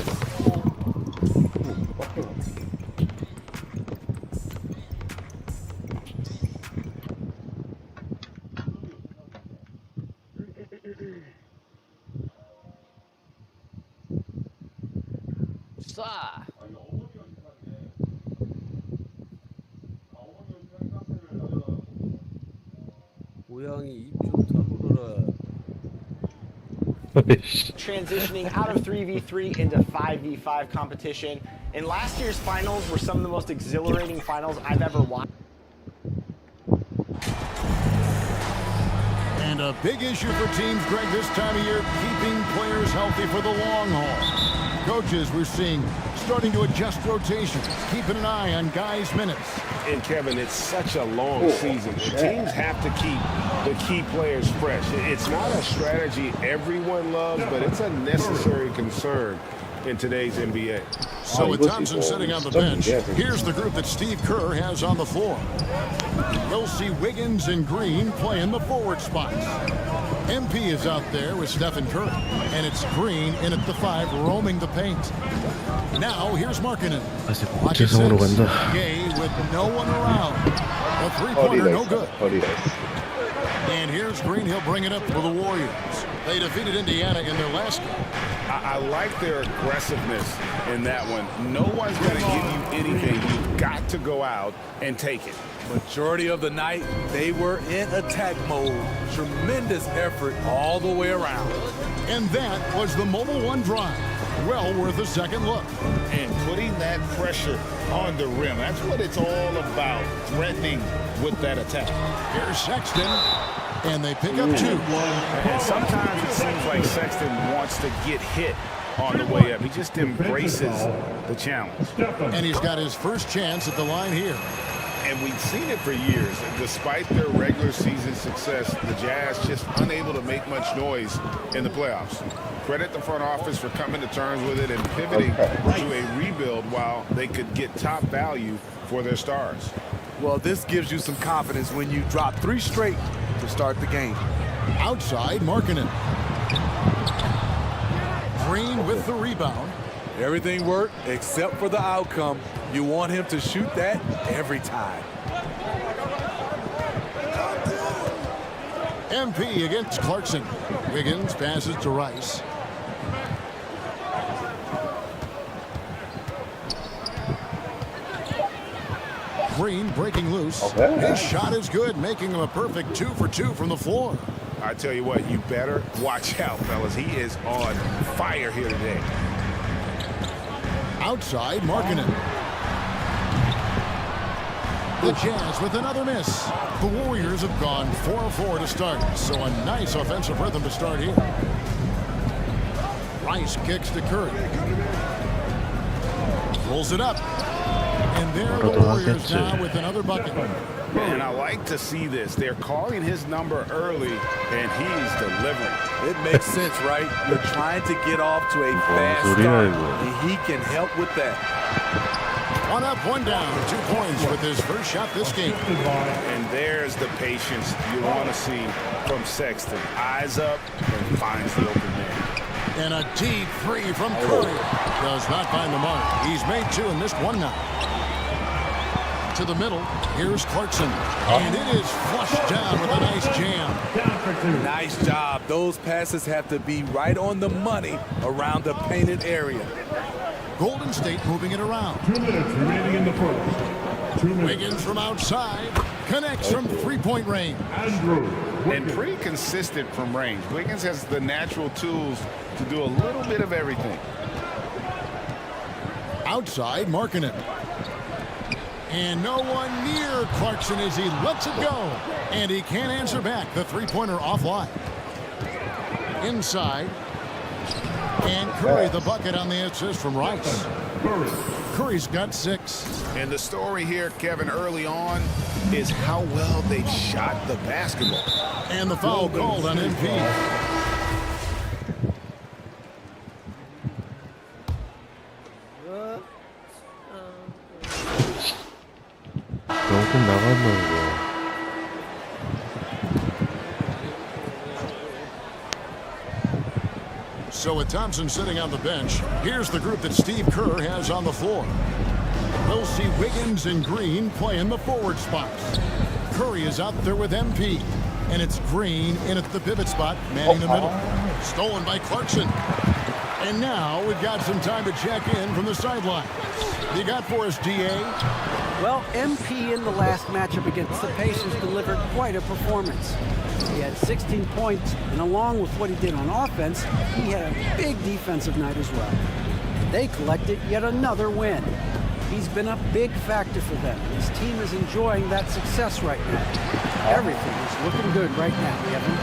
쏴. 고양이 입좀 다물어라. Transitioning out of 3v3 into 5v5 competition. And last year's finals were some of the most exhilarating finals I've ever watched. And a big issue for teams, Greg, this time of year, keeping players healthy for the long haul. Coaches, we're seeing, starting to adjust rotations, keeping an eye on guys' minutes. And Kevin, it's such a long season. Teams have to keep the key players fresh. It's not a strategy everyone loves, but it's a necessary concern in today's NBA. So with Thompson sitting on the bench, here's the group that Steve Kerr has on the floor. You'll see Wiggins and Green playing the forward spots. MP is out there with Stephen Curry, and it's Green in at the 5 roaming the paint. Now here's Markkanen. Watch it, Gay with no one around. A three-pointer, no good. And here's Green. He'll bring it up for the Warriors. They defeated Indiana in their last game. I like their aggressiveness in that one. No one's going to give you anything. You've got to go out and take it. Majority of the night, they were in attack mode. Tremendous effort all the way around. And that was the Mobile One drive. Well worth a second look. And putting that pressure on the rim. That's what it's all about, threatening with that attack. Here's Sexton, and they pick up 2. And sometimes it seems like Sexton wants to get hit on the way up. He just embraces the challenge. And he's got his first chance at the line here. And we've seen it for years. Despite their regular season success, the Jazz just unable to make much noise in the playoffs. Credit the front office for coming to terms with it and pivoting to a rebuild while they could get top value for their stars. Well, this gives you some confidence when you drop 3 straight to start the game. Outside, Markkanen. Green with the rebound. Everything worked except for the outcome. You want him to shoot that every time. MP against Clarkson. Wiggins passes to Rice. Green breaking loose. His shot is good, making him a perfect 2 for 2 from the floor. I tell you what, you better watch out, fellas. He is on fire here today. Outside, Markkanen. The Jazz with another miss. The Warriors have gone 4-4 to start, so a nice offensive rhythm to start here. Rice kicks to Curry. Pulls it up. And there the Warriors now with another bucket. And I like to see this. They're calling his number early, and he's delivering. It makes sense, right? You're trying to get off to a fast start, and he can help with that. 1 up, 1 down, 2 points with his first shot this game. And there's the patience you want to see from Sexton. Eyes up and finds the open man. And a deep 3 from Curry. Does not find the mark. He's made 2 and missed 1 now. To the middle, here's Clarkson. And it is flushed down with a nice jam. Nice job. Those passes have to be right on the money around the painted area. Golden State moving it around. 2 minutes remaining in the first. 2 minutes. Wiggins from outside. Connects from 3-point range. And pretty consistent from range. Wiggins has the natural tools to do a little bit of everything. Outside, Markkanen. And no one near Clarkson as he lets it go. And he can't answer back. The 3-pointer offline. Inside. And Curry the bucket on the assist from Rice. Curry's got 6. And the story here, Kevin, early on is how well they shot the basketball. And the foul called on MP. 조금 나갔나 이거. So with Thompson sitting on the bench, here's the group that Steve Kerr has on the floor. We'll see Wiggins and Green playing the forward spots. Curry is out there with MP. And it's Green in at the pivot spot, manning the middle. Stolen by Clarkson. And now we've got some time to check in from the sideline. You got for us, DA? Well, MP in the last matchup against the Pacers delivered quite a performance. He had 16 points, and along with what he did on offense, he had a big defensive night as well. They collected yet another win. He's been a big factor for them. His team is enjoying that success right now. Everything is looking good right now, Kevin.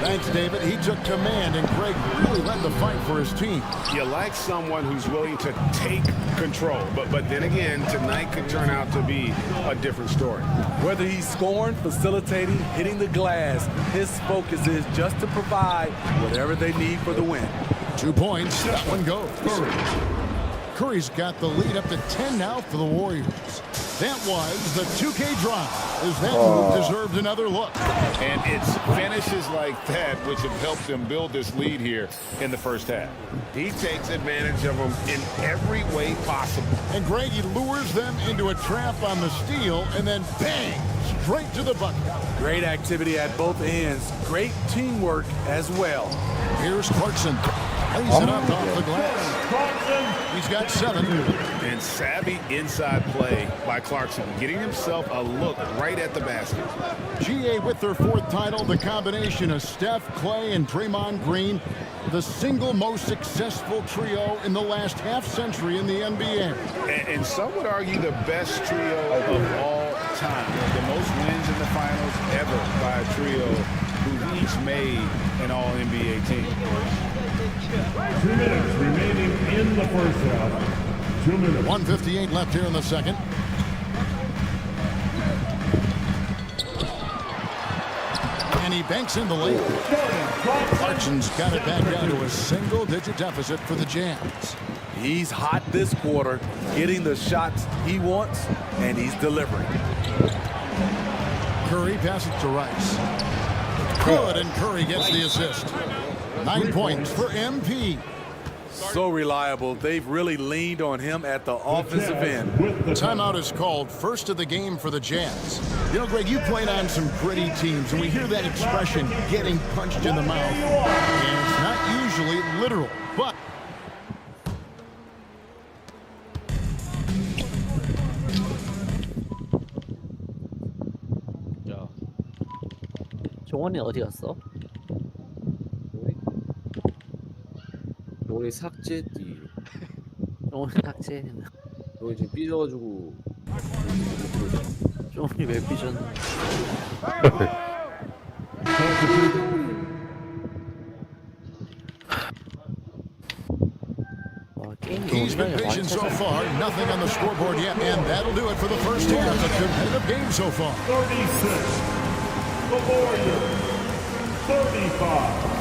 Thanks, David. He took command, and Greg really led the fight for his team. You like someone who's willing to take control, but then again, tonight could turn out to be a different story. Whether he's scoring, facilitating, hitting the glass, his focus is just to provide whatever they need for the win. 2 points. That one goes. Curry's got the lead up to 10 now for the Warriors. That was the 2K drive, as that move deserved another look. And it's finishes like that which have helped them build this lead here in the first half. He takes advantage of them in every way possible. And Greg, he lures them into a trap on the steal, and then bang, straight to the bucket. Great activity at both ends. Great teamwork as well. Here's Clarkson. Lays it up off the glass. He's got 7. And savvy inside play by Clarkson, getting himself a look right at the basket. GA with their 4th title, the combination of Steph, Clay, and Draymond Green, the single most successful trio in the last half-century in the NBA. And some would argue the best trio of all time. The most wins in the finals ever by a trio who each made an All-NBA team. 2 minutes remaining in the first half. 2 minutes. 1:58 left here in the second. And he banks in the lead. Clarkson's got it back down to a single-digit deficit for the Jazz. He's hot this quarter, getting the shots he wants, and he's delivering. Curry passes to Rice. Good, and Curry gets the assist. 9 points for MP. So reliable. They've really leaned on him at the offensive end. Timeout is called, first of the game for the Jazz. You know, Greg, you played on some gritty teams, and we hear that expression, getting punched in the mouth. And it's not usually literal, but... 종원이 어디 갔어? 우리 삭제띠. 종원이 삭제. 여기 지금 삐져가지고. 종원이 왜 삐졌나? He's been patient so far, nothing on the scoreboard yet, and that'll do it for the first half. A competitive game so far. 36. The Warriors, 35.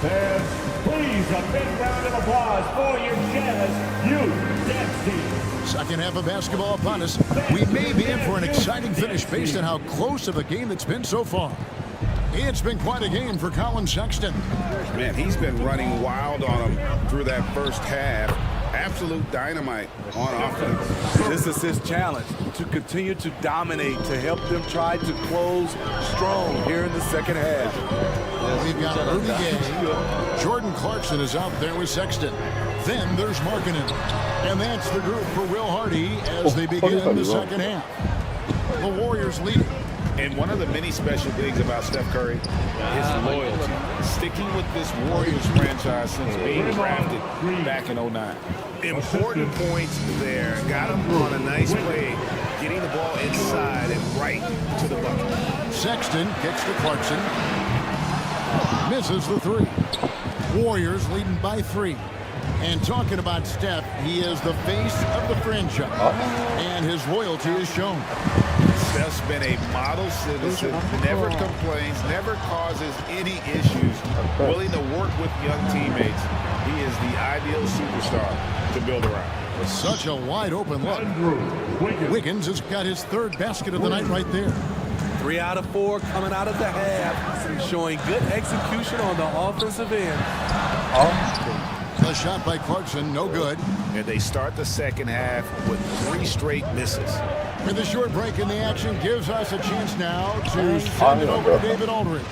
And please, a big round of applause for your Jazz Youth Dance Team. Second half of basketball upon us. We may be in for an exciting finish based on how close of a game it's been so far. It's been quite a game for Colin Sexton. Man, he's been running wild on him through that first half. Absolute dynamite on offense. This is his challenge, to continue to dominate, to help them try to close strong here in the second half. We've got Rudy Gay. Jordan Clarkson is out there with Sexton. Then there's Markkanen. And that's the group for Will Hardy as they begin the second half. The Warriors leading. And one of the many special things about Steph Curry is loyalty. Sticking with this Warriors franchise since being drafted back in 09. Important points there. Got him on a nice play, getting the ball inside and right to the bucket. Sexton kicks to Clarkson. Misses the 3. Warriors leading by 3. And talking about Steph, he is the face of the franchise. And his loyalty is shown. Steph's been a model citizen, never complains, never causes any issues, willing to work with young teammates. He is the ideal superstar to build around. Such a wide open look. Wiggins has got his 3rd basket of the night right there. 3 out of 4 coming out of the half, showing good execution on the offensive end. The shot by Clarkson, no good. And they start the second half with 3 straight misses. With a short break in the action gives us a chance now to send it over to David Aldridge.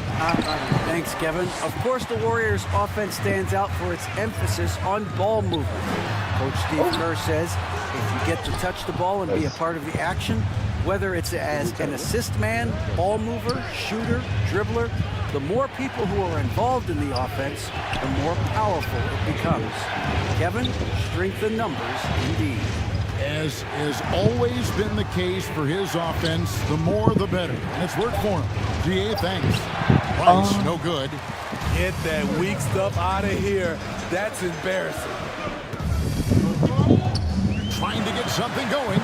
Thanks, Kevin. Of course, the Warriors' offense stands out for its emphasis on ball movement. Coach Steve Kerr says if you get to touch the ball and be a part of the action, whether it's as an assist man, ball mover, shooter, dribbler, the more people who are involved in the offense, the more powerful it becomes. Kevin, strength in numbers indeed. As has always been the case for his offense, the more the better. And it's worked for him. GA, thanks. Price, no good. Get that weak stuff out of here. That's embarrassing. Trying to get something going.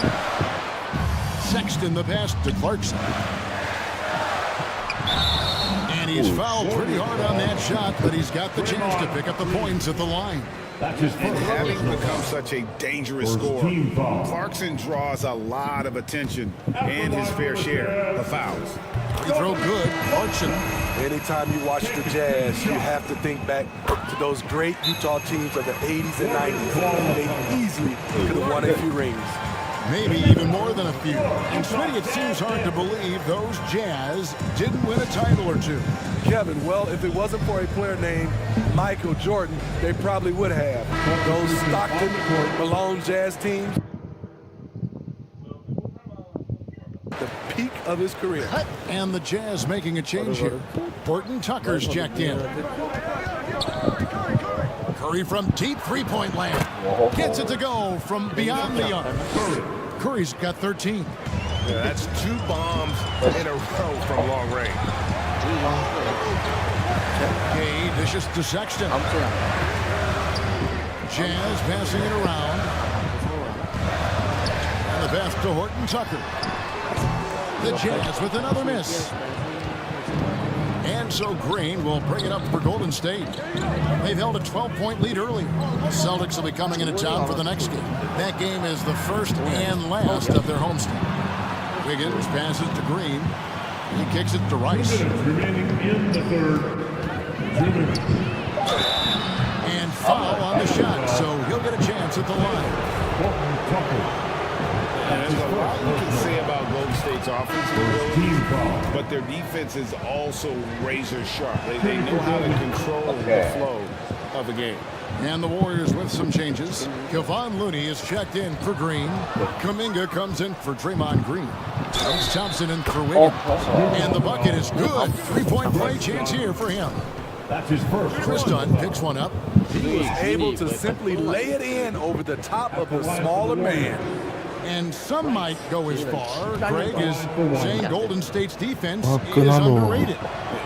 Sexton the pass to Clarkson. And he's fouled pretty hard on that shot, but he's got the chance to pick up the points at the line. And having become such a dangerous scorer, Clarkson draws a lot of attention and his fair share of fouls. Free throw good, Clarkson. Anytime you watch the Jazz, you have to think back to those great Utah teams of the 80s and 90s. They easily could have won a few rings. Maybe even more than a few. And Smitty, it seems hard to believe those Jazz didn't win a title or two. Kevin, well, if it wasn't for a player named Michael Jordan, they probably would have. Those Stockton, Malone Jazz teams, the peak of his career. And the Jazz making a change here. Horton Tucker's checked in. Curry from deep three-point land. Gets it to go from beyond the arc. Curry's got 13. Yeah, that's 2 bombs in a row from long range. Gay dishes to Sexton. Jazz passing it around. And the pass to Horton Tucker. The Jazz with another miss. And so Green will bring it up for Golden State. They've held a 12-point lead early. The Celtics will be coming into town for the next game. That game is the first and last of their homestand. Wiggins passes to Green. He kicks it to Rice. Remaining in the third. And foul on the shot, so he'll get a chance at the line. There's a lot you can say about Golden State's offensive ability, but their defense is also razor sharp. They know how to control the flow of a game. And the Warriors with some changes. Kevon Looney is checked in for Green. Kuminga comes in for Draymond Green. Comes Thompson in for Wiggins. And the bucket is good. 3-point play chance here for him. That's his first. Chris Dunn picks one up. He was able to simply lay it in over the top of the smaller man. And some might go as far, Greg, is saying Golden State's defense is underrated.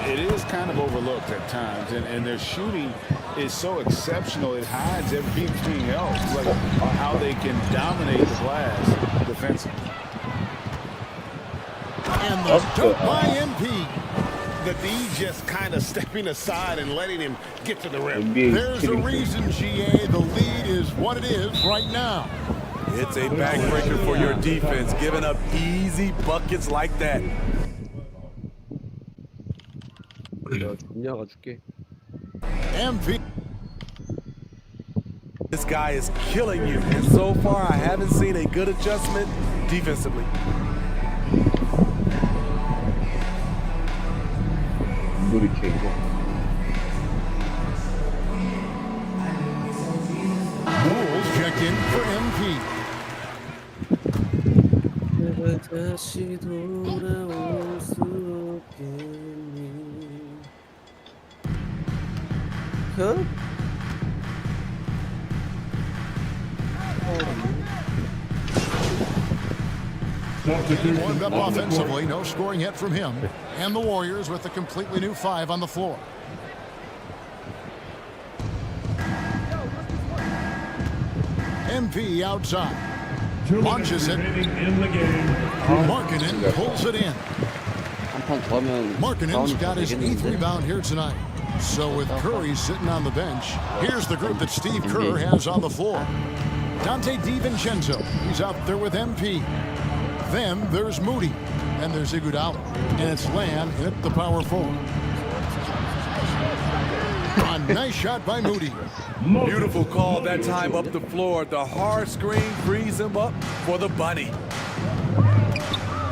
It is kind of overlooked at times, and their shooting is so exceptional it hides everything else, like how they can dominate the glass defensively. And the dunk by MP. The D just kind of stepping aside and letting him get to the rim. There's a reason, GA, the lead is what it is right now. It's a backbreaker for your defense, giving up easy buckets like that. MP. This guy is killing you, and so far I haven't seen a good adjustment defensively. Bulls checked in for MP. Warmed up offensively, no scoring yet from him. And the Warriors with a completely new 5 on the floor. MP outside. Launches it. Markkanen pulls it in. Markkanen's got his 8th rebound here tonight. So with Curry sitting on the bench, here's the group that Steve Kerr has on the floor. Dante DiVincenzo, he's out there with MP. Then there's Moody, and there's Iguodala, and it's Lamb at the power forward. A nice shot by Moody. Beautiful call that time up the floor. The hard screen frees him up for the bunny.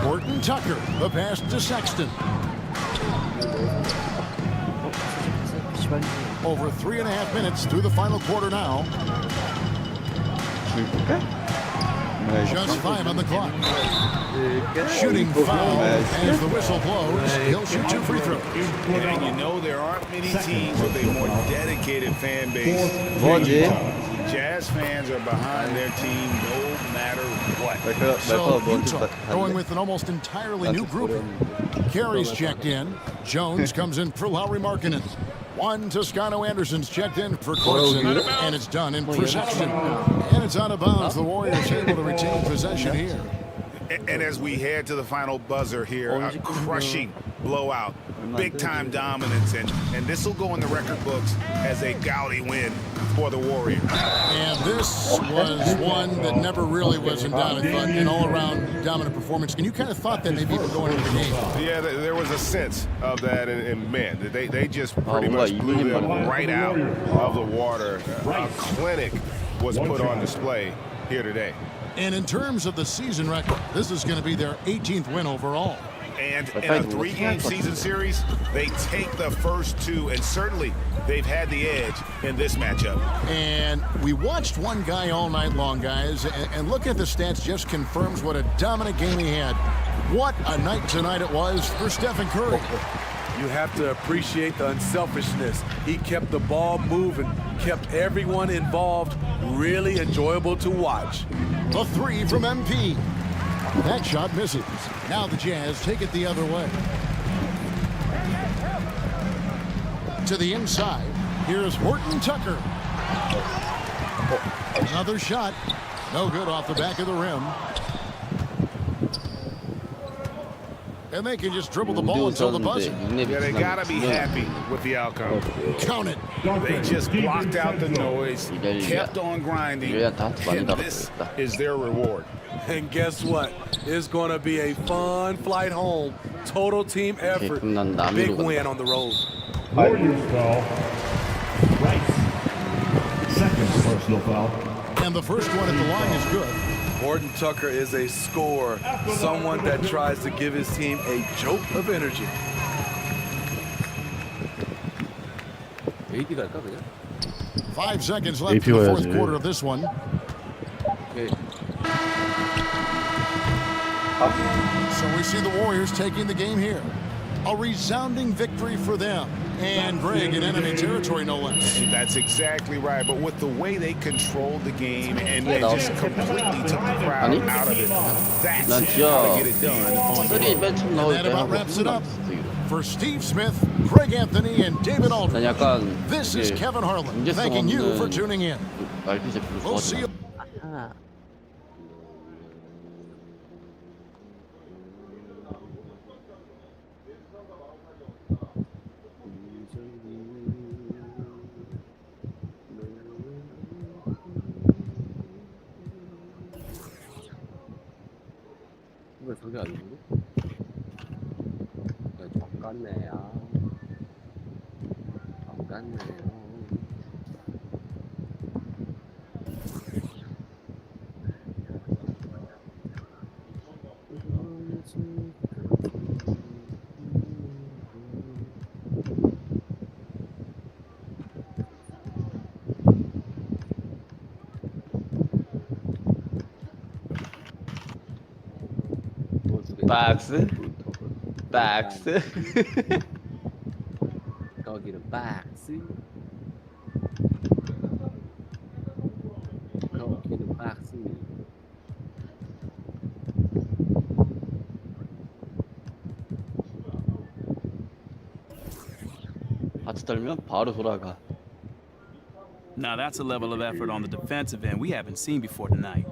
Horton Tucker, the pass to Sexton. Over 3.5 minutes through the final quarter now. Just 5 on the clock. Shooting foul as the whistle blows. He'll shoot 2 free throws. And you know there aren't many teams with a more dedicated fan base than Utah. Jazz fans are behind their team no matter what. So Utah going with an almost entirely new group. Carey's checked in. Jones comes in for Lauri Markkanen. One Toscano Anderson's checked in for Clarkson, and it's done in for Sexton. And it's out of bounds. The Warriors able to retain possession here. And as we head to the final buzzer here, a crushing blowout, big-time dominance, and this will go in the record books as a gaudy win for the Warriors. And this was one that never really was in doubt. I thought an all-around dominant performance. And you kind of thought that maybe even going into the game. Yeah, there was a sense of that in men. They just pretty much blew them right out of the water. A clinic was put on display here today. And in terms of the season record, this is going to be their 18th win overall. And in a 3-game season series, they take the first 2, and certainly they've had the edge in this matchup. And we watched one guy all night long, guys, and look at the stats just confirms what a dominant game he had. What a night tonight it was for Stephen Curry. You have to appreciate the unselfishness. He kept the ball moving, kept everyone involved, really enjoyable to watch. A 3 from MP. That shot misses. Now the Jazz take it the other way. To the inside, here's Horton Tucker. Another shot. No good off the back of the rim. And they can just dribble the ball until the buzzer. Yeah, they gotta be happy with the outcome. Count it. They just blocked out the noise, kept on grinding, and this is their reward. And guess what? It's going to be a fun flight home. Total team effort. Big win on the road. Warriors foul. Rice. Second personal foul. And the first one at the line is good. Horton Tucker is a scorer, someone that tries to give his team a jolt of energy. 5 seconds left in the fourth quarter of this one. So we see the Warriors taking the game here. A resounding victory for them. And Greg in enemy territory, no less. That's exactly right. But with the way they controlled the game and they just completely took the crowd out of it, that's how to get it done on the road. And that about wraps it up. For Steve Smith, Craig Anthony, and David Aldridge, this is Kevin Harlan thanking you for tuning in. We'll see you. 이거 저게 아니고? 족같네요. 족같네요. 박스? 박스? 거기는 박스. 거기는 박스. 같이 떨면 바로 돌아가. Now that's a level of effort on the defensive end we haven't seen before tonight.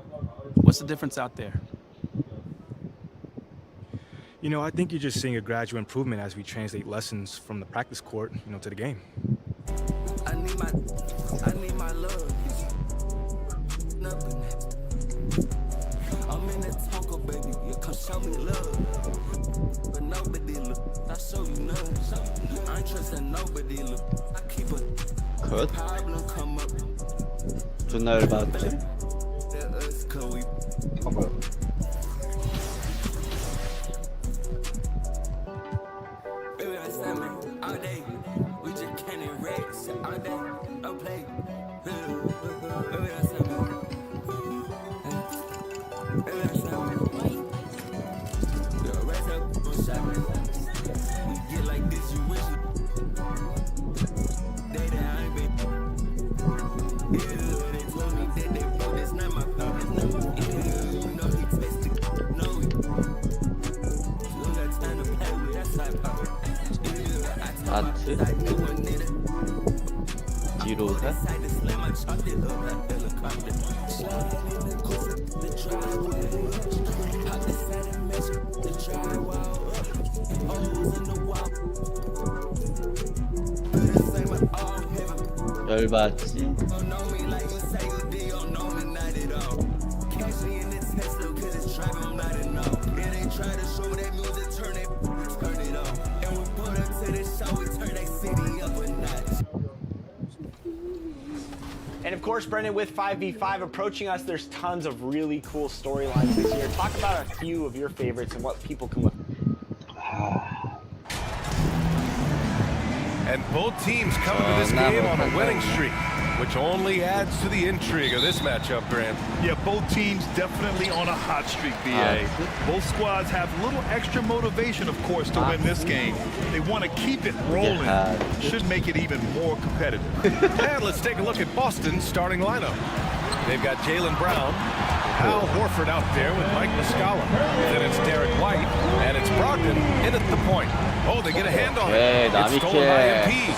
What's the difference out there? You know, I think you're just seeing a gradual improvement as we translate lessons from the practice court, to the game. I need my love. Nothing. I'm in that taco, baby. You come show me love. But nobody look. I show you none. I ain't trusting nobody look. I keep a problem come up. 존나 열받았지? That us, cause we 아트 지로사 열받지. And of course, Brendan, with 5v5 approaching us, there's tons of really cool storylines this year. Talk about a few of your favorites and what people can look. And both teams come into this game on a winning streak, which only adds to the intrigue of this matchup, Grant. Yeah, both teams definitely on a hot streak, BA. Both squads have a little extra motivation, of course, to win this game. They want to keep it rolling. Should make it even more competitive. And let's take a look at Boston's starting lineup. They've got Jaylen Brown, Al Horford out there with Mike Muscala. Then it's Derek White, and it's Brogdon in at the point. Oh, they get a hand on it. It's stolen by MP.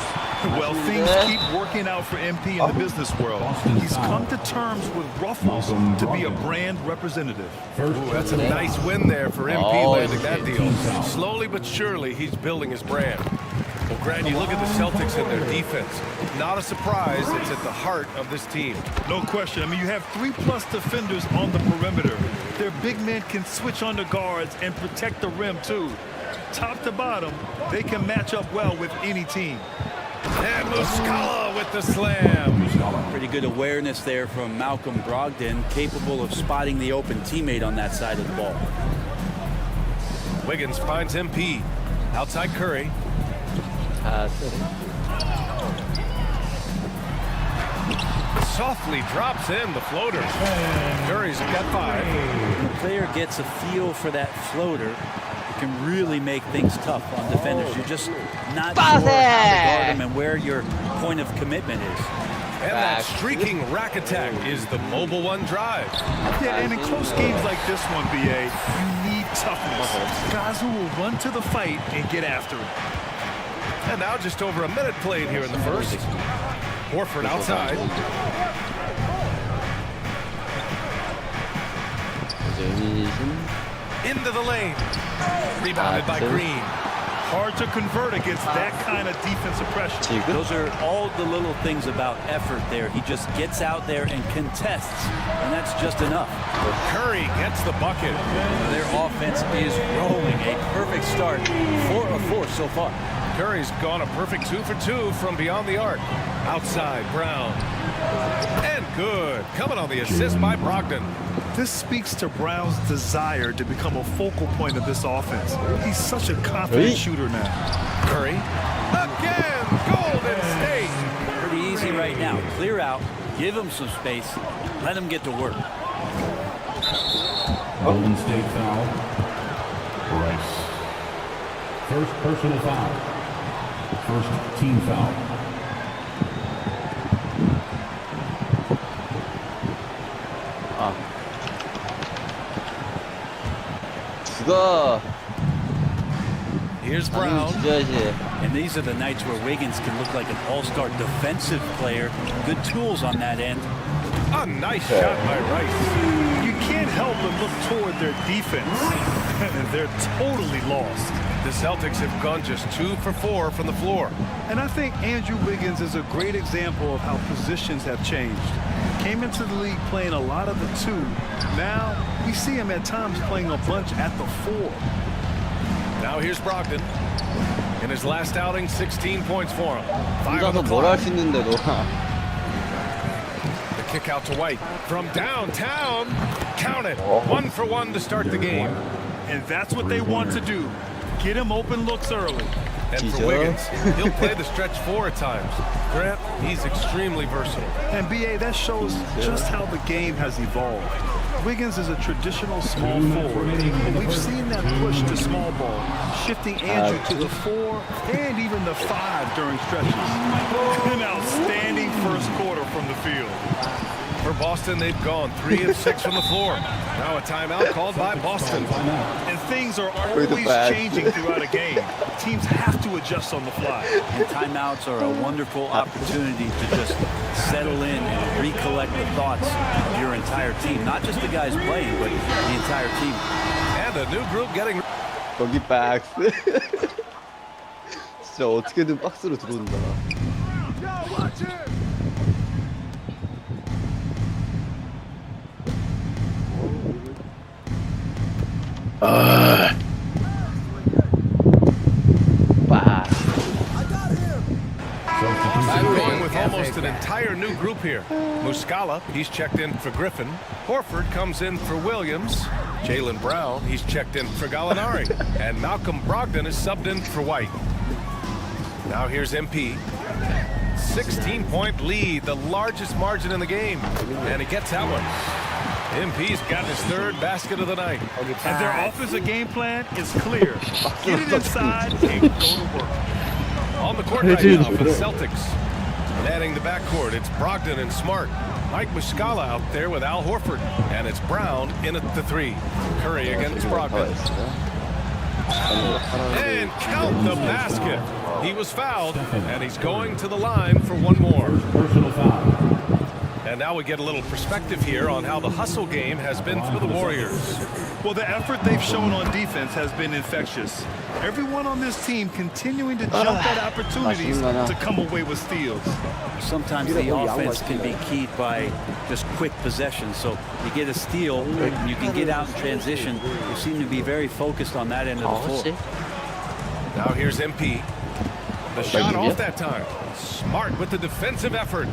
Well, things keep working out for MP in the business world. He's come to terms with Ruffles to be a brand representative. Ooh, that's a nice win there for MP landing that deal. Slowly but surely, he's building his brand. Well, Grant, you look at the Celtics and their defense. Not a surprise, it's at the heart of this team. No question. I mean, you have 3+ defenders on the perimeter. Their big men can switch on the guards and protect the rim, too. Top to bottom, they can match up well with any team. And Muscala with the slam. Pretty good awareness there from Malcolm Brogdon, capable of spotting the open teammate on that side of the ball. Wiggins finds MP. Outside Curry. Softly drops in the floater. Curry's got 5. When the player gets a feel for that floater, it can really make things tough on defenders. You're just not sure how to guard them and where your point of commitment is. And that streaking rack attack is the mobile one drive. Yeah, and in close games like this one, BA, you need toughness. Guys who will run to the fight and get after it. And now just over a minute played here in the first. Horford outside. Into the lane. Rebounded by Green. Hard to convert against that kind of defensive pressure. Those are all the little things about effort there. He just gets out there and contests, and that's just enough. Curry gets the bucket. Their offense is rolling. A perfect start. 4 of 4 so far. Curry's gone a perfect 2 for 2 from beyond the arc. Outside, Brown. And good. Coming on the assist by Brogdon. This speaks to Brown's desire to become a focal point of this offense. He's such a confident shooter now. Curry. Again, Golden State. Pretty easy right now. Clear out. Give him some space. Let him get to work. Golden State foul. Rice. First personal foul. First team foul. Here's Brown. And these are the nights where Wiggins can look like an all-star defensive player. Good tools on that end. A nice shot by Rice. You can't help but look toward their defense. They're totally lost. The Celtics have gone just 2 for 4 from the floor. And I think Andrew Wiggins is a great example of how positions have changed. Came into the league playing a lot of the 2. Now, we see him at times playing a bunch at the 4. Now here's Brogdon. In his last outing, 16 points for him. 5 on the 뭘 clock. 할 수 있는데도. The kick out to White. From downtown. Count it. 1 for 1 to start the game. And that's what they want to do. Get him open looks early. And for Wiggins, he'll play the stretch 4 at times. Grant, he's extremely versatile. And BA, that shows just how the game has evolved. Wiggins is a traditional small forward, and we've seen that push to small ball, shifting Andrew to the 4 and even the 5 during stretches. An outstanding first quarter from the field. For Boston, they've gone 3 of 6 from the floor. Now a timeout called by Boston. And things are always changing throughout a game. Teams have to adjust on the fly. And timeouts are a wonderful opportunity to just settle in and recollect the thoughts of your entire team. Not just the guys playing, but the entire team. And a new group getting... 거기 박스. 진짜 어떻게든 박스로 들어온다. Going with almost an entire new group here. Muscala, he's checked in for Griffin. Horford comes in for Williams. Jaylen Brown, he's checked in for Gallinari. And Malcolm Brogdon is subbed in for White. Now here's MP. 16-point lead, the largest margin in the game. And he gets that one. MP's got his 3rd basket of the night. And their offensive game plan is clear. Get it inside and go to work. On the court right now for the Celtics. Manning the backcourt, it's Brogdon and Smart. Mike Muscala out there with Al Horford. And it's Brown in at the 3. Curry against Brogdon. And count the basket. He was fouled, and he's going to the line for one more. And now we get a little perspective here on how the hustle game has been for the Warriors. Well, the effort they've shown on defense has been infectious. Everyone on this team continuing to jump at opportunities to come away with steals. Sometimes the offense can be keyed by just quick possession. So you get a steal, and you can get out in transition. You seem to be very focused on that end of the floor. Now here's MP. The shot off that time. Smart with the defensive effort.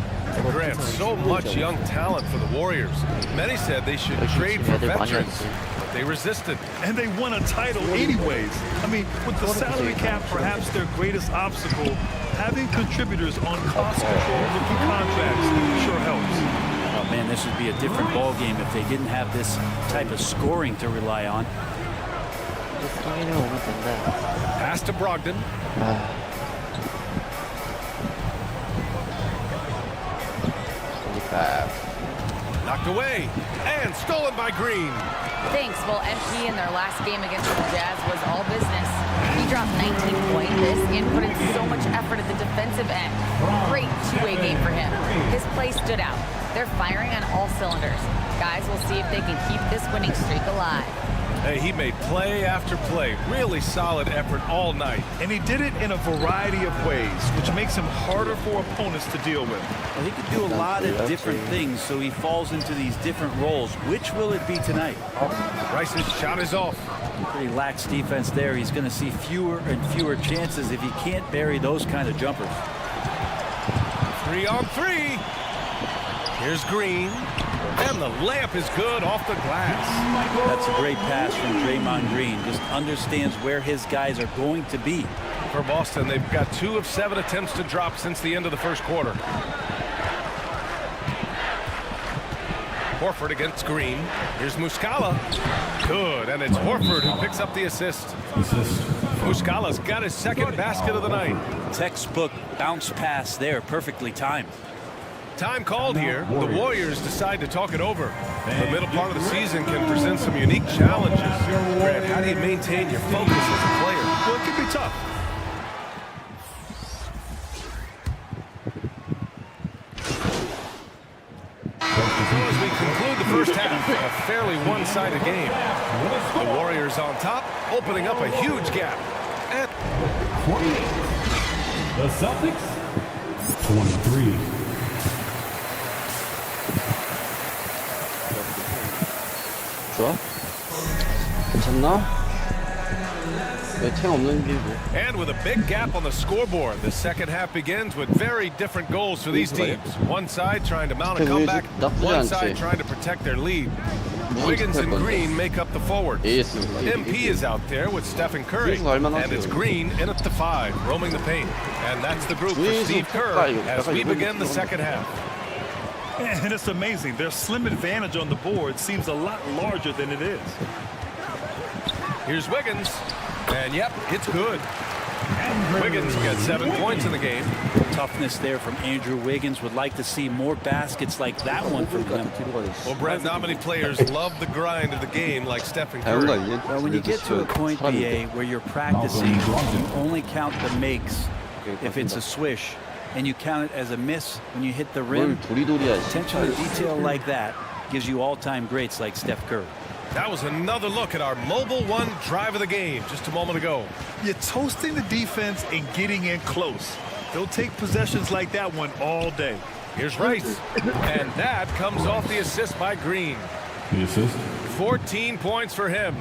Grant, so much young talent for the Warriors. Many said they should trade for veterans, but they resisted. And they won a title anyways. I mean, with the salary cap perhaps their greatest obstacle, having contributors on cost-control rookie contracts sure helps. Oh man, this would be a different ball game if they didn't have this type of scoring to rely on. Pass to Brogdon. Knocked away and stolen by Green. Thanks. Well, MP in their last game against the Jazz was all business. He dropped 19 points and put in so much effort at the defensive end. Great two-way game for him. His play stood out. They're firing on all cylinders. Guys, we'll see if they can keep this winning streak alive. Hey, he made play after play. Really solid effort all night. And he did it in a variety of ways, which makes him harder for opponents to deal with. Well, he could do a lot of different things, so he falls into these different roles. Which will it be tonight? Rice's shot is off. Pretty lax defense there. He's going to see fewer and fewer chances if he can't bury those kind of jumpers. 3 on 3. Here's Green. And the layup is good off the glass. That's a great pass from Draymond Green. Just understands where his guys are going to be. For Boston, they've got 2 of 7 attempts to drop since the end of the first quarter. Horford against Green. Here's Muscala. Good, and it's Horford who picks up the assist. Muscala's got his 2nd basket of the night. Textbook bounce pass there, perfectly timed. Time called here. The Warriors decide to talk it over. The middle part of the season can present some unique challenges. Grant, how do you maintain your focus as a player? Well, it can be tough. As we conclude the first half, a fairly one-sided game. The Warriors on top, opening up a huge gap. And 48. The Celtics, 23. 좋아? 괜찮나? 왜 탱 없는 게 뭐? And with a big gap on the scoreboard, the second half begins with very different goals for these teams. One side trying to mount a comeback, one side trying to protect their lead. Wiggins and Green make up the forwards. AS. MP is out there with Stephen Curry. And it's Green in at the 5, roaming the paint. And that's the group for Steve Kerr as we begin the second half. And it's amazing. Their slim advantage on the board seems a lot larger than it is. Here's Wiggins. And yep, it's good. Wiggins gets 7 points in the game. Toughness there from Andrew Wiggins. Would like to see more baskets like that one from him. Well, Brett, not many players love the grind of the game like Stephen Curry. Well, when you get to a point, BA, where you're practicing, you only count the makes if it's a swish, and you count it as a miss when you hit the rim. Attention to detail like that gives you all-time greats like Steph Curry. That was another look at our Mobile One drive of the game just a moment ago. You're toasting the defense and getting in close. They'll take possessions like that one all day. Here's Rice. And that comes off the assist by Green. The assist. 14 points for him.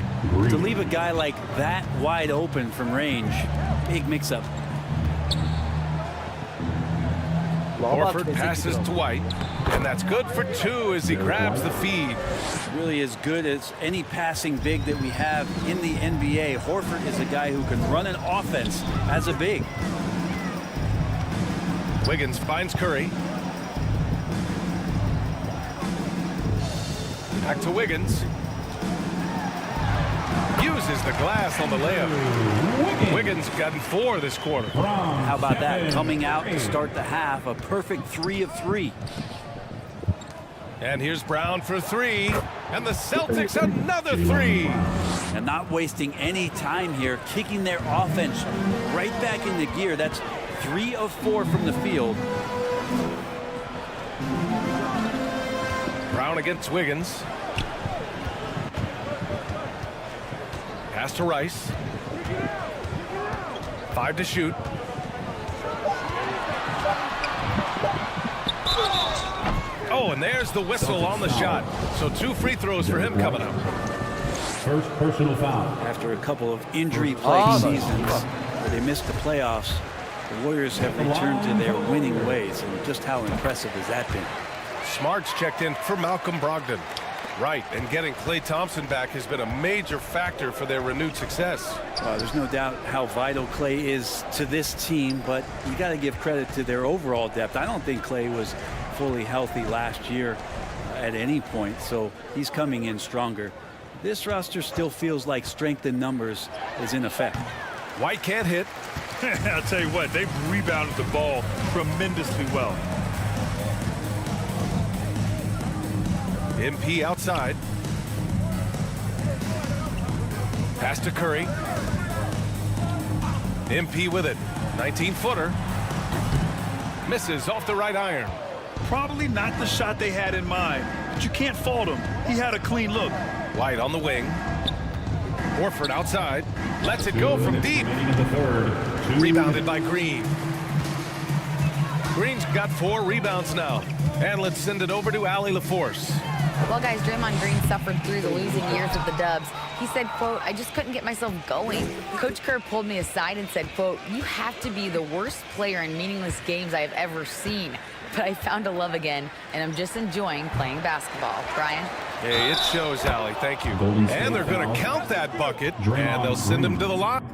To leave a guy like that wide open from range, big mix-up. Horford passes to White, and that's good for 2 as he grabs the feed. Really as good as any passing big that we have in the NBA. Horford is a guy who can run an offense as a big. Wiggins finds Curry. Back to Wiggins. Uses the glass on the layup. Wiggins gotten 4 this quarter. How about that? Coming out to start the half, a perfect 3 of 3. And here's Brown for 3. And the Celtics another 3. And not wasting any time here, kicking their offense right back into gear. That's 3 of 4 from the field. Brown against Wiggins. Pass to Rice. 5 to shoot. Oh, and there's the whistle on the shot. So 2 free throws for him coming up. First personal foul. After a couple of injury-plagued seasons where they missed the playoffs, the Warriors have returned to their winning ways. And just how impressive has that been? Smart's checked in for Malcolm Brogdon. Right, and getting Klay Thompson back has been a major factor for their renewed success. There's no doubt how vital Klay is to this team, but you got to give credit to their overall depth. I don't think Klay was fully healthy last year at any point, so he's coming in stronger. This roster still feels like strength in numbers is in effect. White can't hit. I'll tell you what, they've rebounded the ball tremendously well. MP outside. Pass to Curry. MP with it. 19-footer. Misses off the right iron. Probably not the shot they had in mind, but you can't fault him. He had a clean look. White on the wing. Horford outside. Lets it go from deep. Rebounded by Green. Green's got 4 rebounds now. And let's send it over to Allie LaForce. Well, guys, Draymond Green suffered through the losing years of the Dubs. He said, quote, "I just couldn't get myself going." Coach Kerr pulled me aside and said, quote, "You have to be the worst player in meaningless games I have ever seen. But I found a love again, and I'm just enjoying playing basketball." Brian? Hey, it shows, Allie. Thank you. And they're going to count that bucket, and they'll send him to the line.